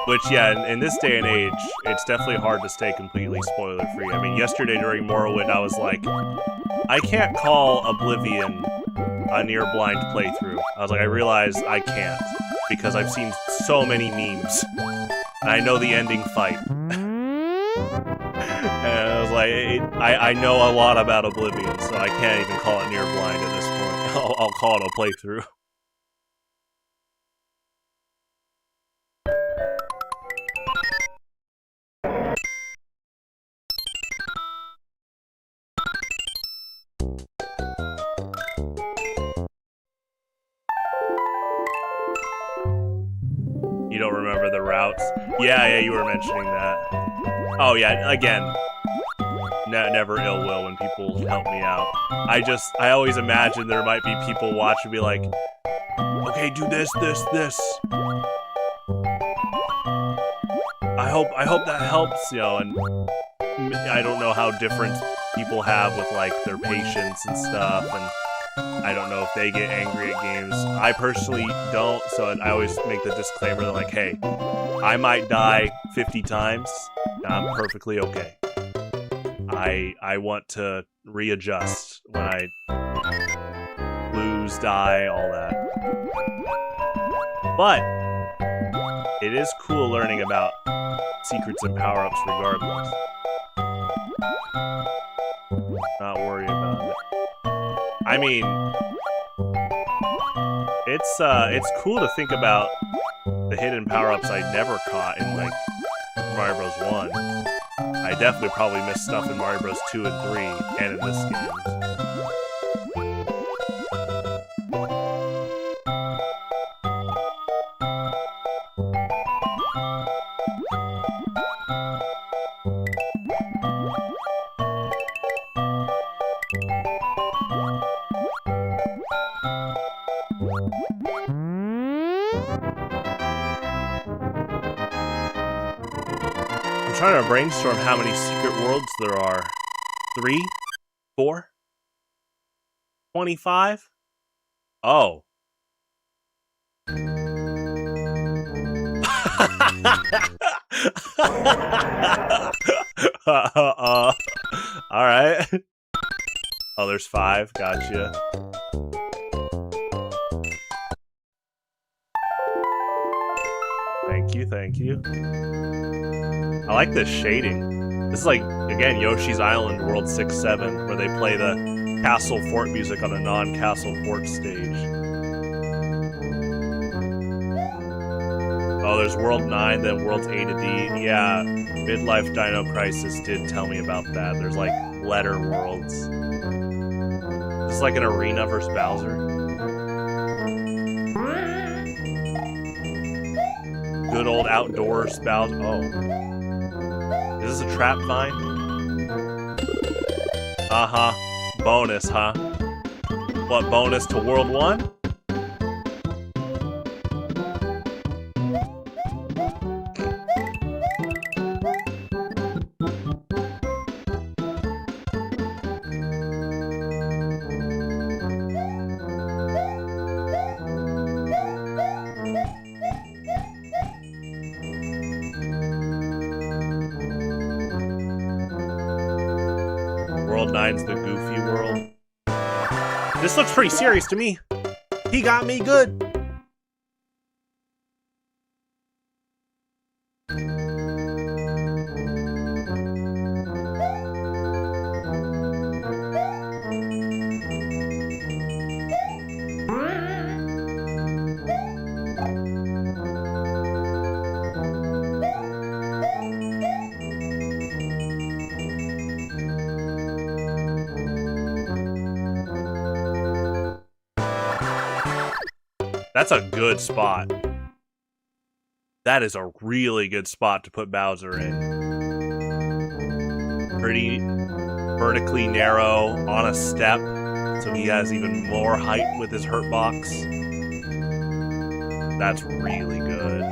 Which, yeah, in this day and age, it's definitely hard to stay completely spoiler-free. I mean, yesterday during Morrowind, I was like, I can't call Oblivion a near-blind playthrough. I was like, I realized I can't, because I've seen so many memes, and I know the ending fight. And I was like, I know a lot about Oblivion, so I can't even call it near-blind at this point. I'll call it a playthrough. You don't remember the routes? Yeah, you were mentioning that. Oh yeah, again, never ill will when people help me out. I always imagine there might be people watch and be like, okay, do this. I hope that helps, you know, and I don't know how different people have with like their patience and stuff, and I don't know if they get angry at games. I personally don't, so I always make the disclaimer that like, hey, I might die 50 times, and I'm perfectly okay. I want to readjust when I lose, die, all that. But it is cool learning about secrets and power-ups regardless. Not worry about it. I mean, it's cool to think about the hidden power-ups I never caught in, like, Mario Bros. 1. I definitely probably missed stuff in Mario Bros. 2 and 3, and in this game. I'm trying to brainstorm how many secret worlds there are. 3? 4? 25? Oh. Alright. Oh, there's 5. Gotcha. Thank you. I like this shading. This is like, again, Yoshi's Island World 6-7, where they play the castle fort music on a non-castle fort stage. Oh, there's World 9, then Worlds A to D. Yeah, Midlife Dino Crisis did tell me about that. There's like letter worlds. This is like an arena versus Bowser. Good old outdoors Bowser. Oh. Is this a trap vine? Uh-huh. Bonus, huh? What, bonus to World 1? World 9's the goofy world. This looks pretty serious to me. He got me good. That's a good spot. That is a really good spot to put Bowser in. Pretty vertically narrow on a step, so he has even more height with his hurt box. That's really good.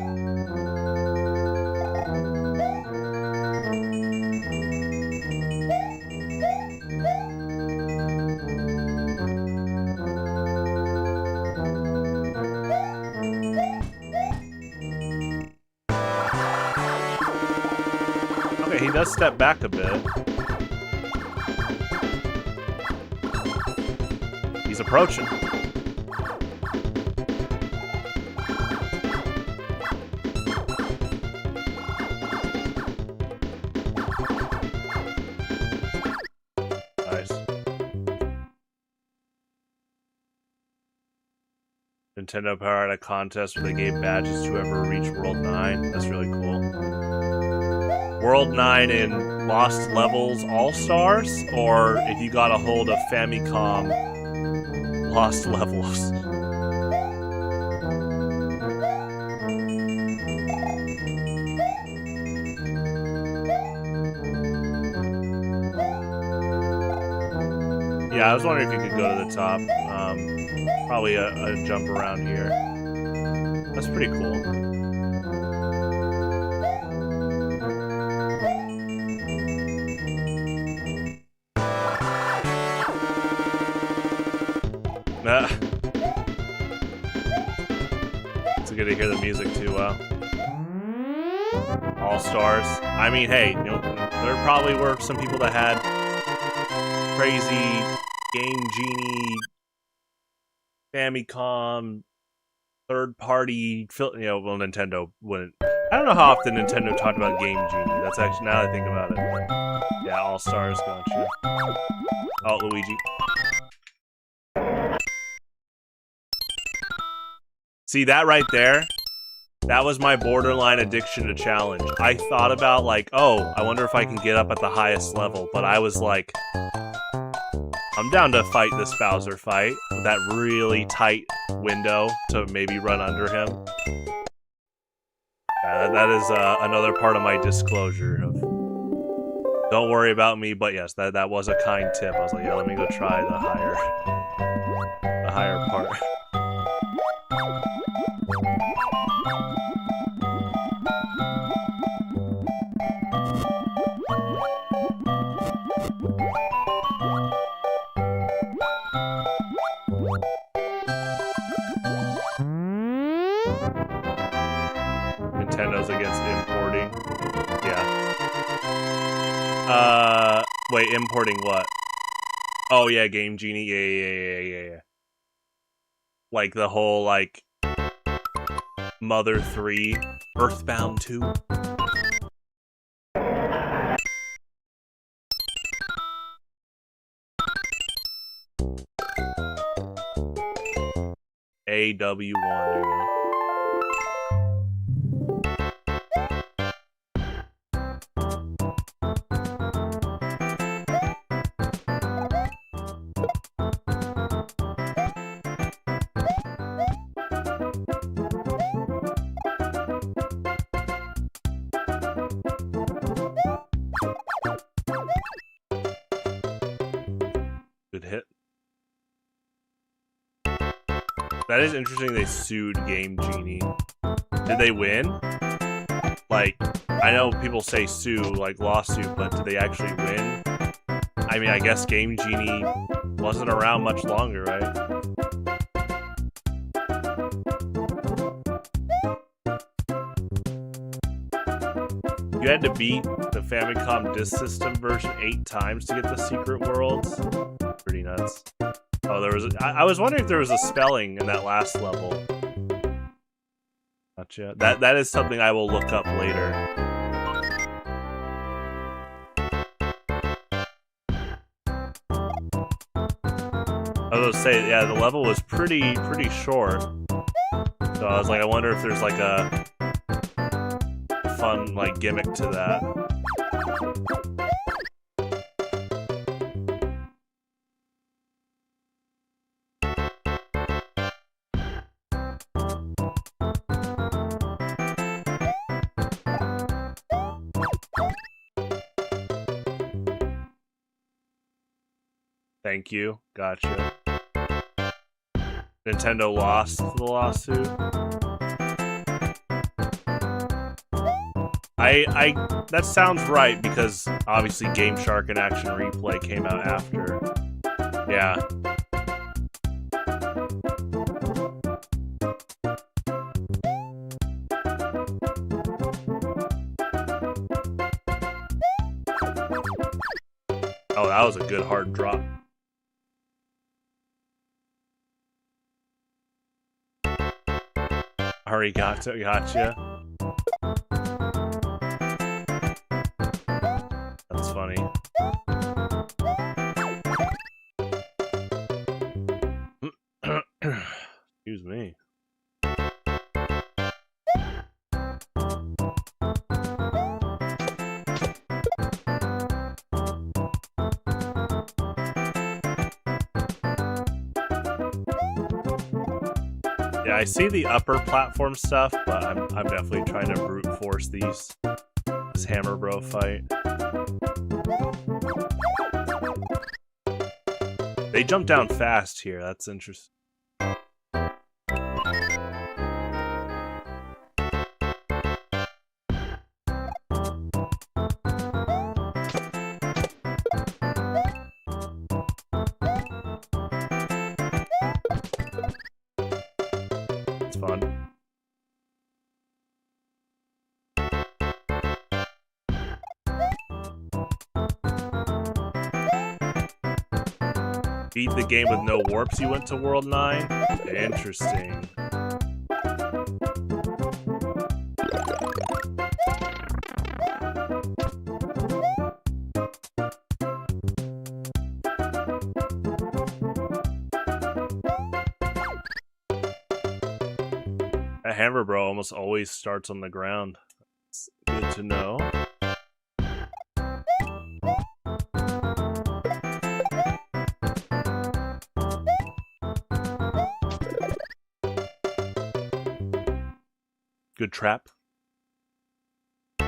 He does step back a bit. He's approaching. Nice. Nintendo powered a contest where they gave badges to whoever reached World 9. That's really cool. World 9 in Lost Levels All-Stars, or if you got a hold of Famicom Lost Levels. Yeah, I was wondering if you could go to the top. Probably a jump around here. That's pretty cool. It's good to hear the music too. Wow. All Stars. I mean, hey, you know, there probably were some people that had crazy Game Genie, Famicom, third-party. You know, well, Nintendo wouldn't. I don't know how often Nintendo talked about Game Genie. That's actually, now that I think about it. Yeah, All Stars. Gotcha. Oh, Luigi. See that right there? That was my borderline addiction to challenge. I thought about like, oh, I wonder if I can get up at the highest level, but I was like, I'm down to fight this Bowser fight with that really tight window to maybe run under him. That is another part of my disclosure of don't worry about me, but yes, that was a kind tip. I was like, yeah, let me go try the higher part. Nintendo's against importing. Yeah. Wait, importing what? Oh yeah, Game Genie. Yeah. Like the whole like Mother 3, Earthbound 2. AW1, there you go. That is interesting. They sued Game Genie. Did they win? Like, I know people say sue, like lawsuit, but did they actually win? I mean, I guess Game Genie wasn't around much longer, right? You had to beat the Famicom Disk System version 8 times to get the secret worlds. Pretty nuts. Oh, there was. I was wondering if there was a spelling in that last level. Gotcha. That is something I will look up later. I was gonna say, yeah, the level was pretty short. So I was like, I wonder if there's like a fun like gimmick to that. Thank you. Gotcha. Nintendo lost the lawsuit. That sounds right because obviously Game Shark and Action Replay came out after. Yeah. Oh, that was a good hard drop. Gotcha. That's funny. Excuse me. Yeah, I see the upper platform stuff, but I'm definitely trying to brute force this Hammer Bro fight. They jump down fast here. That's interesting. Beat the game with no warps, you went to World 9? Interesting. That Hammer Bro almost always starts on the ground. It's good to know. Good trap. You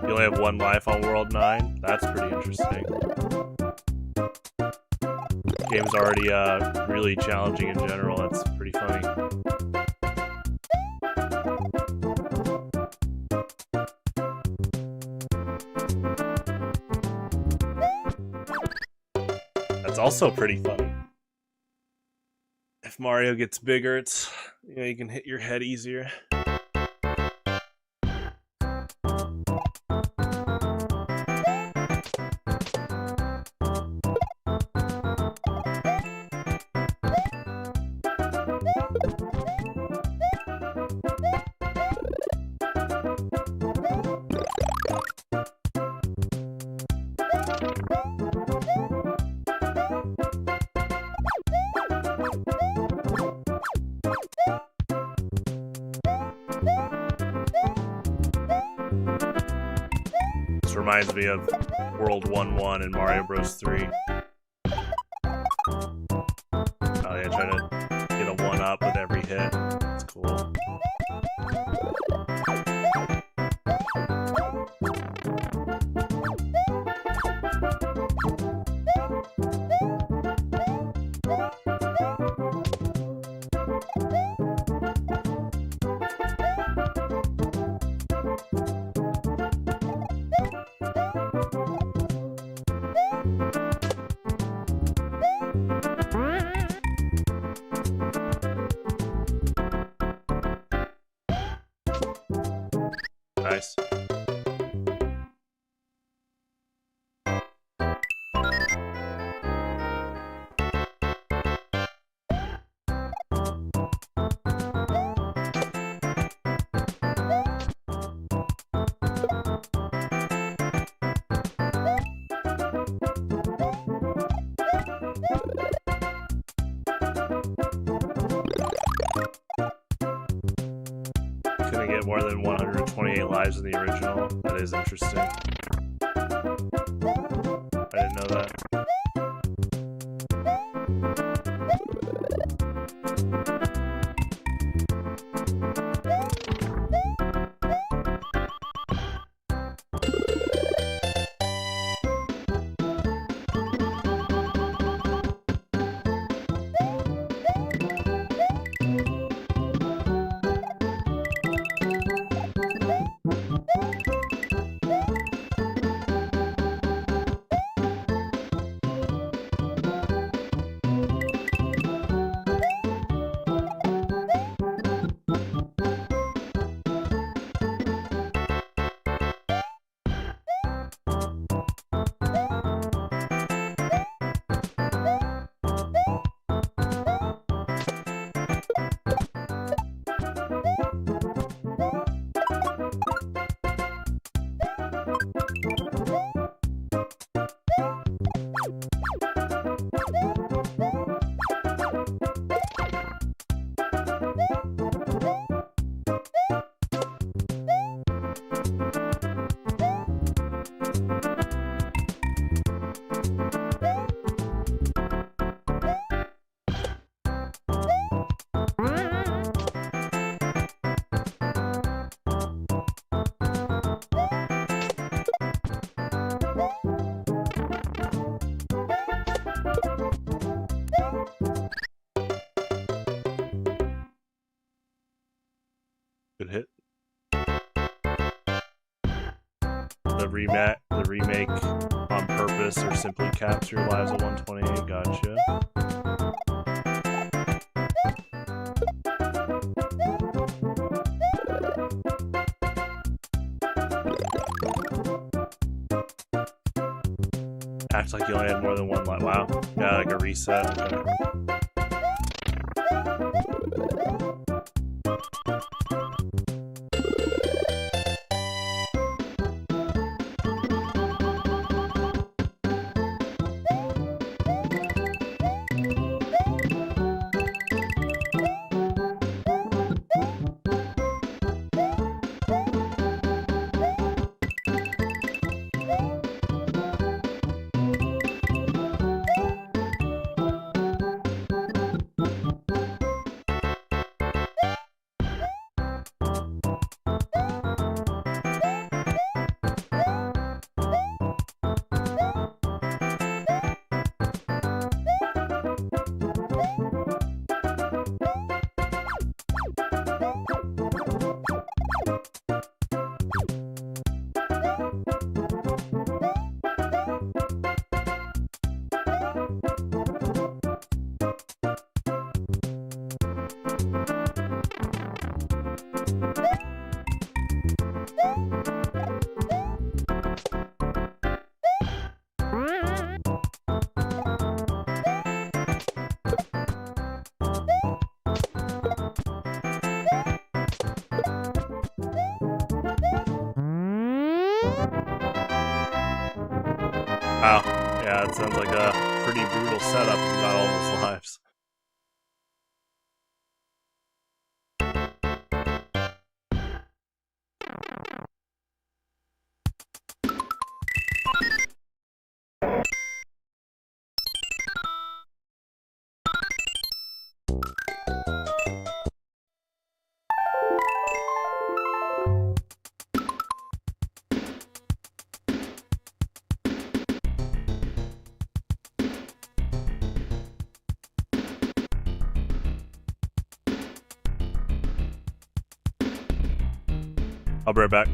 only have one life on World 9? That's pretty interesting. Game's already really challenging in general. That's pretty funny. That's also pretty funny. If Mario gets bigger, it's, you know, you can hit your head easier. Reminds me of World 1-1 and Mario Bros. 3. Oh yeah, trying to get a 1-up with every hit. That's cool. 28 lives in the original. That is interesting. I didn't know that. Good hit. The remake on purpose or simply caps your lives at 128. Gotcha. Acts like you only had more than one life. Wow. Yeah, like a reset. Okay. Wow. Yeah, it sounds like a pretty brutal setup if you got all those lives. I'll be right back.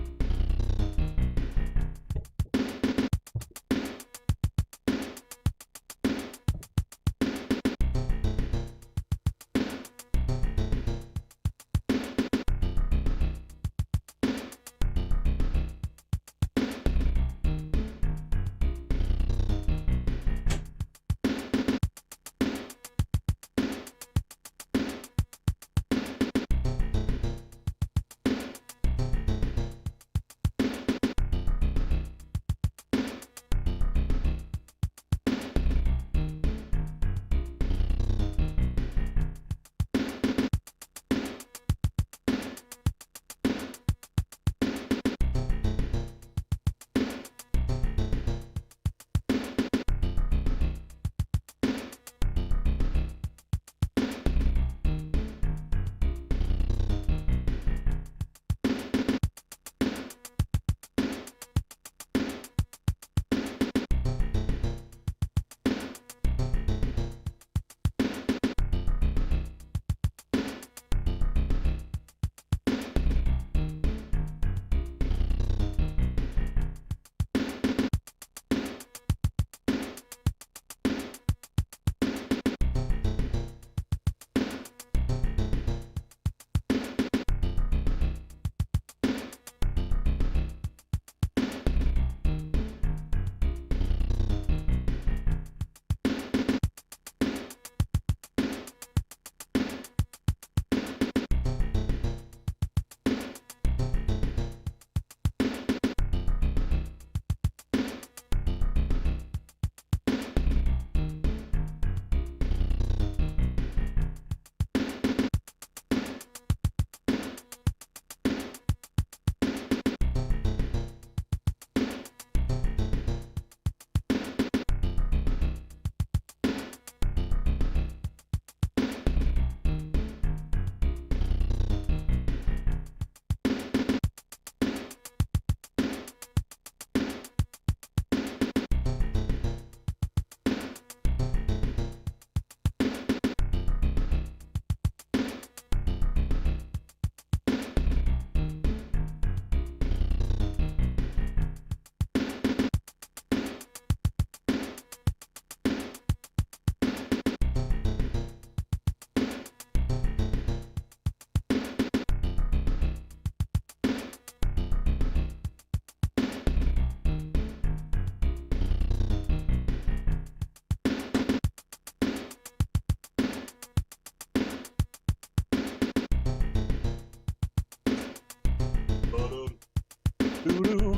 doo.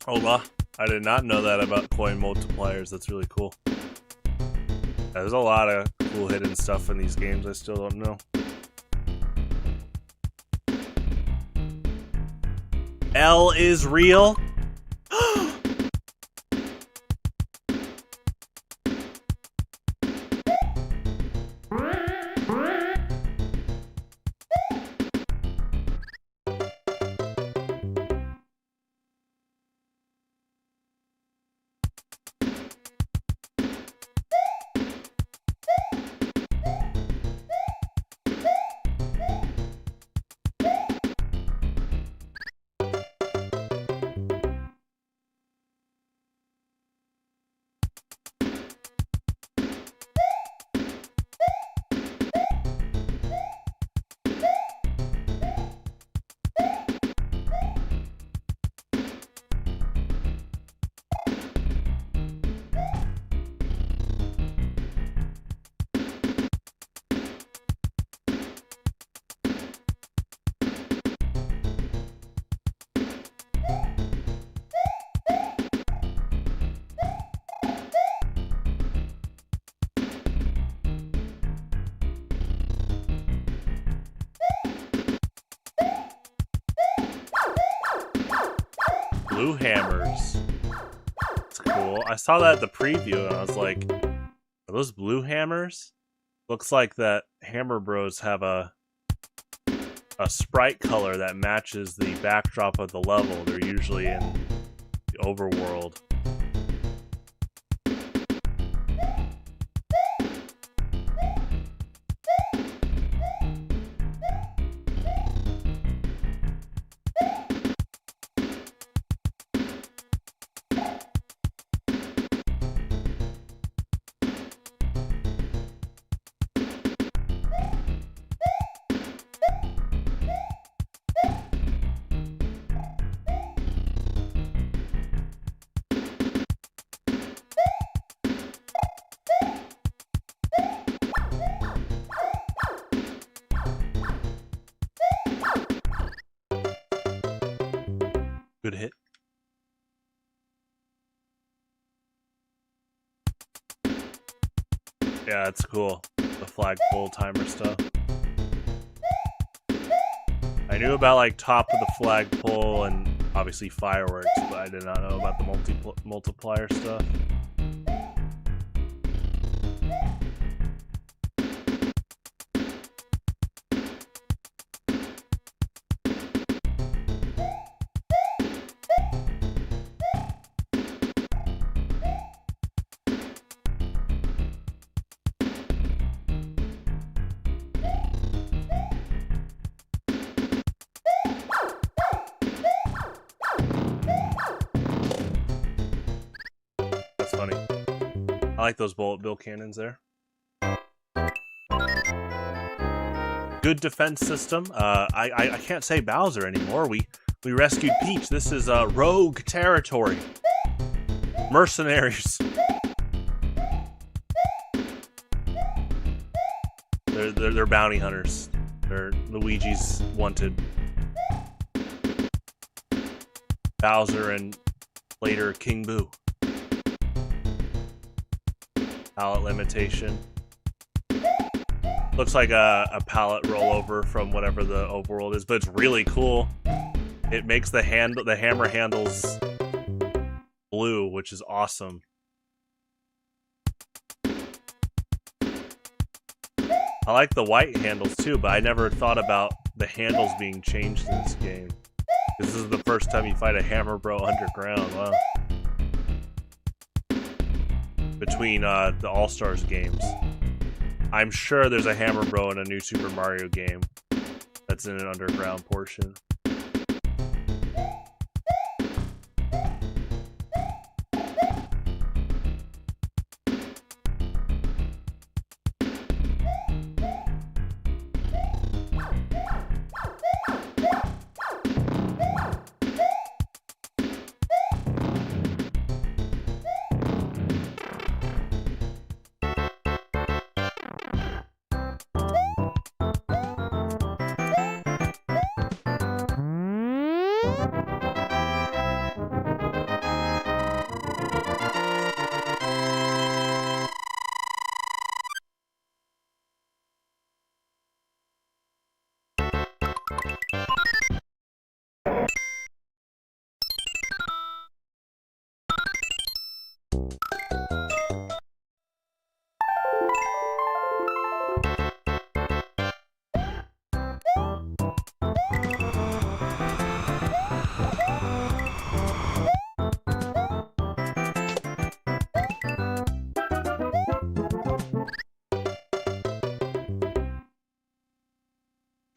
Oh, wow. I did not know that about coin multipliers. That's really cool. Yeah, there's a lot of cool hidden stuff in these games I still don't know. L is real? Blue hammers. That's cool. I saw that at the preview and I was like, are those blue hammers? Looks like that Hammer Bros have a sprite color that matches the backdrop of the level. They're usually in the overworld. Good hit. Yeah, it's cool. The flagpole timer stuff. I knew about like top of the flagpole and obviously fireworks, but I did not know about the multiplier stuff. Funny. I like those bullet bill cannons there. Good defense system. I can't say Bowser anymore. We rescued Peach. This is rogue territory. Mercenaries. They're bounty hunters. They're Luigi's wanted. Bowser and later King Boo. Palette limitation. Looks like a palette rollover from whatever the overworld is, but it's really cool. It makes the hammer handles blue, which is awesome. I like the white handles too, but I never thought about the handles being changed in this game. This is the first time you fight a Hammer Bro underground. Wow. Between the All-Stars games. I'm sure there's a Hammer Bro in a new Super Mario game that's in an underground portion.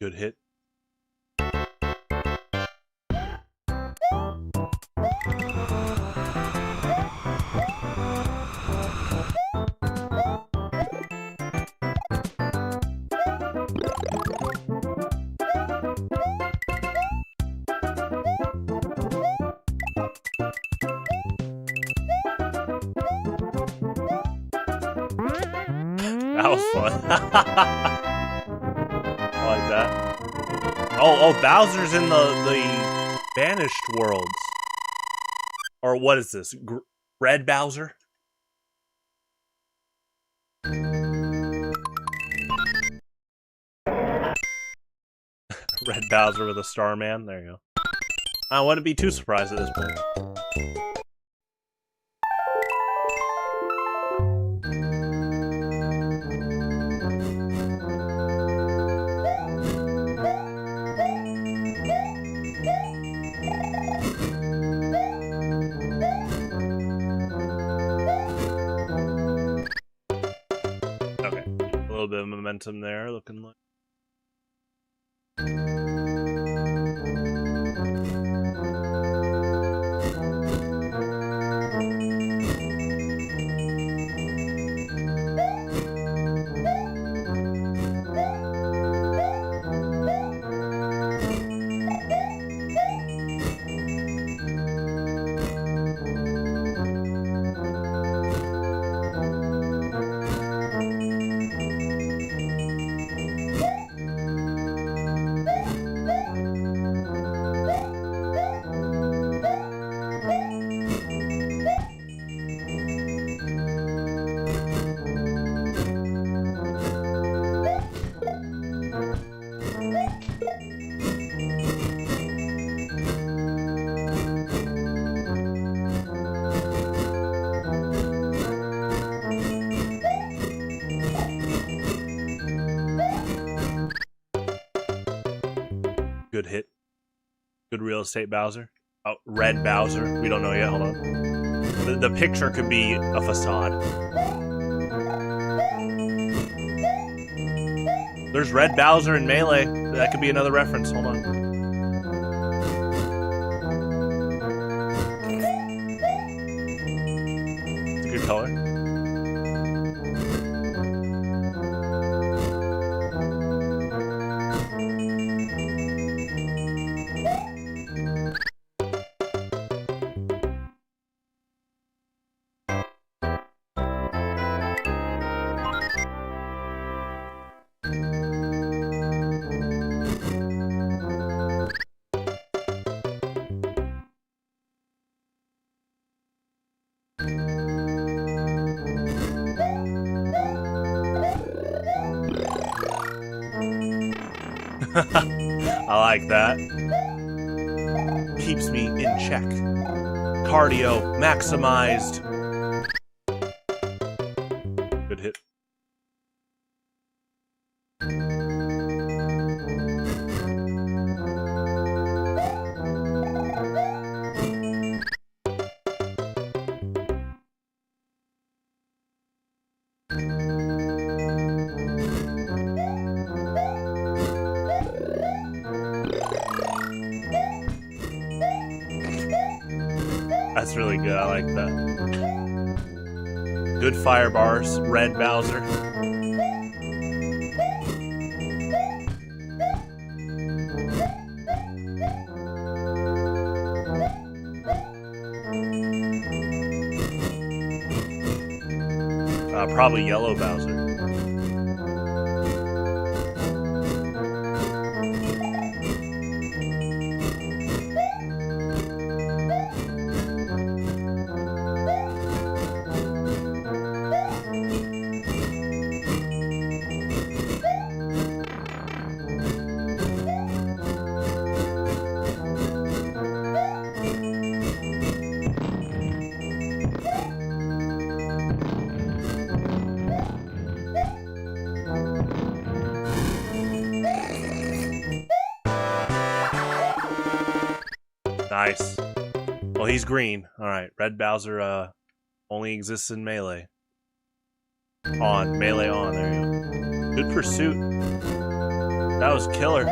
Good hit. That was fun. I like that. Oh, Bowser's in the banished worlds. Or what is this? Red Bowser? Red Bowser with a Starman. There you go. I wouldn't be too surprised at this point. Okay, a little bit of momentum there, looking like. Good hit. Good real estate Bowser. Oh, Red Bowser. We don't know yet. Hold on. The picture could be a facade. There's Red Bowser in Melee. That could be another reference. Hold on. It's a good color. I like that. Keeps me in check. Cardio maximized. Good hit. That's really good. I like that. Good fire bars, Red Bowser. Probably Yellow Bowser. Nice. Well, he's green. Alright, Red Bowser only exists in Melee. Melee on, there you go. Good pursuit. That was killer.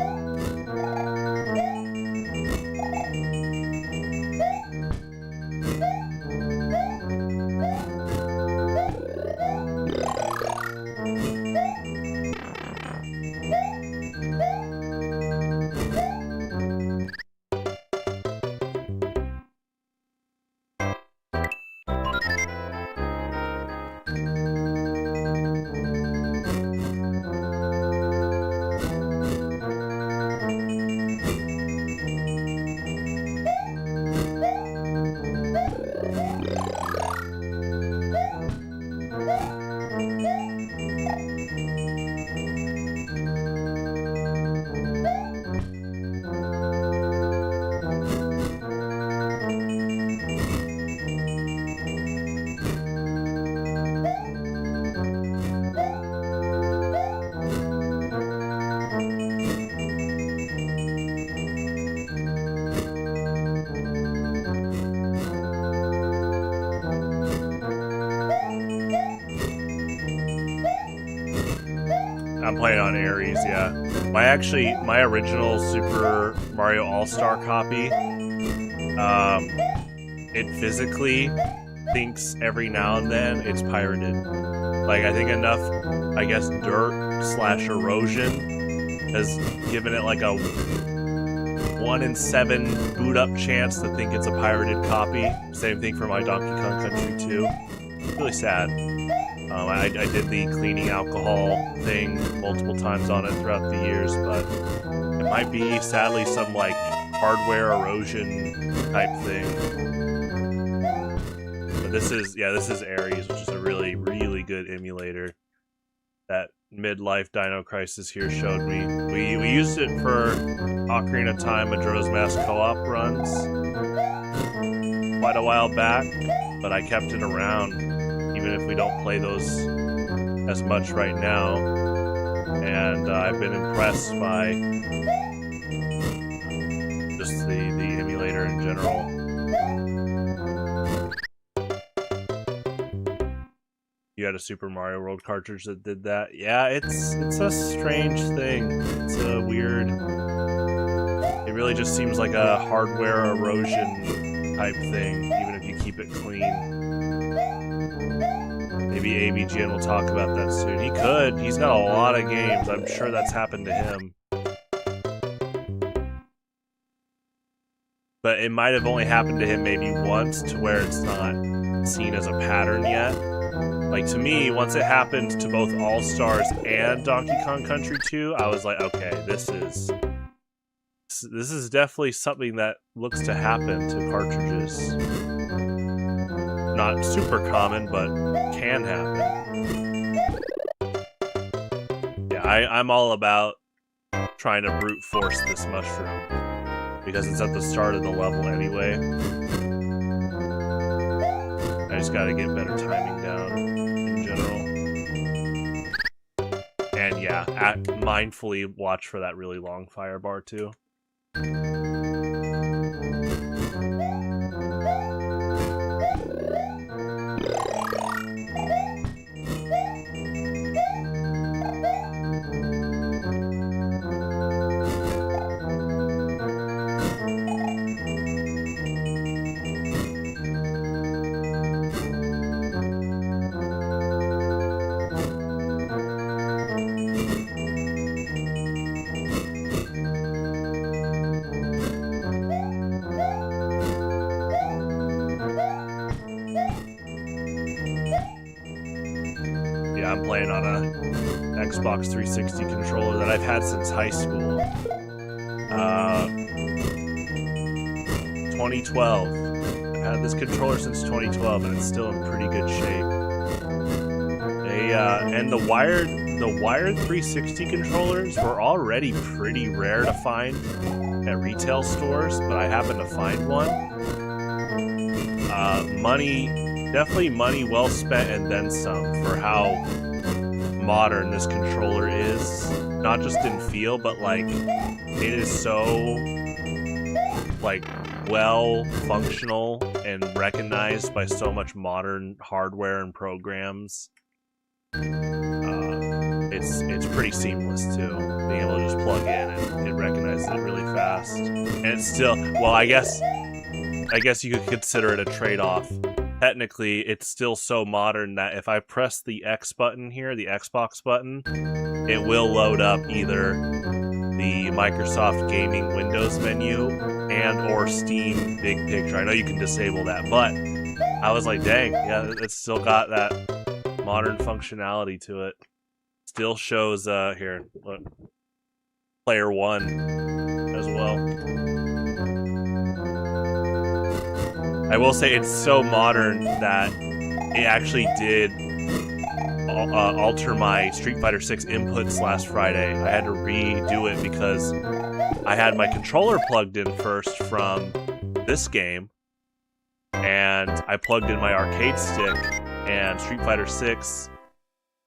I'm playing on Ares, yeah. My original Super Mario All-Star copy, it physically thinks every now and then it's pirated. Like, I think enough, I guess, dirt/erosion has given it like a 1 in 7 boot up chance to think it's a pirated copy. Same thing for my Donkey Kong Country 2. Really sad. I did the cleaning alcohol thing multiple times on it throughout the years, but it might be, sadly, some like hardware erosion type thing. But this is Ares, which is a really, really good emulator that Midlife Dino Crisis here showed me. We used it for Ocarina of Time Majora's Mask co-op runs quite a while back, but I kept it around even if we don't play those as much right now, and I've been impressed by just the emulator in general. You had a Super Mario World cartridge that did that? Yeah, it's a strange thing. It's a weird... It really just seems like a hardware erosion type thing, even if you keep it clean. Maybe ABGN will talk about that soon. He could. He's got a lot of games. I'm sure that's happened to him. But it might have only happened to him maybe once, to where it's not seen as a pattern yet. Like, to me, once it happened to both All-Stars and Donkey Kong Country 2, I was like, okay, this is definitely something that looks to happen to cartridges. Not super common, but can happen. Yeah, I'm all about trying to brute force this mushroom, because it's at the start of the level anyway. I just gotta get better timing down in general. And yeah, mindfully watch for that really long fire bar too. I'm playing on a Xbox 360 controller that I've had since high school. 2012. I've had this controller since 2012, and it's still in pretty good shape. And the wired 360 controllers were already pretty rare to find at retail stores, but I happened to find one. Definitely money well spent and then some for how modern this controller is. Not just in feel, but like it is so like well functional and recognized by so much modern hardware and programs. It's pretty seamless too. being able to just plug in and it recognizes it really fast. And it's still, well, I guess you could consider it a trade-off. Technically, it's still so modern that if I press the X button here, the Xbox button, it will load up either the Microsoft Gaming Windows menu and or Steam Big Picture. I know you can disable that, but I was like, dang, yeah, it's still got that modern functionality to it. Still shows, here, look, player 1 as well. I will say it's so modern that it actually did alter my Street Fighter 6 inputs last Friday. I had to redo it because I had my controller plugged in first from this game, and I plugged in my arcade stick, and Street Fighter 6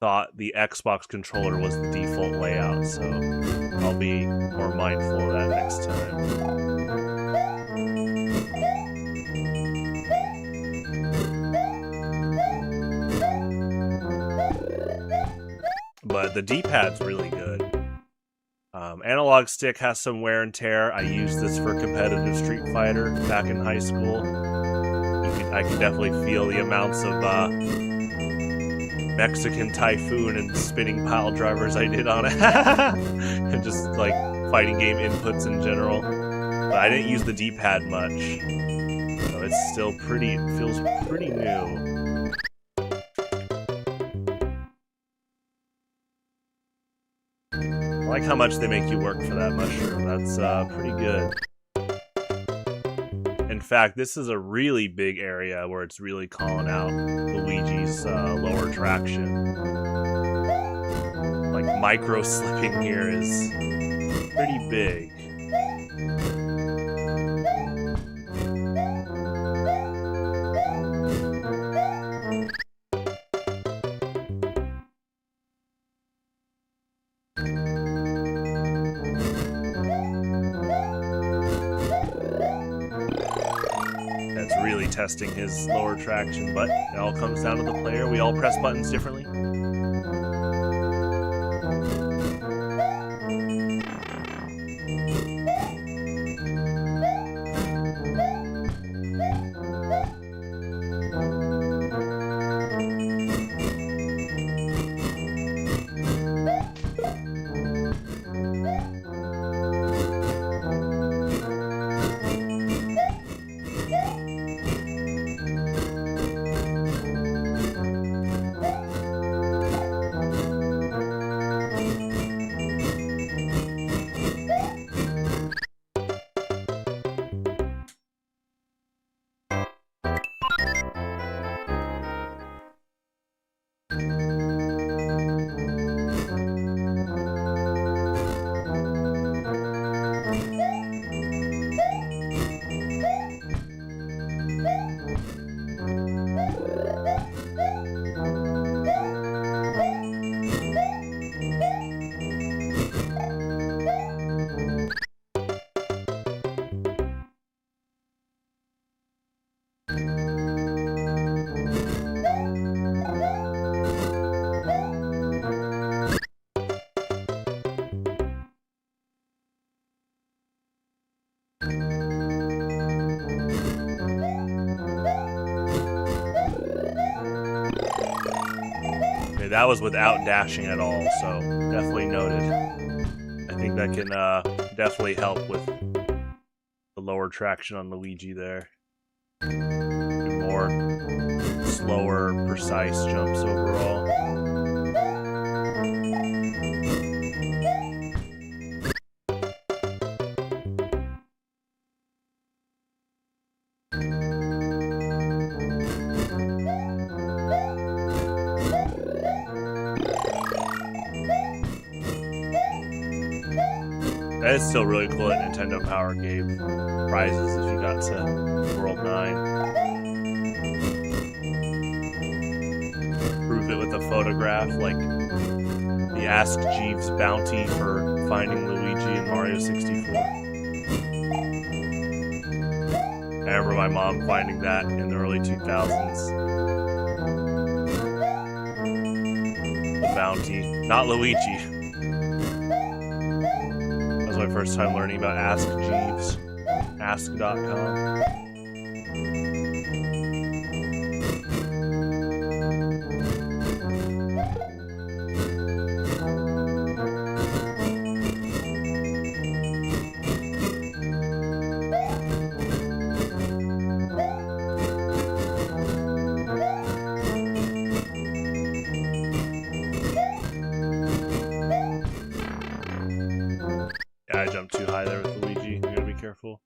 thought the Xbox controller was the default layout, so I'll be more mindful of that next time. But the D-pad's really good. Analog stick has some wear and tear. I used this for competitive Street Fighter back in high school. I can definitely feel the amounts of Mexican Typhoon and spinning pile drivers I did on it. And just like fighting game inputs in general. But I didn't use the D-pad much. So it's still pretty, it feels pretty new. I like how much they make you work for that mushroom. That's pretty good. In fact, this is a really big area where it's really calling out Luigi's lower traction. Like, micro-slipping here is pretty big. Testing his lower traction, but it all comes down to the player. We all press buttons differently. That was without dashing at all, so definitely noted. I think that can definitely help with the lower traction on Luigi there. More slower, precise jumps overall. That is still really cool that Nintendo Power gave prizes if you got to World 9. Prove it with a photograph, like the Ask Jeeves bounty for finding Luigi in Mario 64. I remember my mom finding that in the early 2000s. The bounty. Not Luigi. my first time learning about Ask Jeeves. Ask.com. Yeah, I jumped too high there with Luigi. You gotta be careful.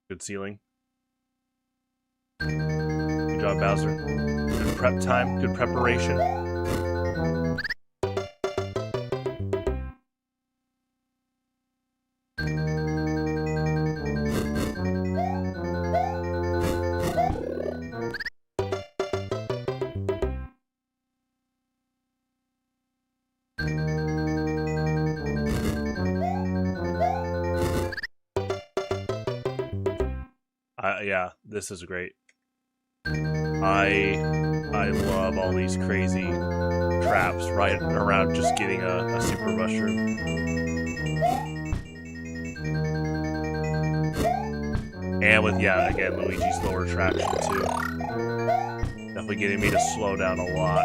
Good ceiling. Good job, Bowser. Good prep time, good preparation. Yeah, this is great. I love all these crazy traps right around just getting a super mushroom. And with, yeah, again, Luigi's lower traction too. Definitely getting me to slow down a lot.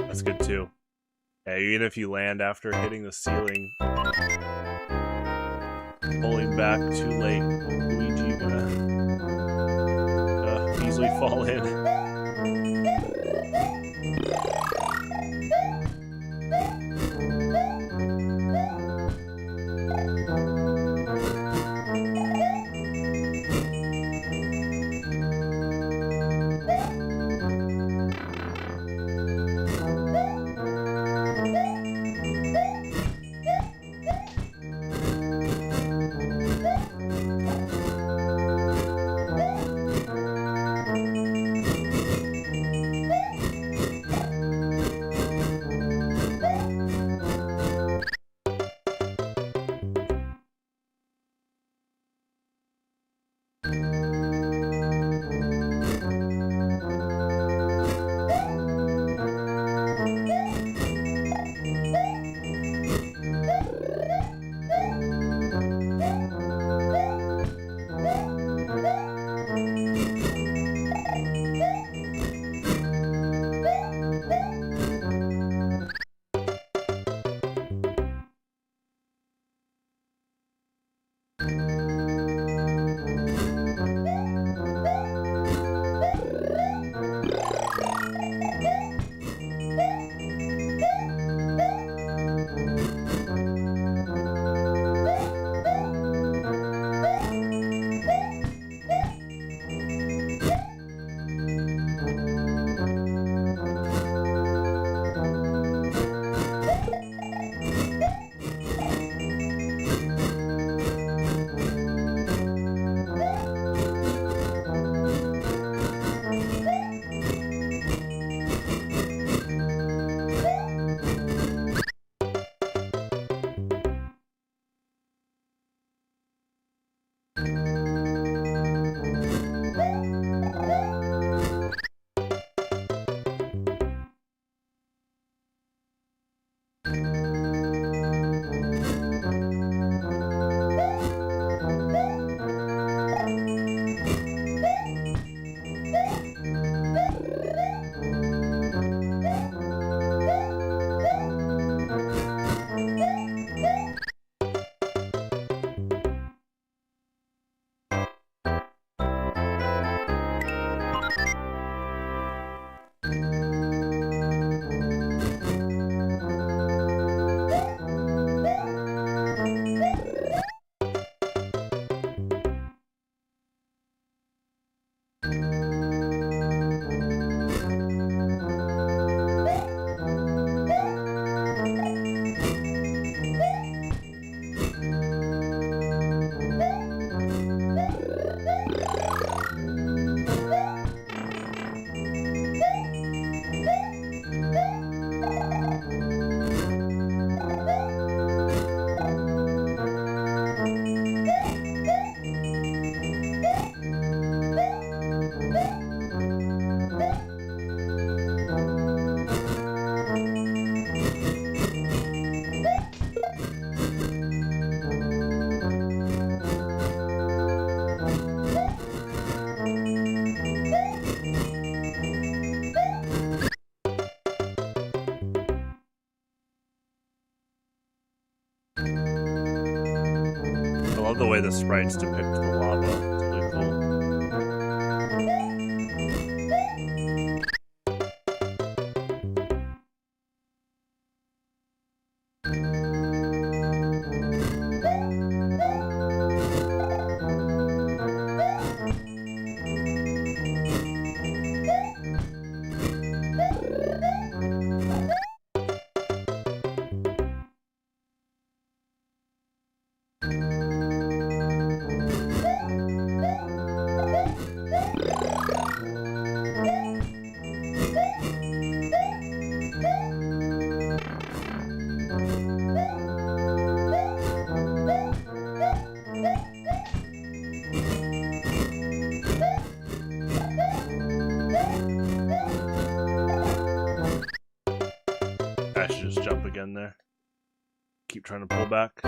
That's good too. Yeah, even if you land after hitting the ceiling, pulling back too late, Luigi gonna easily fall in. the way the sprites depict the lava. It's really cool. I should just jump again there. Keep trying to pull back.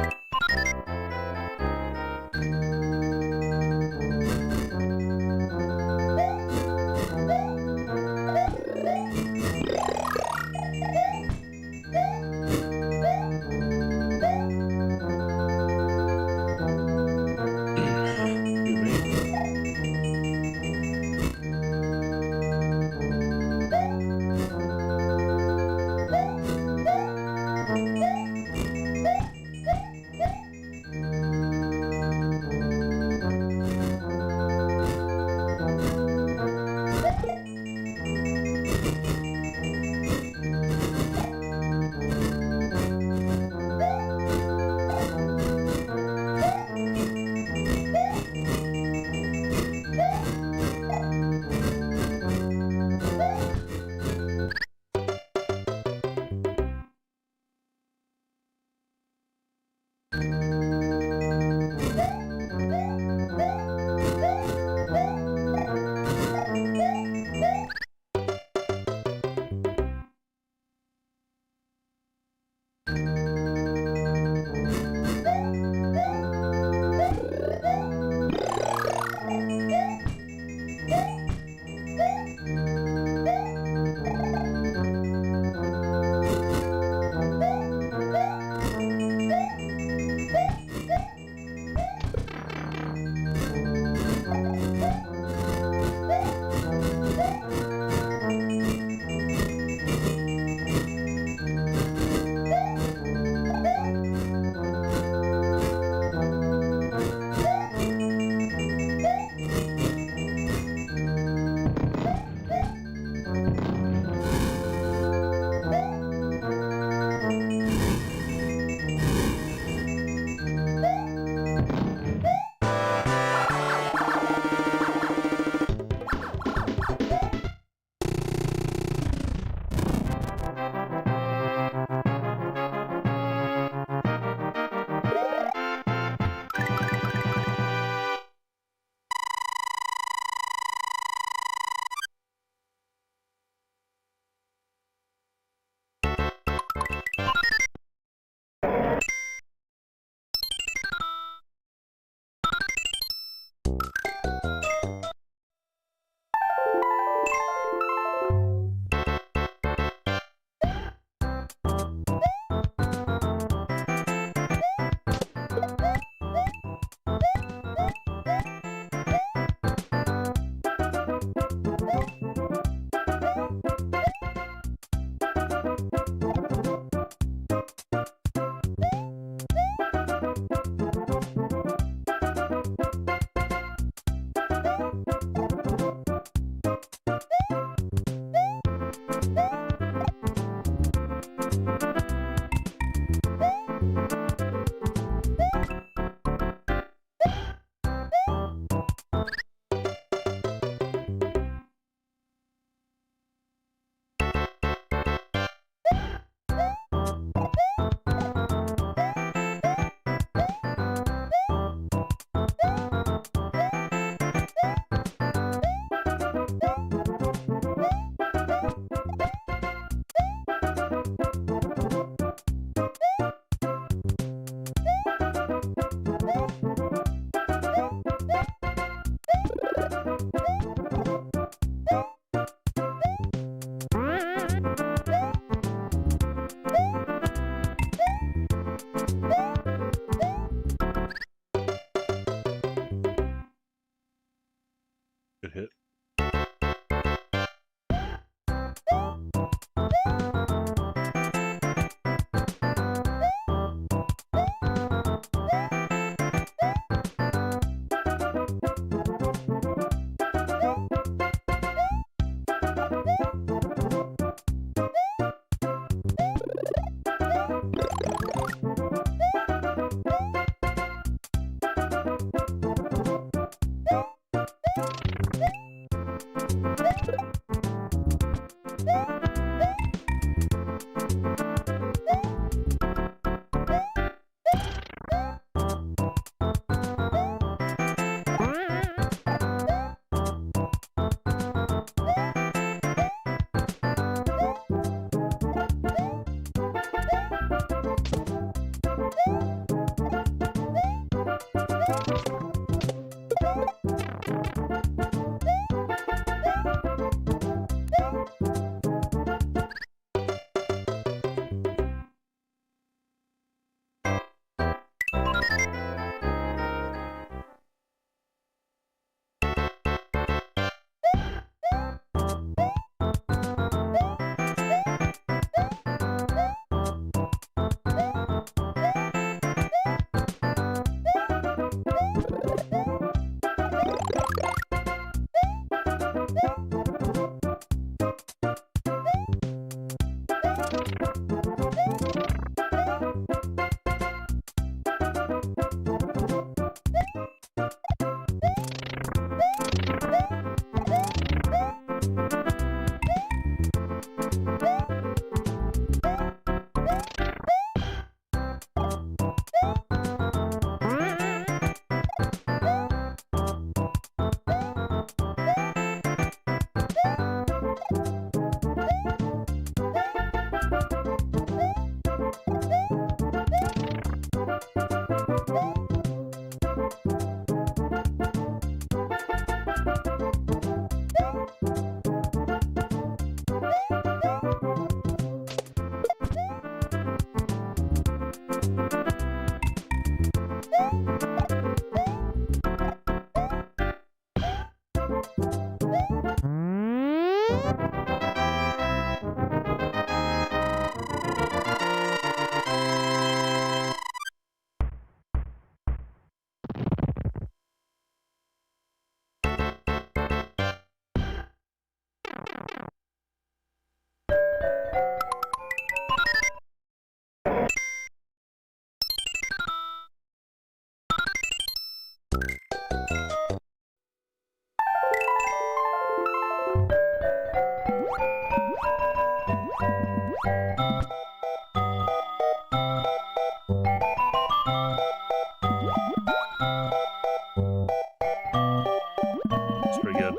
It's pretty good.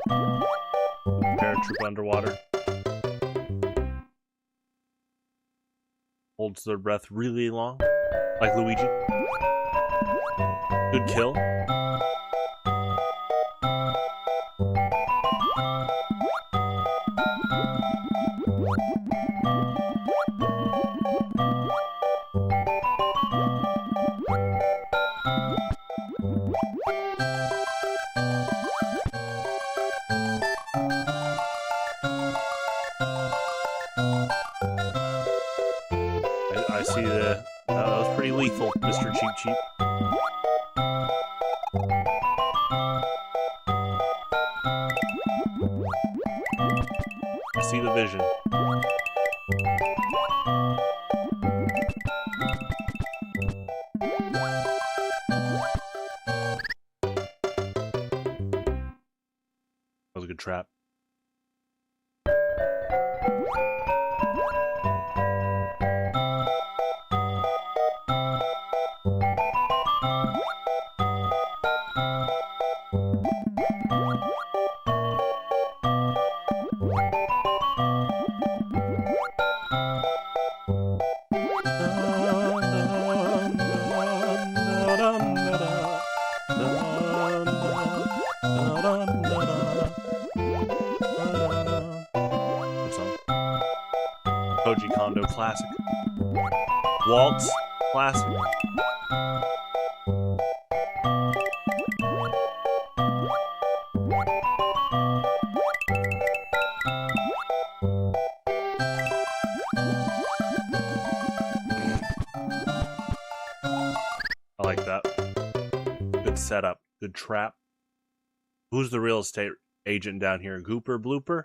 Paratroop underwater. Holds their breath really long, like Luigi. Good kill. I see the... that was pretty lethal, Mr. Cheap Cheap. I see the vision. That was a good trap. Koji Kondo classic. Waltz classic. I like that. Good setup. Good trap. Who's the real estate agent down here? Gooper Blooper?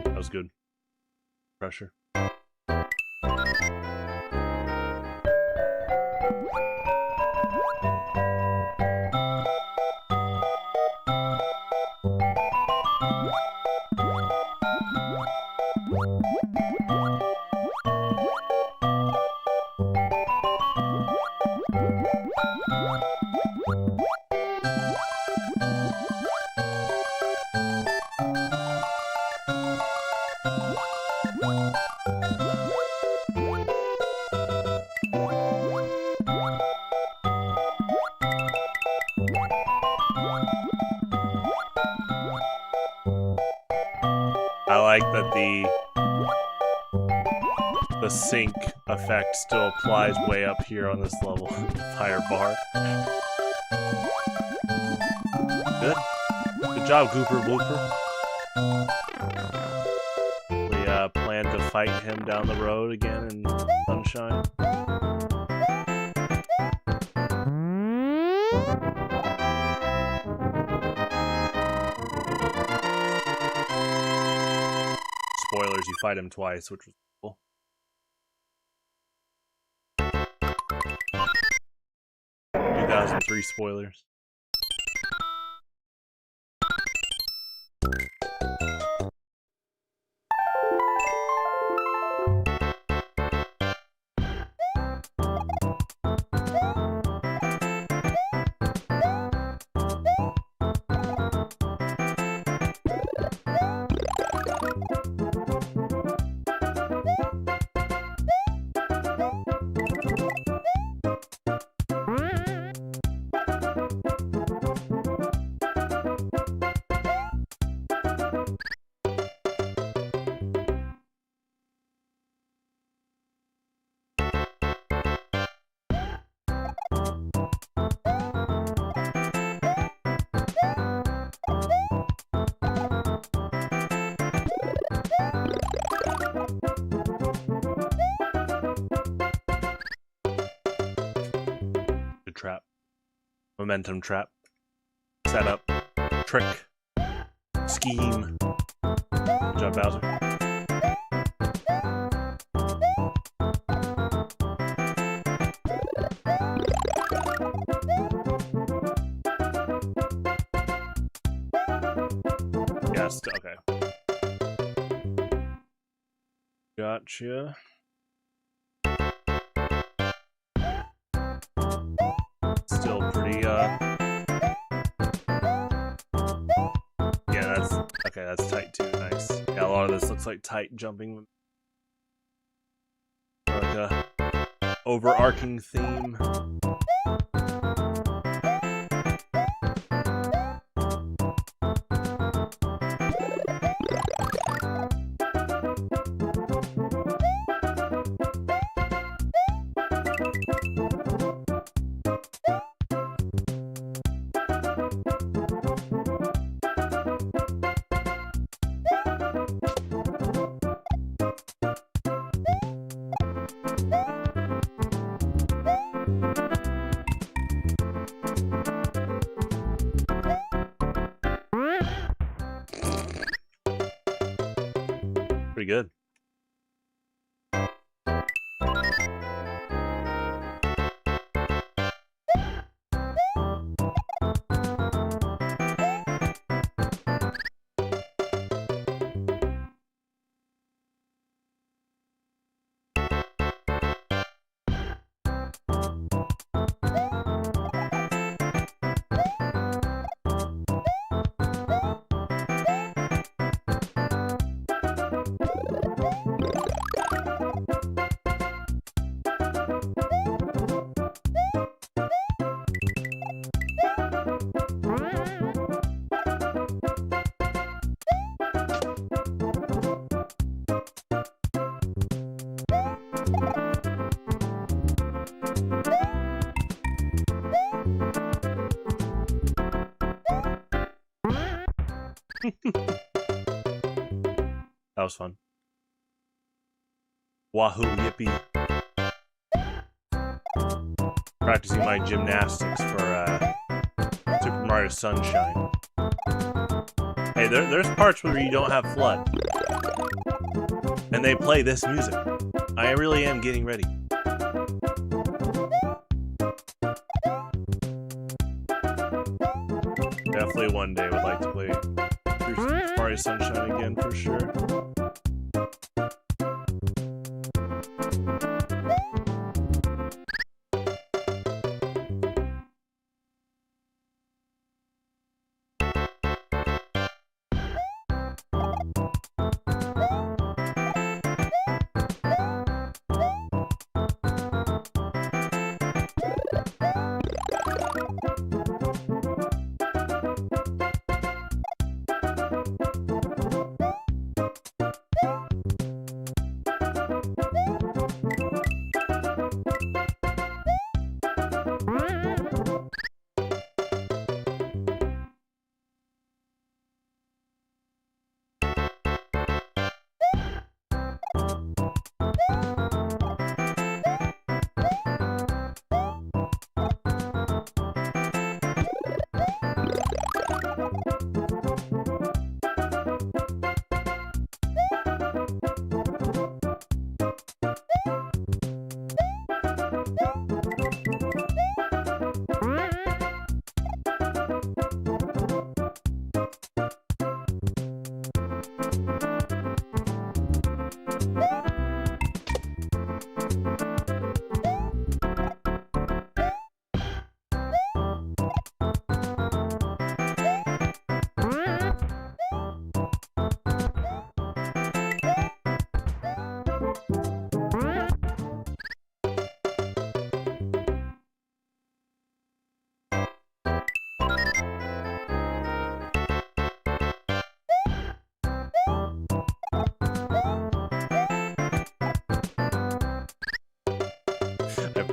That was good. Pressure. I like that the sync effect still applies way up here on this level. Higher bar. Good. Good job, Gooper Blooper. We plan to fight him down the road again in Sunshine. Spoilers, you fight him twice, which was cool. '2003 spoilers. Trap. Momentum trap. Setup. Trick. Scheme. Good job, Bowser. Yes, okay. Gotcha. Still pretty, yeah, that's, okay, that's tight too, nice. Yeah, a lot of this looks like tight jumping. Or like a overarching theme. Pretty good. That was fun. Wahoo yippee. Practicing my gymnastics for Super Mario Sunshine. Hey, there's parts where you don't have FLUDD. And they play this music. I really am getting ready. Definitely one day would like to play Super Mario Sunshine again for sure.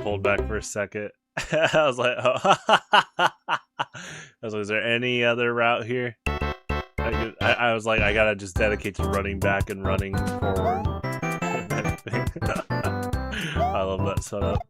Pulled back for a second. I was like, oh. I was like, is there any other route here? I was like, I gotta just dedicate to running back and running forward. I love that setup.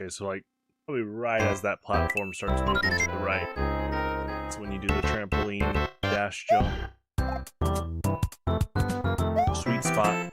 Okay, so like probably right as that platform starts moving to the right, that's when you do the trampoline dash jump. Sweet spot.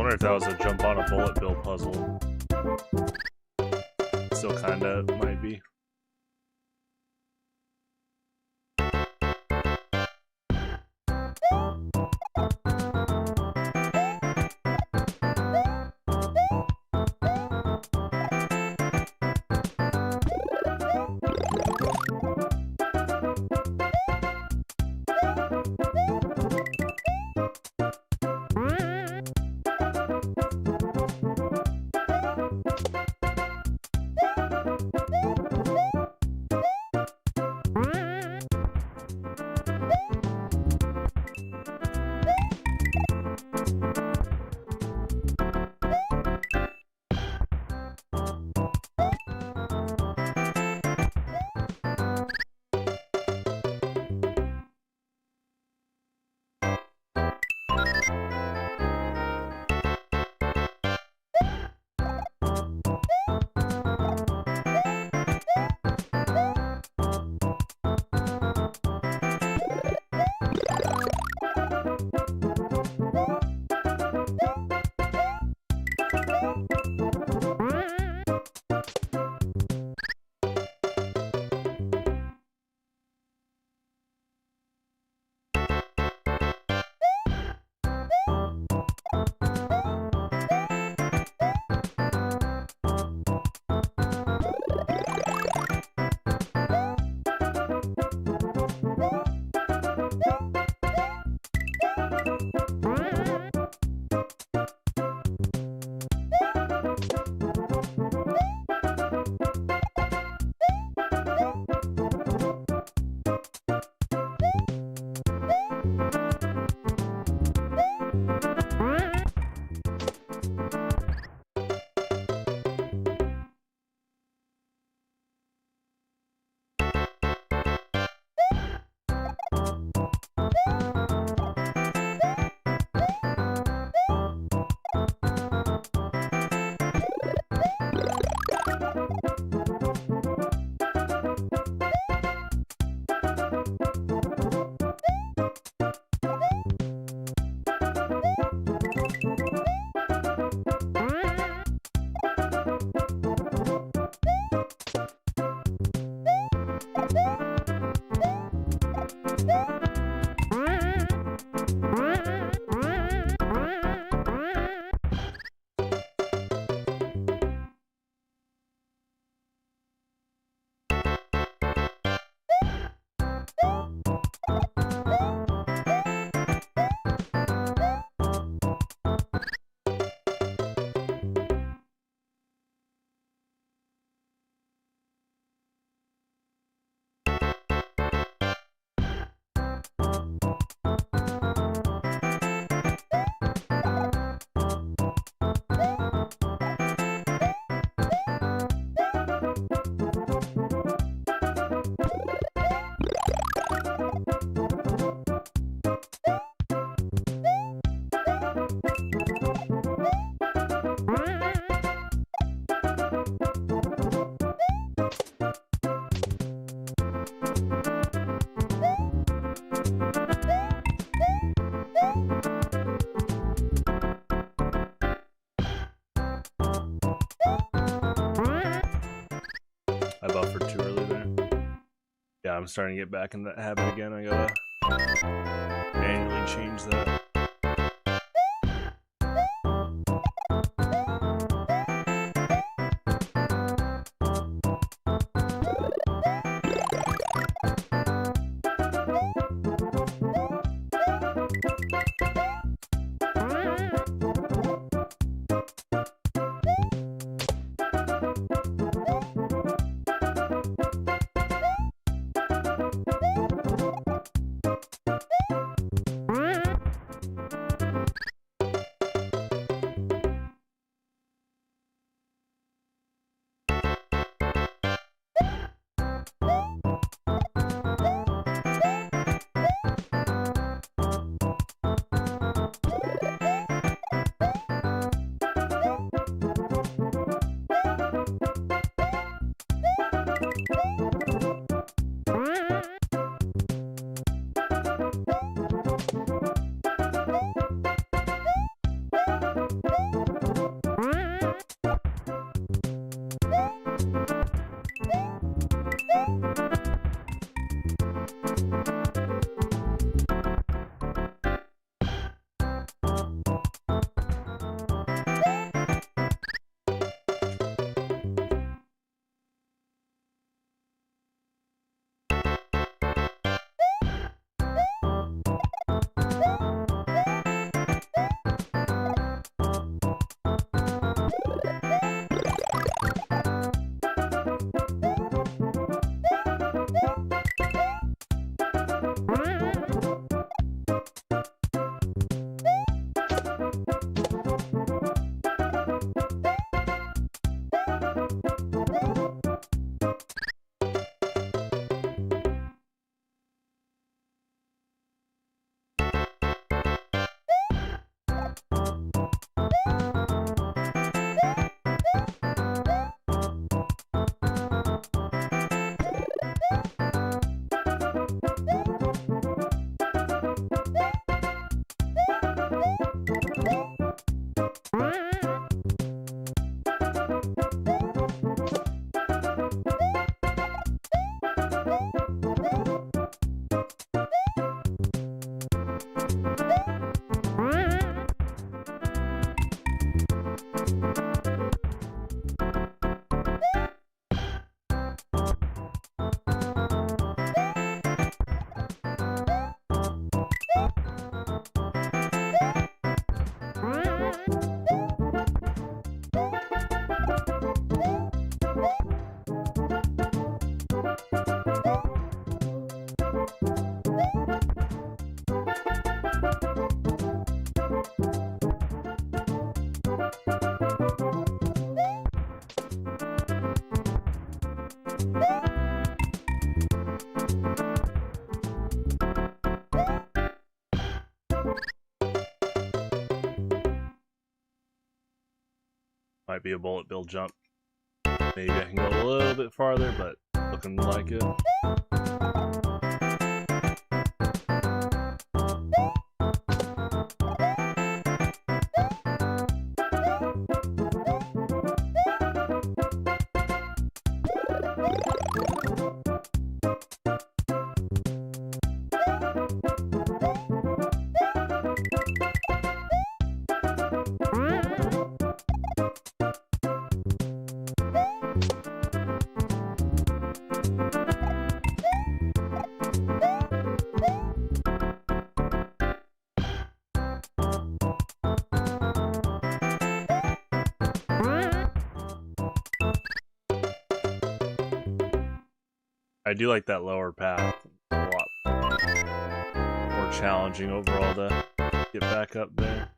wonder if that was a jump on a bullet bill puzzle. Still kinda might be. I buffered too early there. Yeah, I'm starting to get back in that habit again. I gotta manually change that. might be a bullet bill jump. Maybe I can go a little bit farther, but looking like it. I do like that lower path. A lot more challenging overall to get back up there.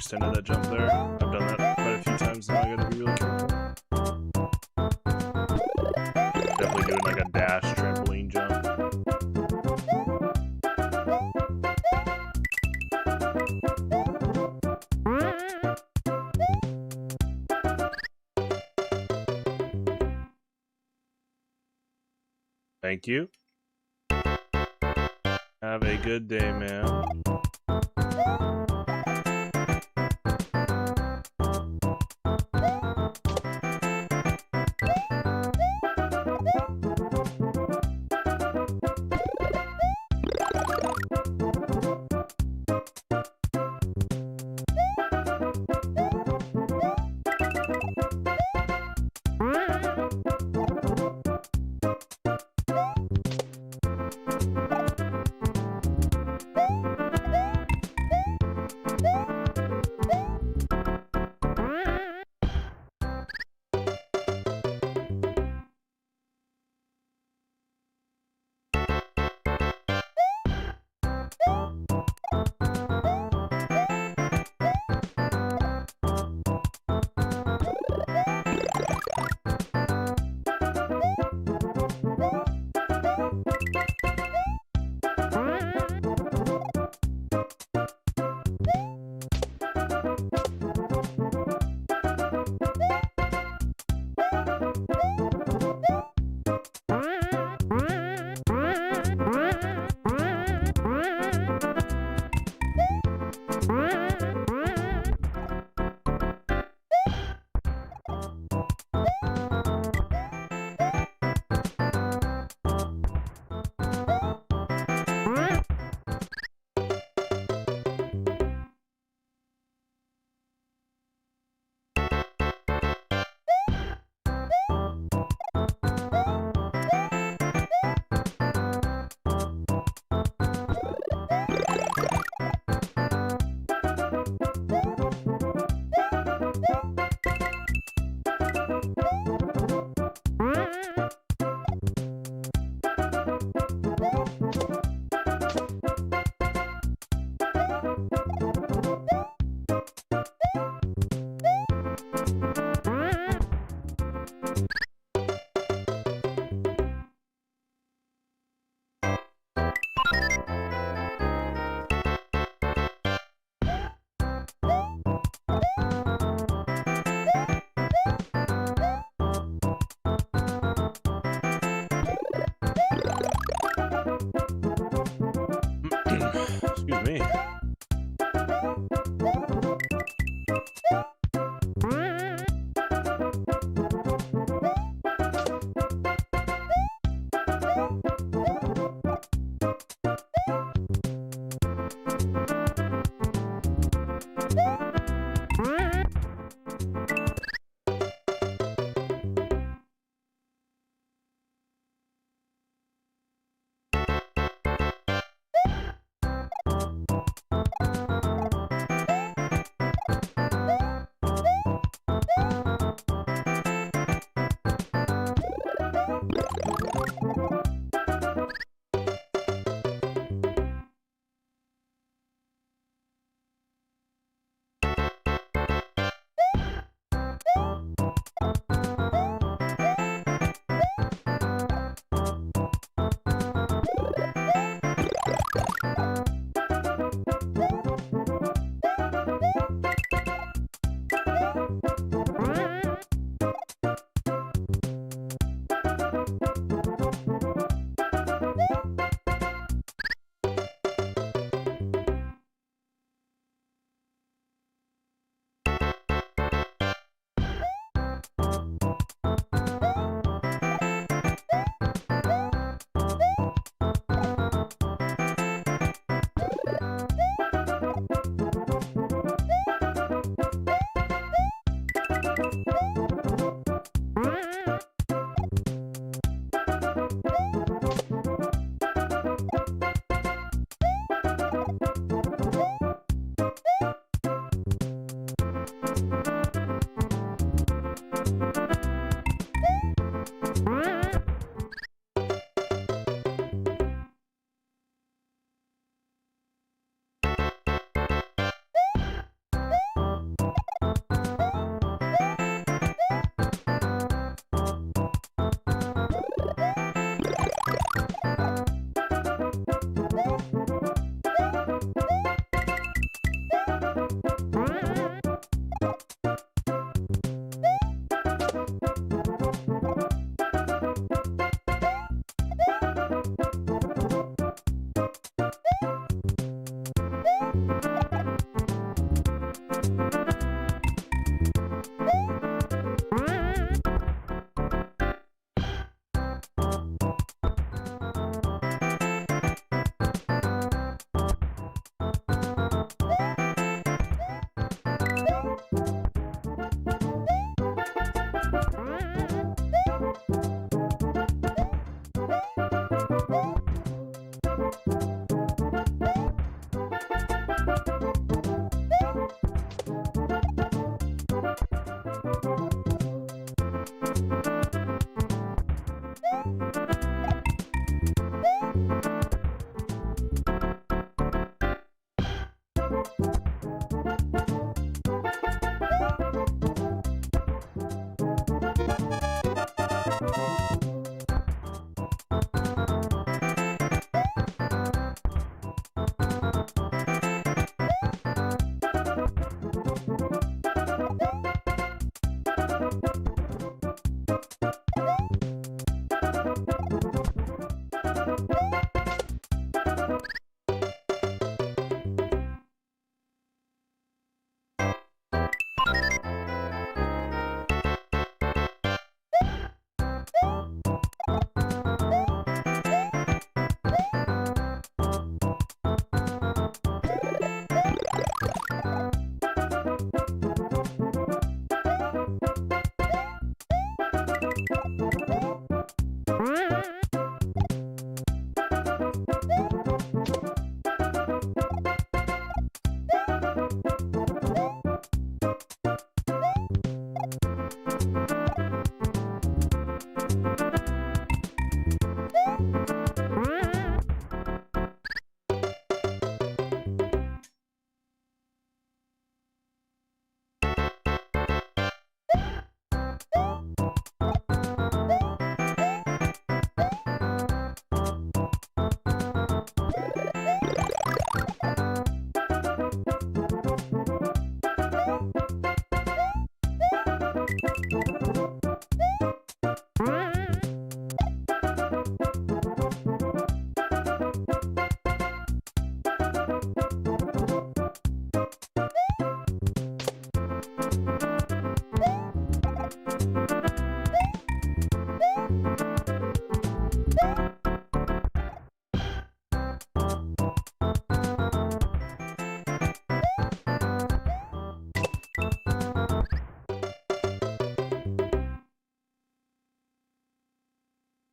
overextended that jump there. I've done that quite a few times now. I gotta be really careful. Definitely doing like a dash trampoline jump. Thank you. Have a good day, man.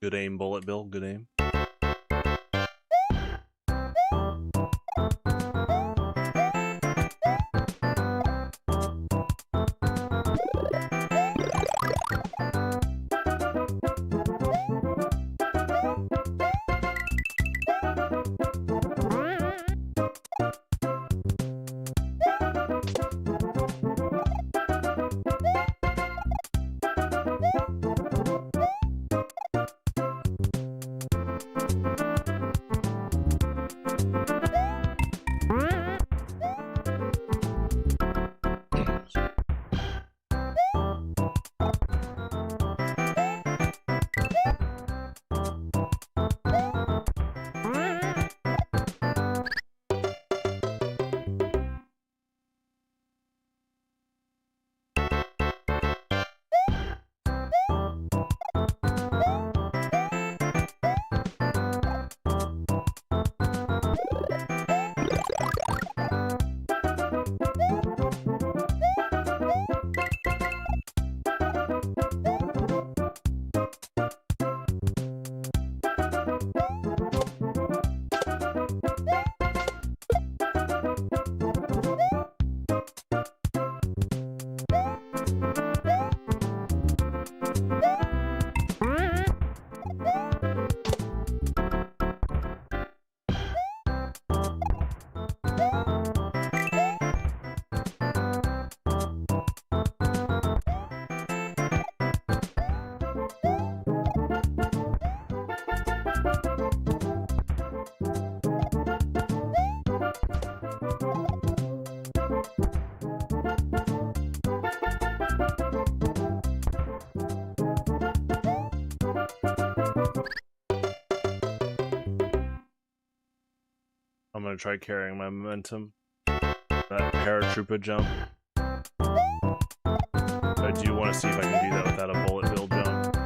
Good aim, Bullet Bill. Good aim. I'm gonna try carrying my momentum. That paratrooper jump. I do want to see if I can do that without a bullet bill jump.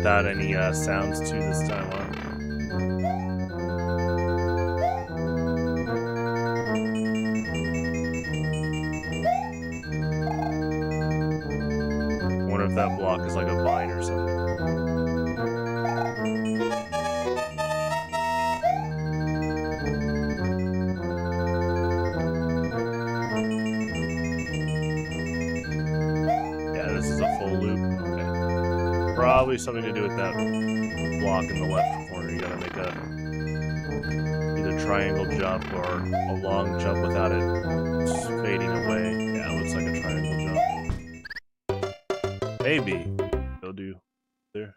without any sounds too this time, huh? I wonder if that block is like a vine or something. Probably something to do with that block in the left corner. You gotta make a either triangle jump or a long jump without it just fading away. Yeah, it looks like a triangle jump. Maybe it'll do there.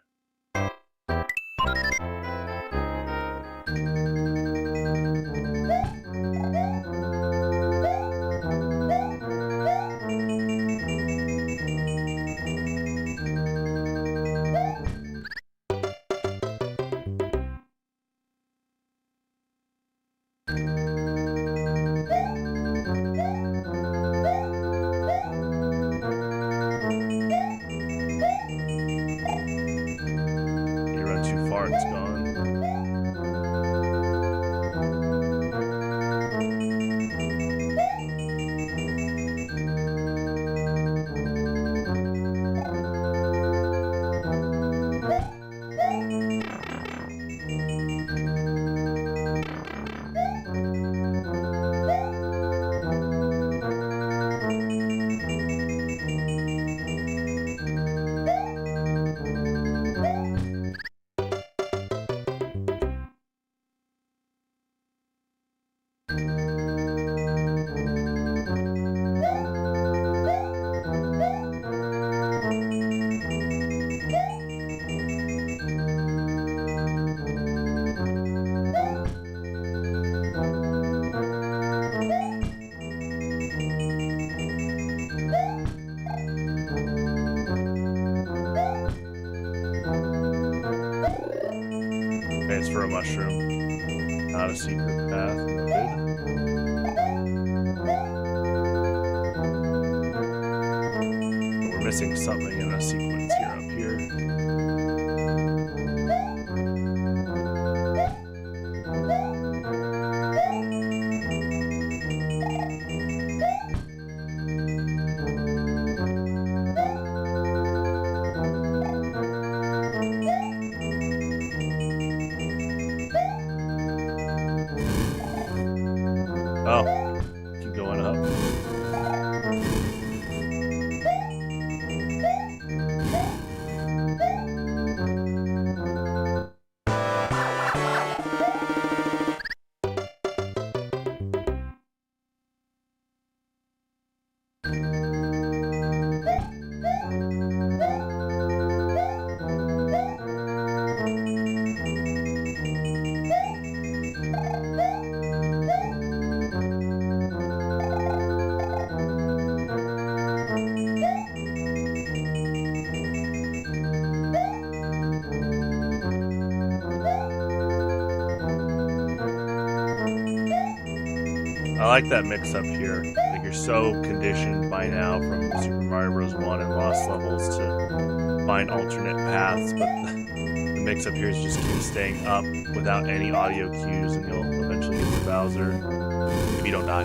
It's gone. It's for a mushroom, not a secret path. Noted. But we're missing something in a sequence here up here. Oh, keep going up. I like that mix up here. Like you're so conditioned by now from Super Mario Bros. 1 and Lost Levels to find alternate paths, but the mix up here is just keep staying up without any audio cues, and you'll eventually get to Bowser if you don't die.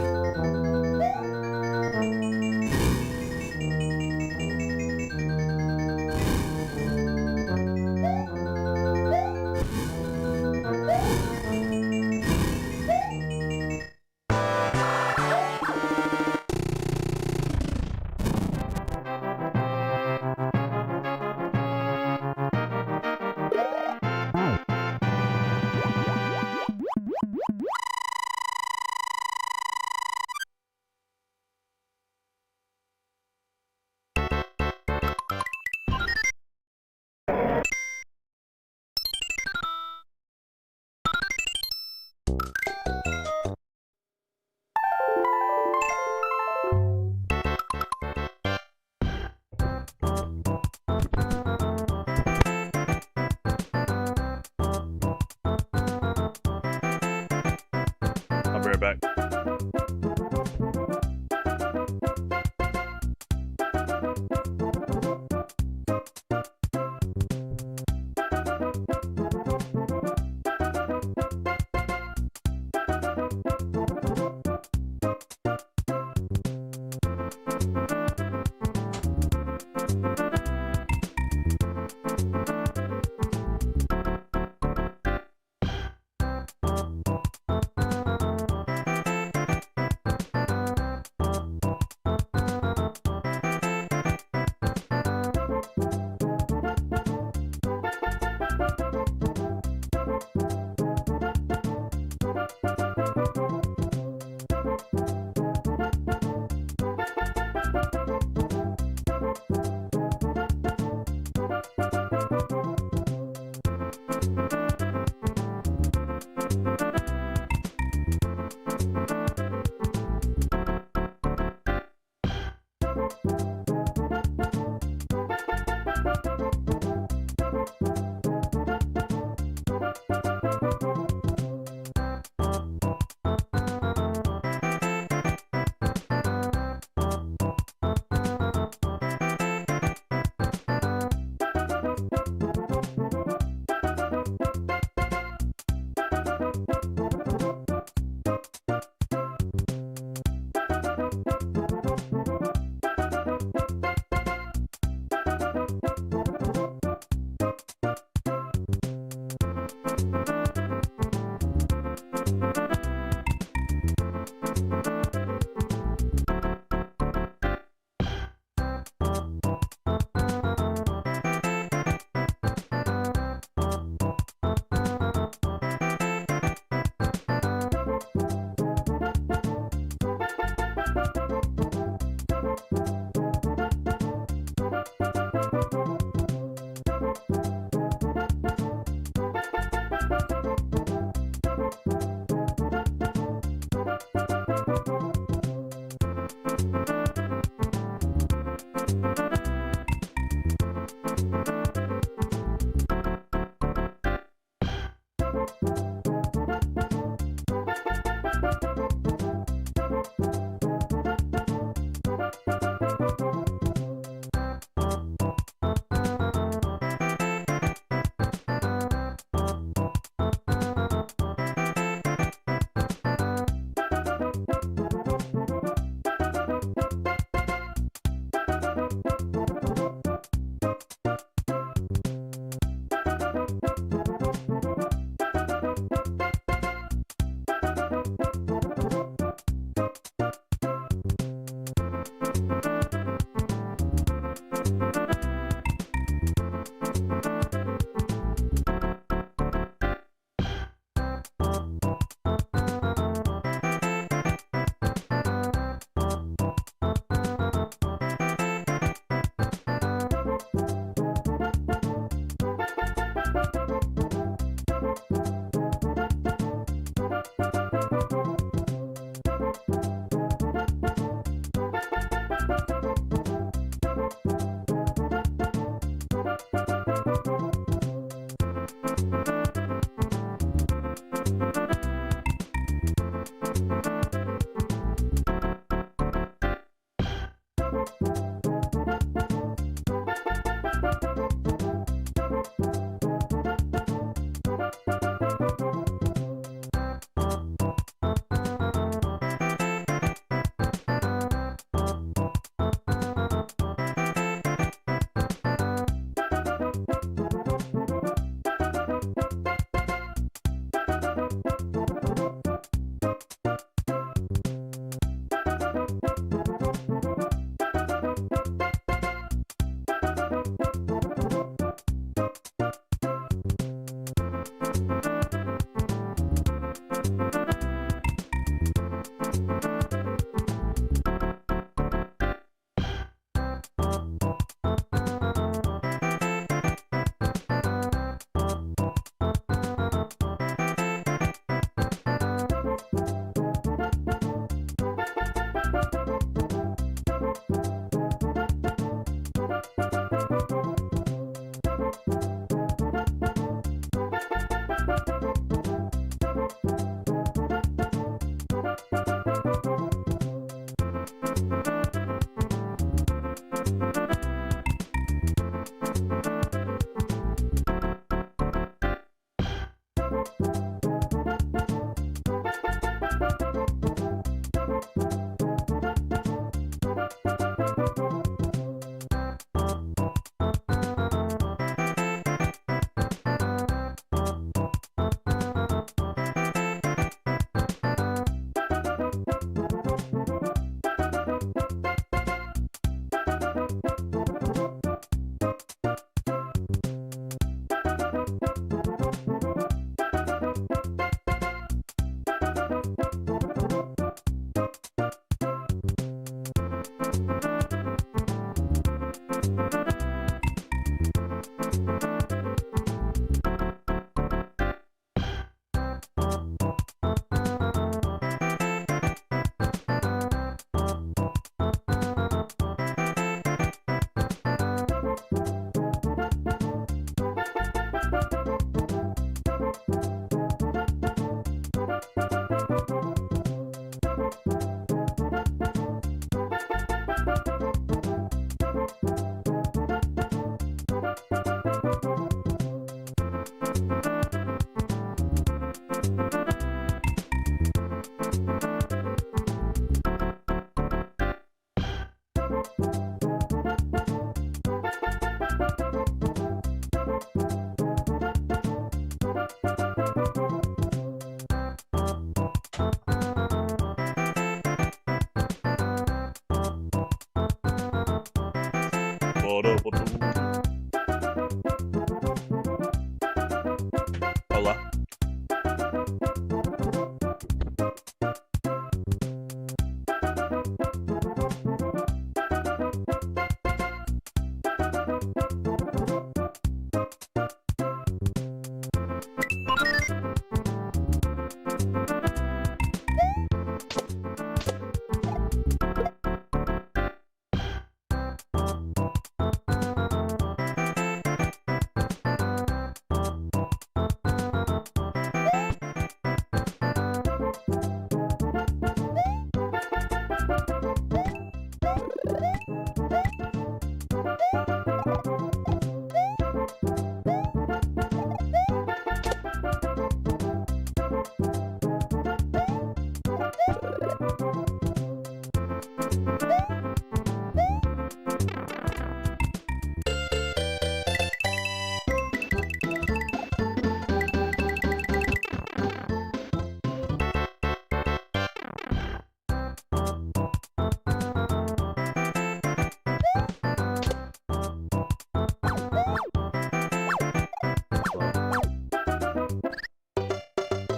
Hola.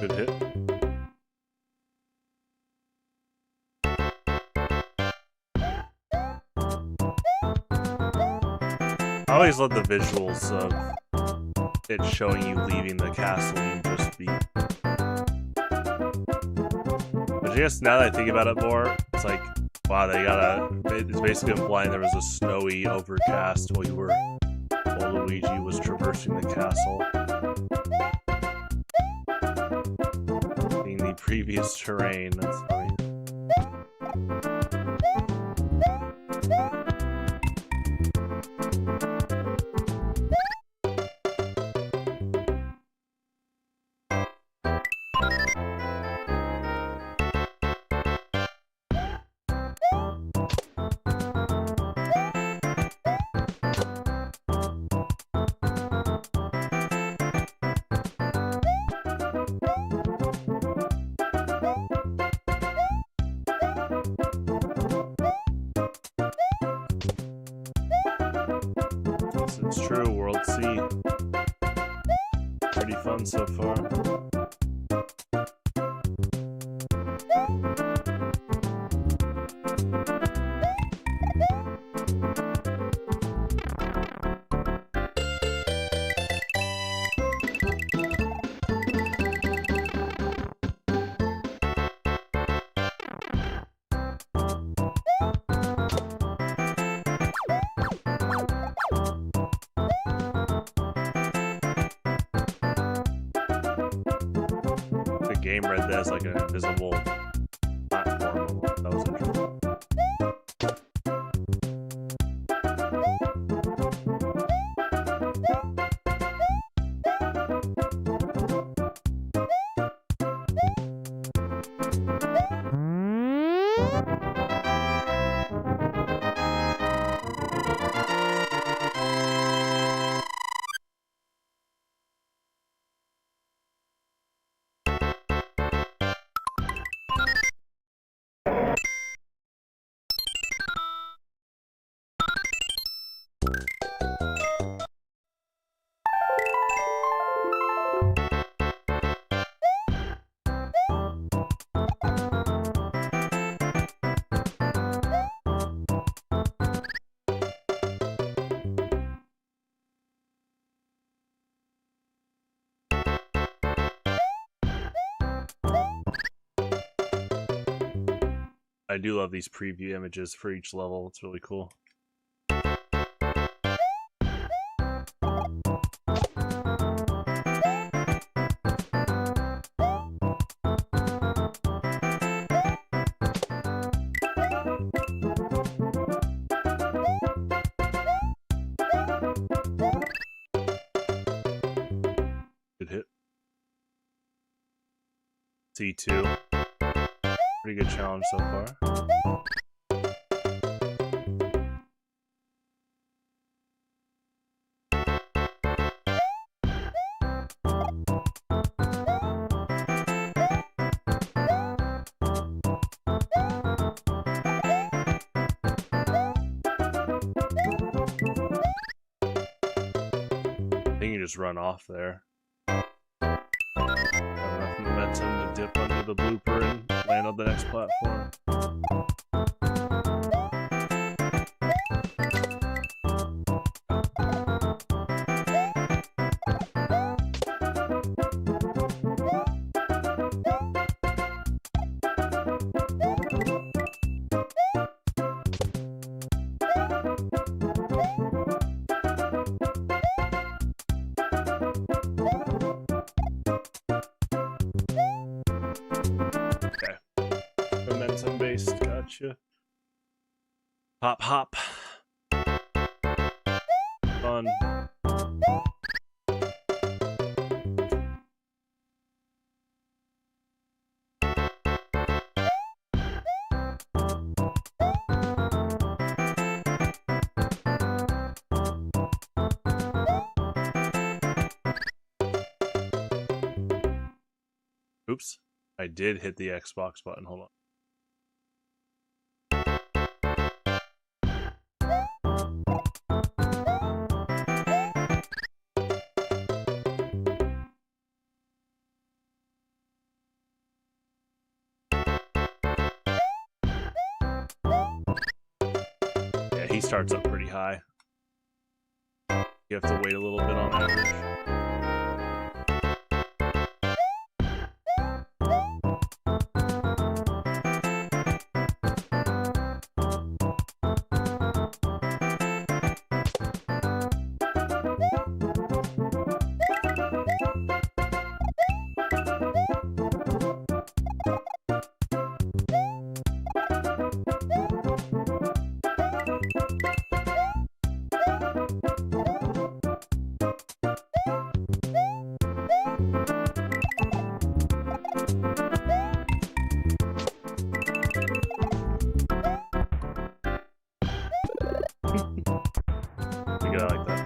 Good hit. I always love the visuals of it showing you leaving the castle you just beat. But I guess now that I think about it more, it's like, wow, it's basically implying there was a snowy overcast while Luigi was traversing the castle. Seeing the previous terrain, that's funny. It's true, World C. Pretty fun so far. Game read that as like an invisible platform. That was interesting. I do love these preview images for each level. It's really cool. Good hit. C2. Pretty good challenge so far. just run off there. Got enough momentum to dip under the blooper and land on the next platform. Momentum based, gotcha. Hop, hop. Fun. Oops, I did hit the Xbox button, hold on. He starts up pretty high. You have to wait a little bit on average. I like that.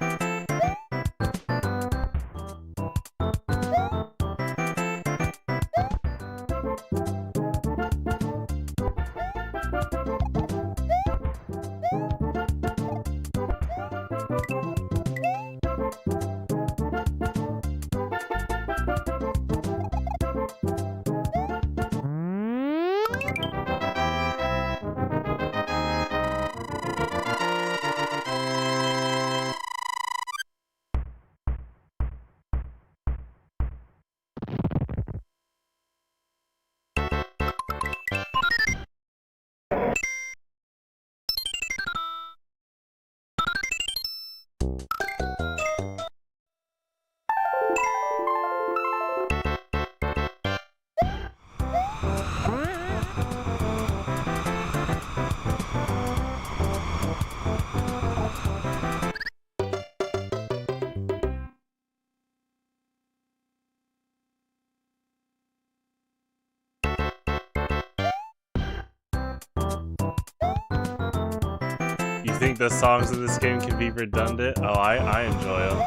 You think the songs in this game can be redundant? Oh, I enjoy them.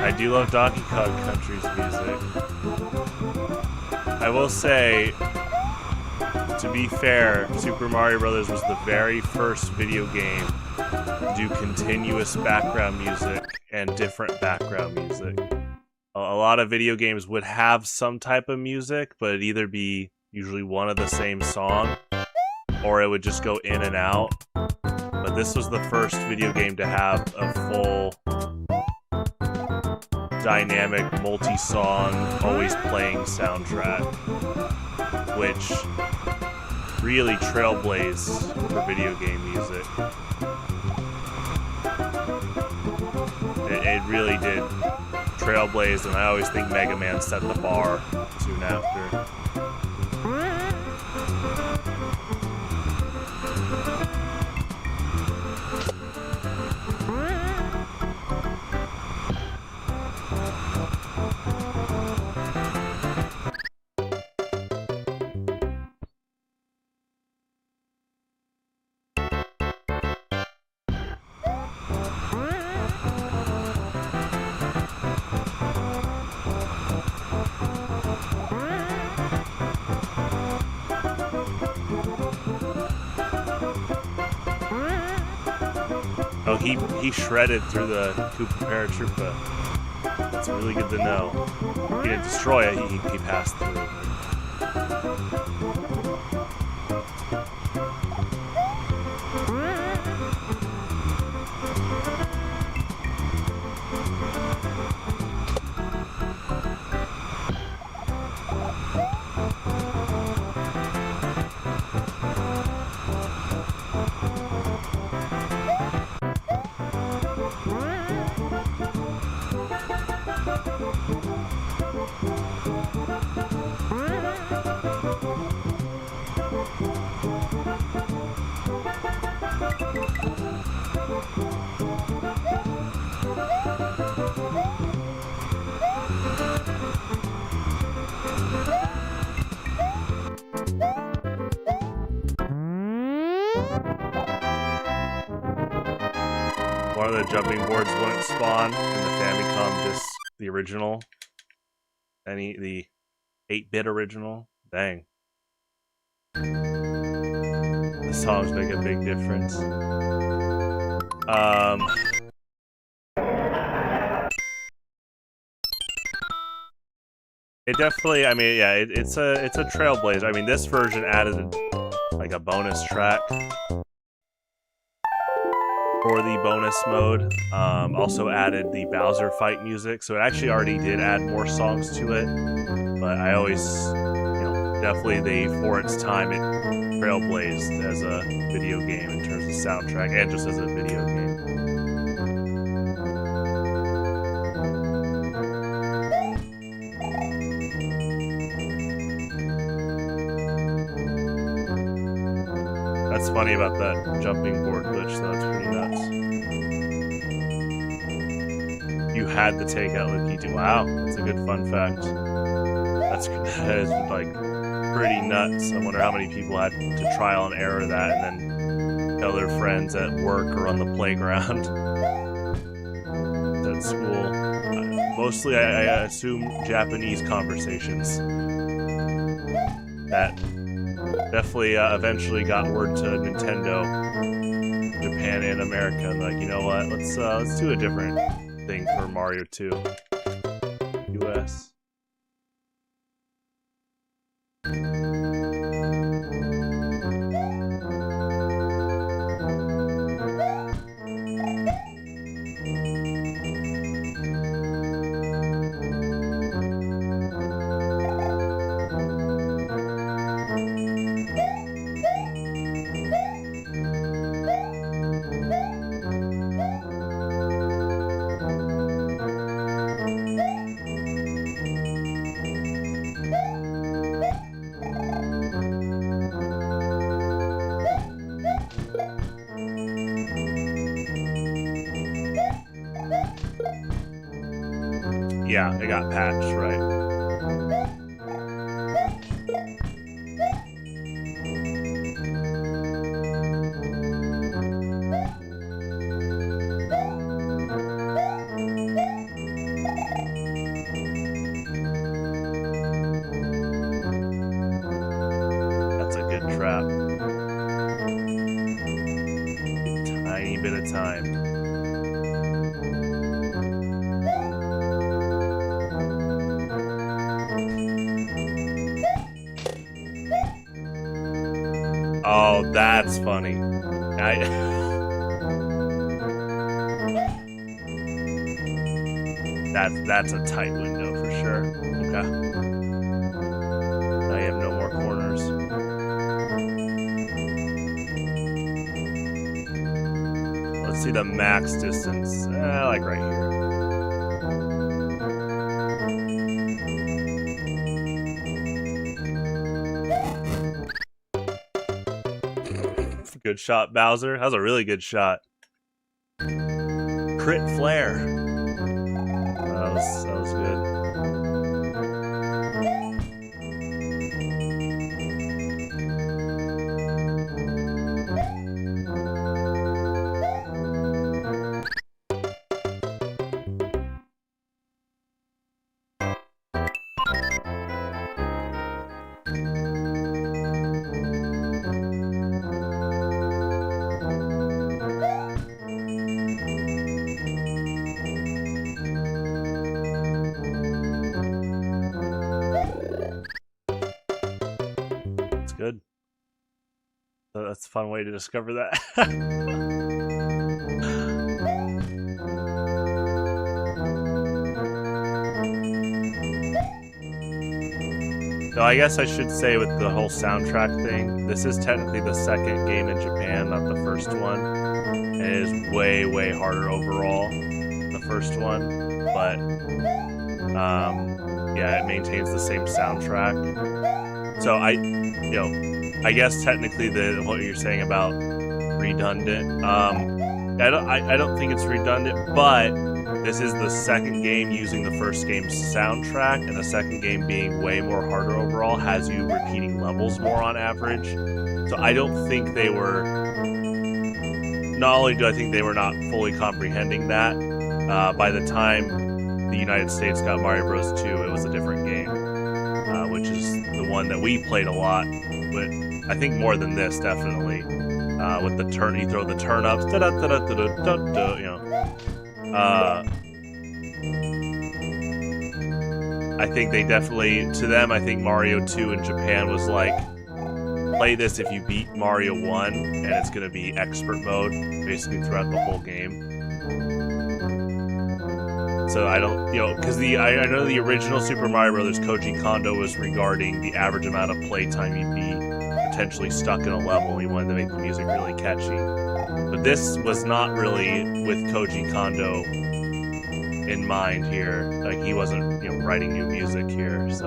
I do love Donkey Kong Country's music. I will say, to be fair, Super Mario Bros. Was the very first video game to do continuous background music and different background music. A lot of video games would have some type of music, but it'd either be usually one of the same song, or it would just go in and out. But this was the first video game to have a full dynamic, multi-song, always playing soundtrack, which really trailblazed for video game music. It really did trailblaze, and I always think Mega Man set the bar soon after. Oh, he shredded through the Koopa Paratroopa. That's really good to know. He didn't destroy it, he passed through. One of the jumping boards wouldn't spawn in the Famicom disc, the original. The 8-bit original. Dang. The songs make a big difference. It definitely, I mean, yeah, it's a trailblazer. I mean, this version added like a bonus track for the bonus mode. Also added the Bowser fight music, so it actually already did add more songs to it. But I always, definitely for its time, it trailblazed as a video game in terms of soundtrack and just as a video game. That's funny about that jumping board glitch, though. That's pretty nuts. You had to take out the key. Wow, that's a good fun fact. That is like pretty nuts. I wonder how many people had to trial and error that and then tell their friends at work or on the playground. At school. Mostly, I assume Japanese conversations. That definitely eventually got word to Nintendo, Japan, and America. And like, you know what? Let's do a different thing for Mario 2. US. Yeah, it got patched, right? That's a good trap. A tiny bit of time. Oh, that's funny. That's a tight window for sure. Okay. I have no more corners. Let's see the max distance. Like right here. Good shot, Bowser. That was a really good shot. Crit flare. That was good. that's a fun way to discover that. So I guess I should say with the whole soundtrack thing, this is technically the second game in Japan, not the first one. And it is way, way harder overall than the first one. But yeah, it maintains the same soundtrack. So I guess technically what you're saying about redundant, I don't think it's redundant, but this is the second game using the first game's soundtrack, and the second game being way more harder overall has you repeating levels more on average. So I don't think they were. Not only do I think they were not fully comprehending that, by the time the United States got Mario Bros. 2, it was a different game, which is the one that we played a lot. But I think more than this, definitely. With the turn, you throw the turn ups, you know. I think they definitely, to them, I think Mario 2 in Japan was like, play this if you beat Mario 1, and it's going to be expert mode, basically throughout the whole game. So I don't, because I know the original Super Mario Bros. Koji Kondo was regarding the average amount of playtime you'd be potentially stuck in a level. He wanted to make the music really catchy. But this was not really with Koji Kondo in mind here. Like, he wasn't, writing new music here, so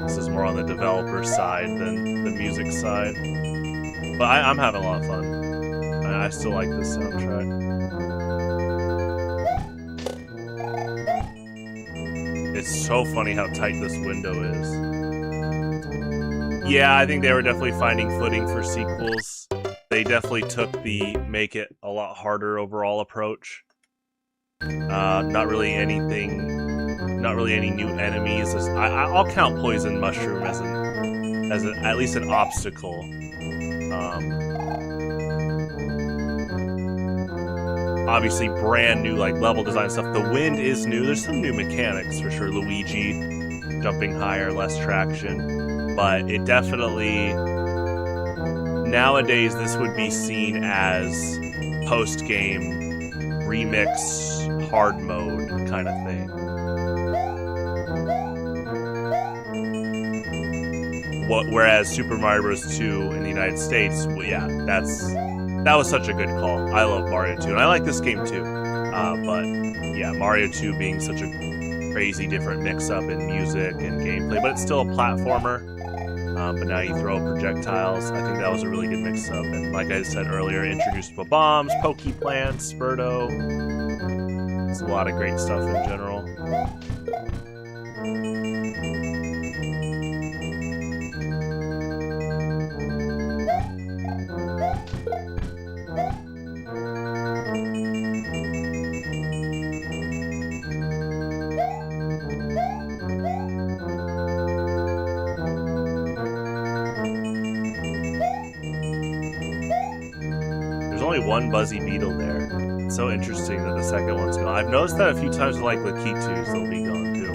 this is more on the developer side than the music side. But I'm having a lot of fun. I still like this soundtrack. It's so funny how tight this window is. Yeah, I think they were definitely finding footing for sequels. They definitely took the make it a lot harder overall approach. Not really any new enemies. I'll count Poison Mushroom as at least an obstacle. Obviously, brand new level design stuff. The wind is new. There's some new mechanics for sure. Luigi jumping higher, less traction, but it definitely. Nowadays, this would be seen as post-game remix hard mode kind of thing. Whereas Super Mario Bros. 2 in the United States, well, yeah, that was such a good call. I love Mario 2, and I like this game too. But yeah, Mario 2 being such a crazy different mix-up in music and gameplay, but it's still a platformer. But now you throw projectiles. I think that was a really good mix-up. And like I said earlier, introduced bombs, Poke Plants, Spurto. It's a lot of great stuff in general. One Buzzy Beetle there. It's so interesting that the second one's gone. I've noticed that a few times with Lakitus, they'll be gone too.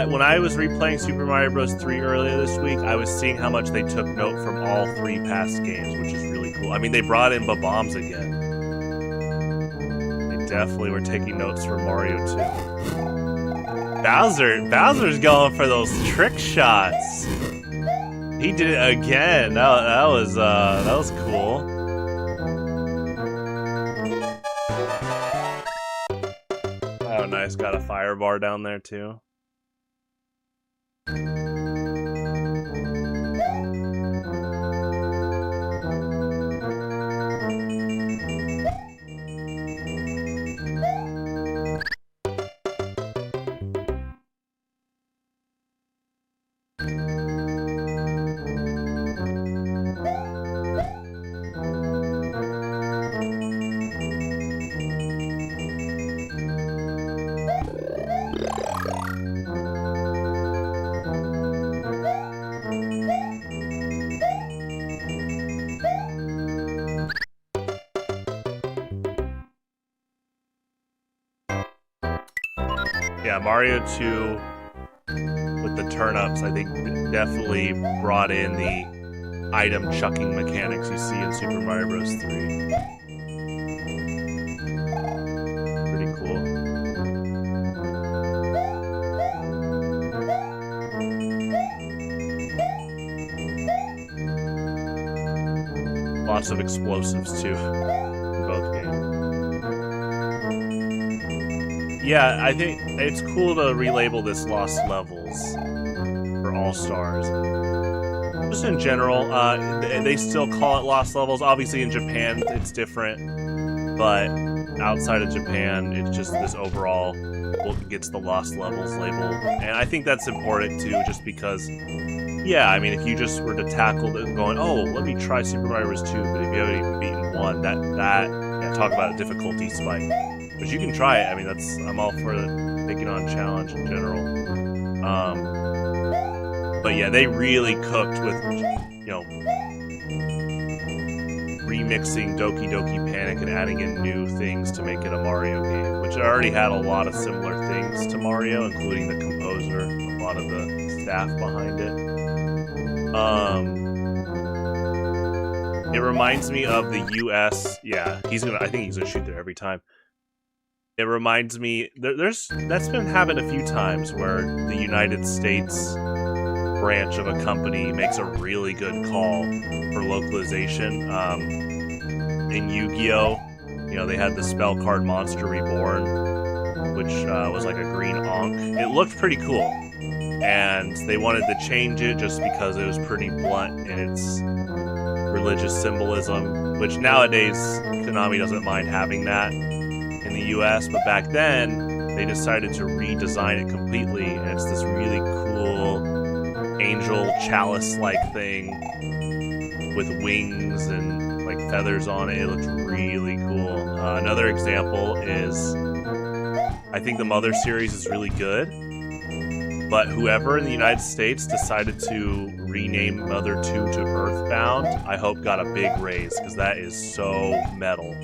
When I was replaying Super Mario Bros. 3 earlier this week, I was seeing how much they took note from all 3 past games, which is really cool. I mean, they brought in bombs again. They definitely were taking notes from Mario 2. Bowser's going for those trick shots. He did it again. That was cool. Oh, nice. Got a fire bar down there too. Yeah, Mario 2 with with the turn-ups, I think definitely brought in the item chucking mechanics you see in Super Mario Bros. 3. Pretty cool. Lots of explosives too in both games. Yeah, I think it's cool to relabel this Lost Levels for All-Stars. Just in general, they still call it Lost Levels. Obviously in Japan it's different, but outside of Japan it's just this overall gets the Lost Levels label. And I think that's important too, just because, yeah, I mean, if you just were to tackle it going, oh, let me try Super Mario Bros. 2, but if you haven't even beaten 1, yeah, talk about a difficulty spike. But you can try it. I mean, I'm all for taking on challenge in general. But yeah, they really cooked with, you know, remixing Doki Doki Panic and adding in new things to make it a Mario game, which already had a lot of similar things to Mario, including the composer, a lot of the staff behind it. It reminds me of the US. Yeah, I think he's gonna shoot there every time. It reminds me, that's been happened a few times where the United States branch of a company makes a really good call for localization. In Yu-Gi-Oh, you know, they had the spell card Monster Reborn, which was like a green Ankh. It looked pretty cool, and they wanted to change it just because it was pretty blunt in its religious symbolism, which nowadays Konami doesn't mind having that in the US, but back then they decided to redesign it completely, and it's this really cool angel chalice-like thing with wings and like feathers on it. It looks really cool. Another example is, I think the Mother series is really good, but whoever in the United States decided to rename Mother 2 to Earthbound, I hope got a big raise, because that is so metal.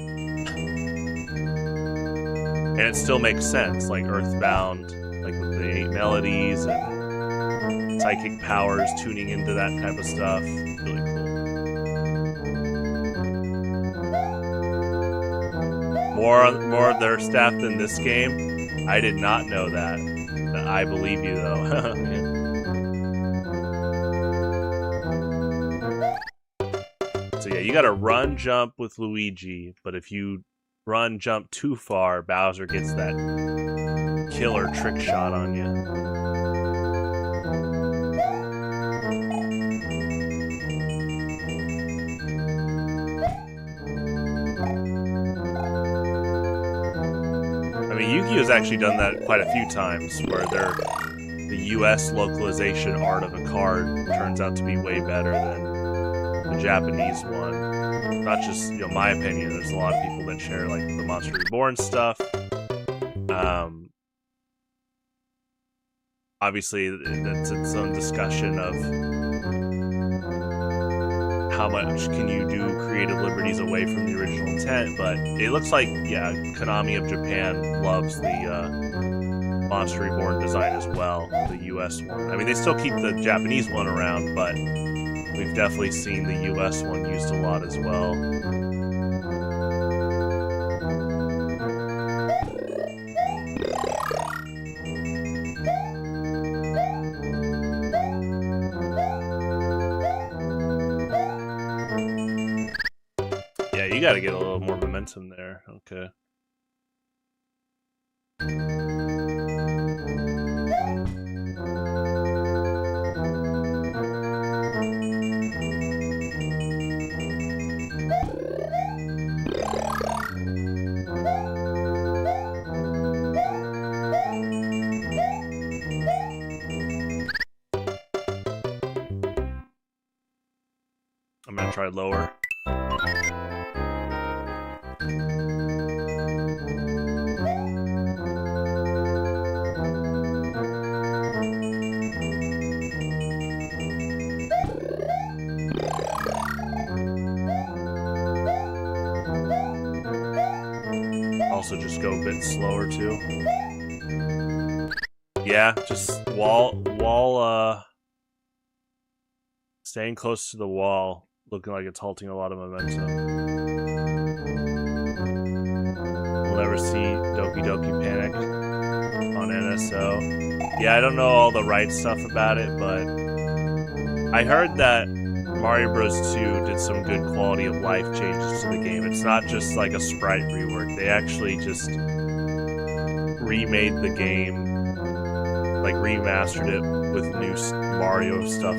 And it still makes sense, like Earthbound, like with the 8 melodies and psychic powers, tuning into that type of stuff. Really cool. More of their staff than this game? I did not know that. I believe you, though. So yeah, you gotta run, jump with Luigi, but if you run, jump too far, Bowser gets that killer trick shot on you. I mean, Yu-Gi-Oh's actually done that quite a few times, where the US localization art of a card turns out to be way better than the Japanese one. Not just, you know, my opinion, there's a lot of people that share like the Monster Reborn stuff. Obviously that's its own discussion of how much can you do creative liberties away from the original intent, but it looks like, yeah, Konami of Japan loves the Monster Reborn design as well, the US one. I mean, they still keep the Japanese one around, but we've definitely seen the US one used a lot as well. Yeah, you gotta get a little more momentum there. Okay. I'm gonna try lower. Also just go a bit slower too. Yeah, just staying close to the wall, looking like it's halting a lot of momentum. We'll never see Doki Doki Panic on NSO. Yeah, I don't know all the right stuff about it, but I heard that Mario Bros. 2 did some good quality of life changes to the game. It's not just like a sprite rework. They actually just remade the game, like remastered it with new Mario stuff.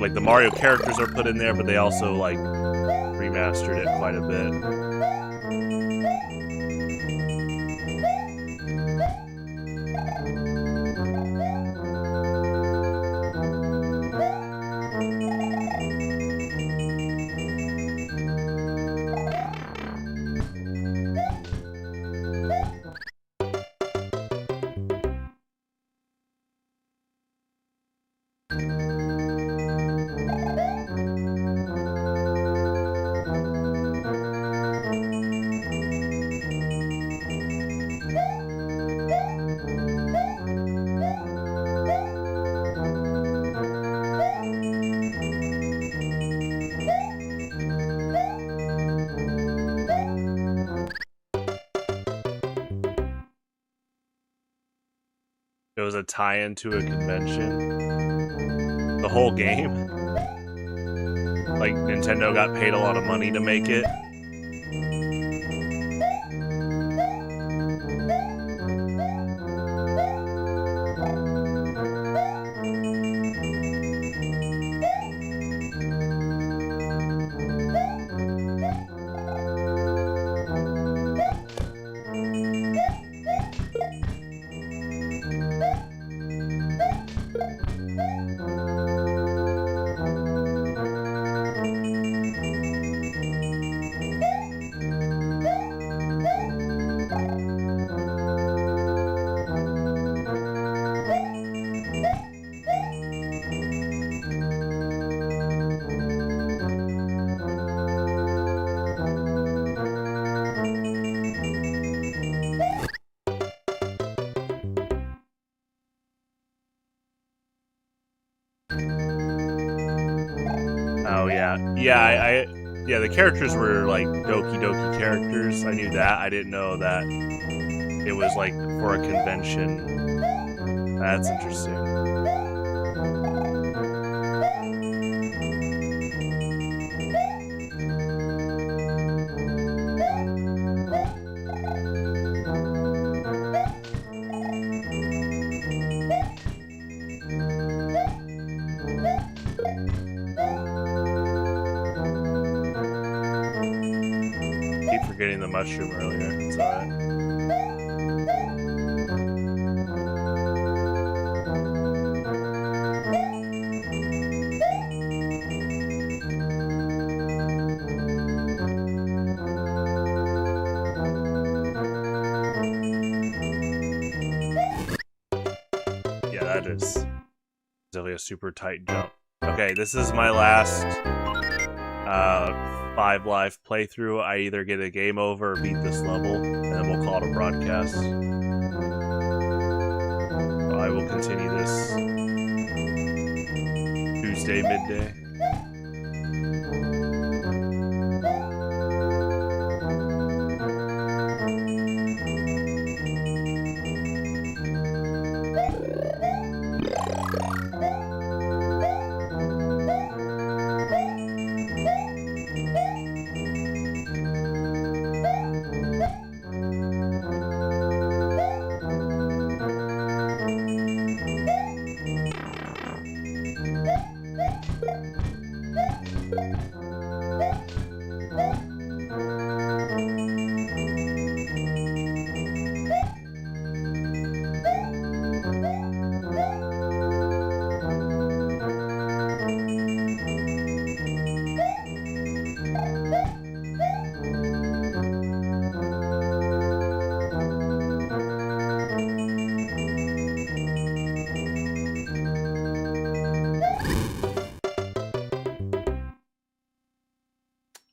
Like the Mario characters are put in there, but they also like remastered it quite a bit. It was a tie-in to a convention. The whole game. Like, Nintendo got paid a lot of money to make it. Oh yeah, yeah. The characters were like Doki Doki characters. I knew that. I didn't know that it was like for a convention. That's interesting. Getting the mushroom earlier. It's alright. Yeah, that is definitely a super tight jump. Okay, this is my last 5 live playthrough. I either get a game over or beat this level, and then we'll call it a broadcast. So I will continue this Tuesday midday.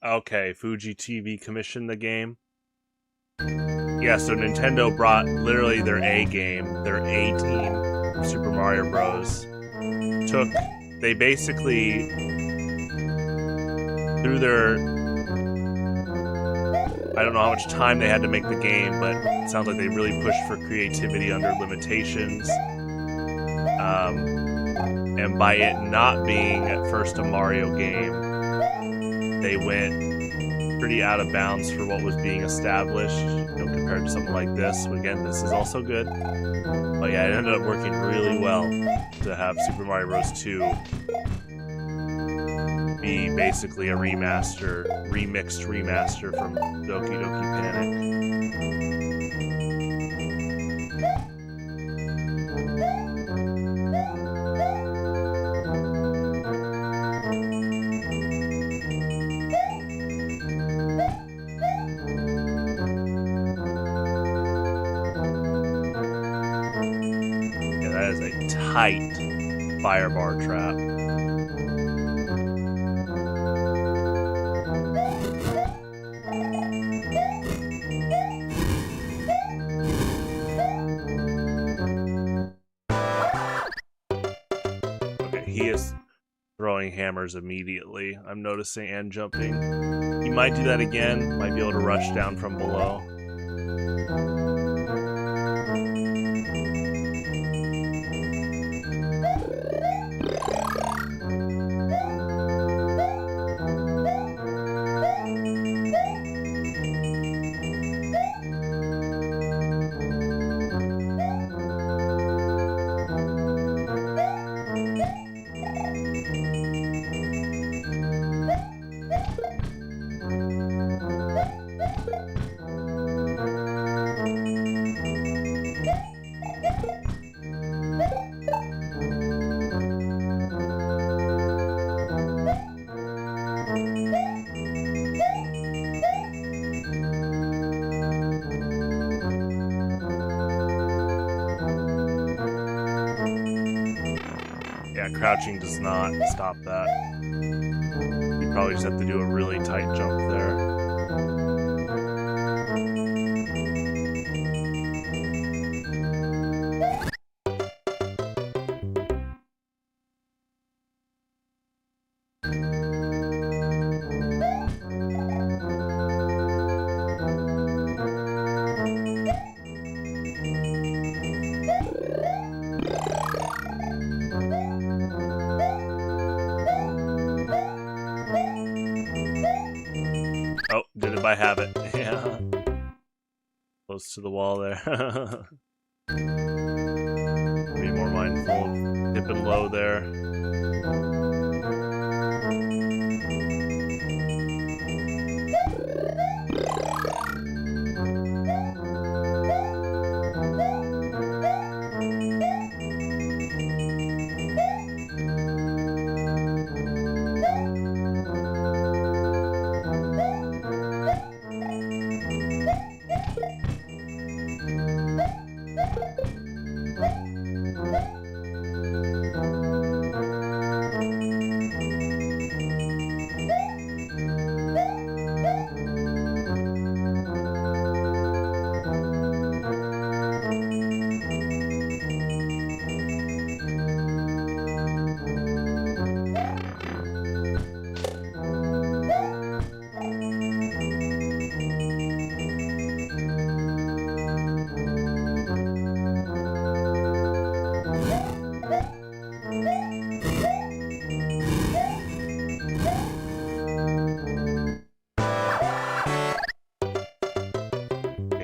Okay, Fuji TV commissioned the game. Yeah, so Nintendo brought literally their A game, their A team, Super Mario Bros. They basically, through their, I don't know how much time they had to make the game, but it sounds like they really pushed for creativity under limitations. And by it not being at first a Mario game, they went pretty out of bounds for what was being established, compared to something like this. But again, this is also good. But yeah, it ended up working really well to have Super Mario Bros. 2 be basically a remixed remaster from Doki Doki Panic. Tight fire bar trap. Okay, he is throwing hammers immediately, I'm noticing, and jumping. He might do that again, might be able to rush down from below. Crouching does not stop that. You probably just have to do a really tight jump there. I have it. Yeah. Close to the wall there. Be more mindful of dipping low there.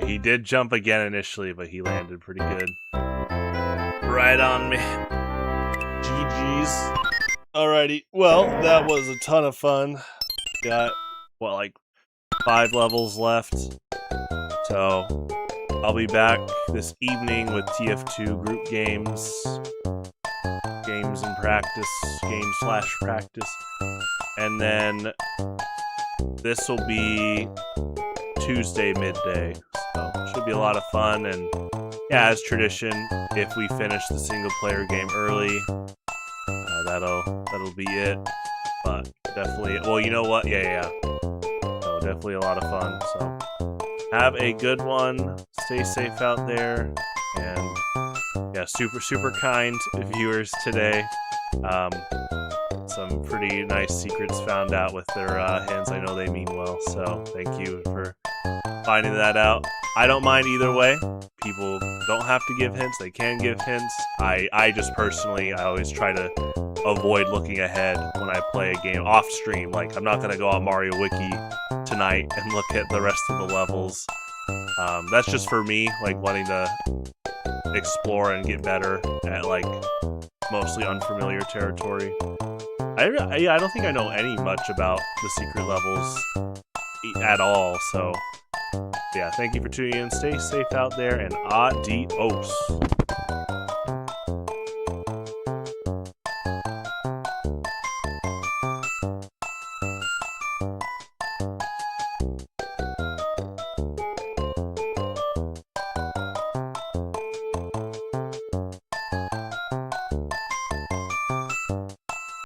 He did jump again initially, but he landed pretty good. Right on me. GG's. Alrighty, well, that was a ton of fun. Got, what, like 5 levels left. So, I'll be back this evening with TF2 group games. Games in practice. Game/practice. And then this will be Tuesday midday. So, should be a lot of fun. And yeah, as tradition, if we finish the single player game early, that'll be it. But definitely, well, you know what? Yeah. So definitely a lot of fun. So have a good one. Stay safe out there. And yeah, super kind viewers today. Some pretty nice secrets found out with their hints. I know they mean well, so thank you for finding that out. I don't mind either way. People don't have to give hints. They can give hints. I just personally, I always try to avoid looking ahead when I play a game off stream. Like, I'm not going to go on Mario Wiki tonight and look at the rest of the levels. That's just for me, like, wanting to explore and get better at, like, mostly unfamiliar territory. I don't think I know any much about the secret levels at all, so yeah, thank you for tuning in. Stay safe out there, and adios.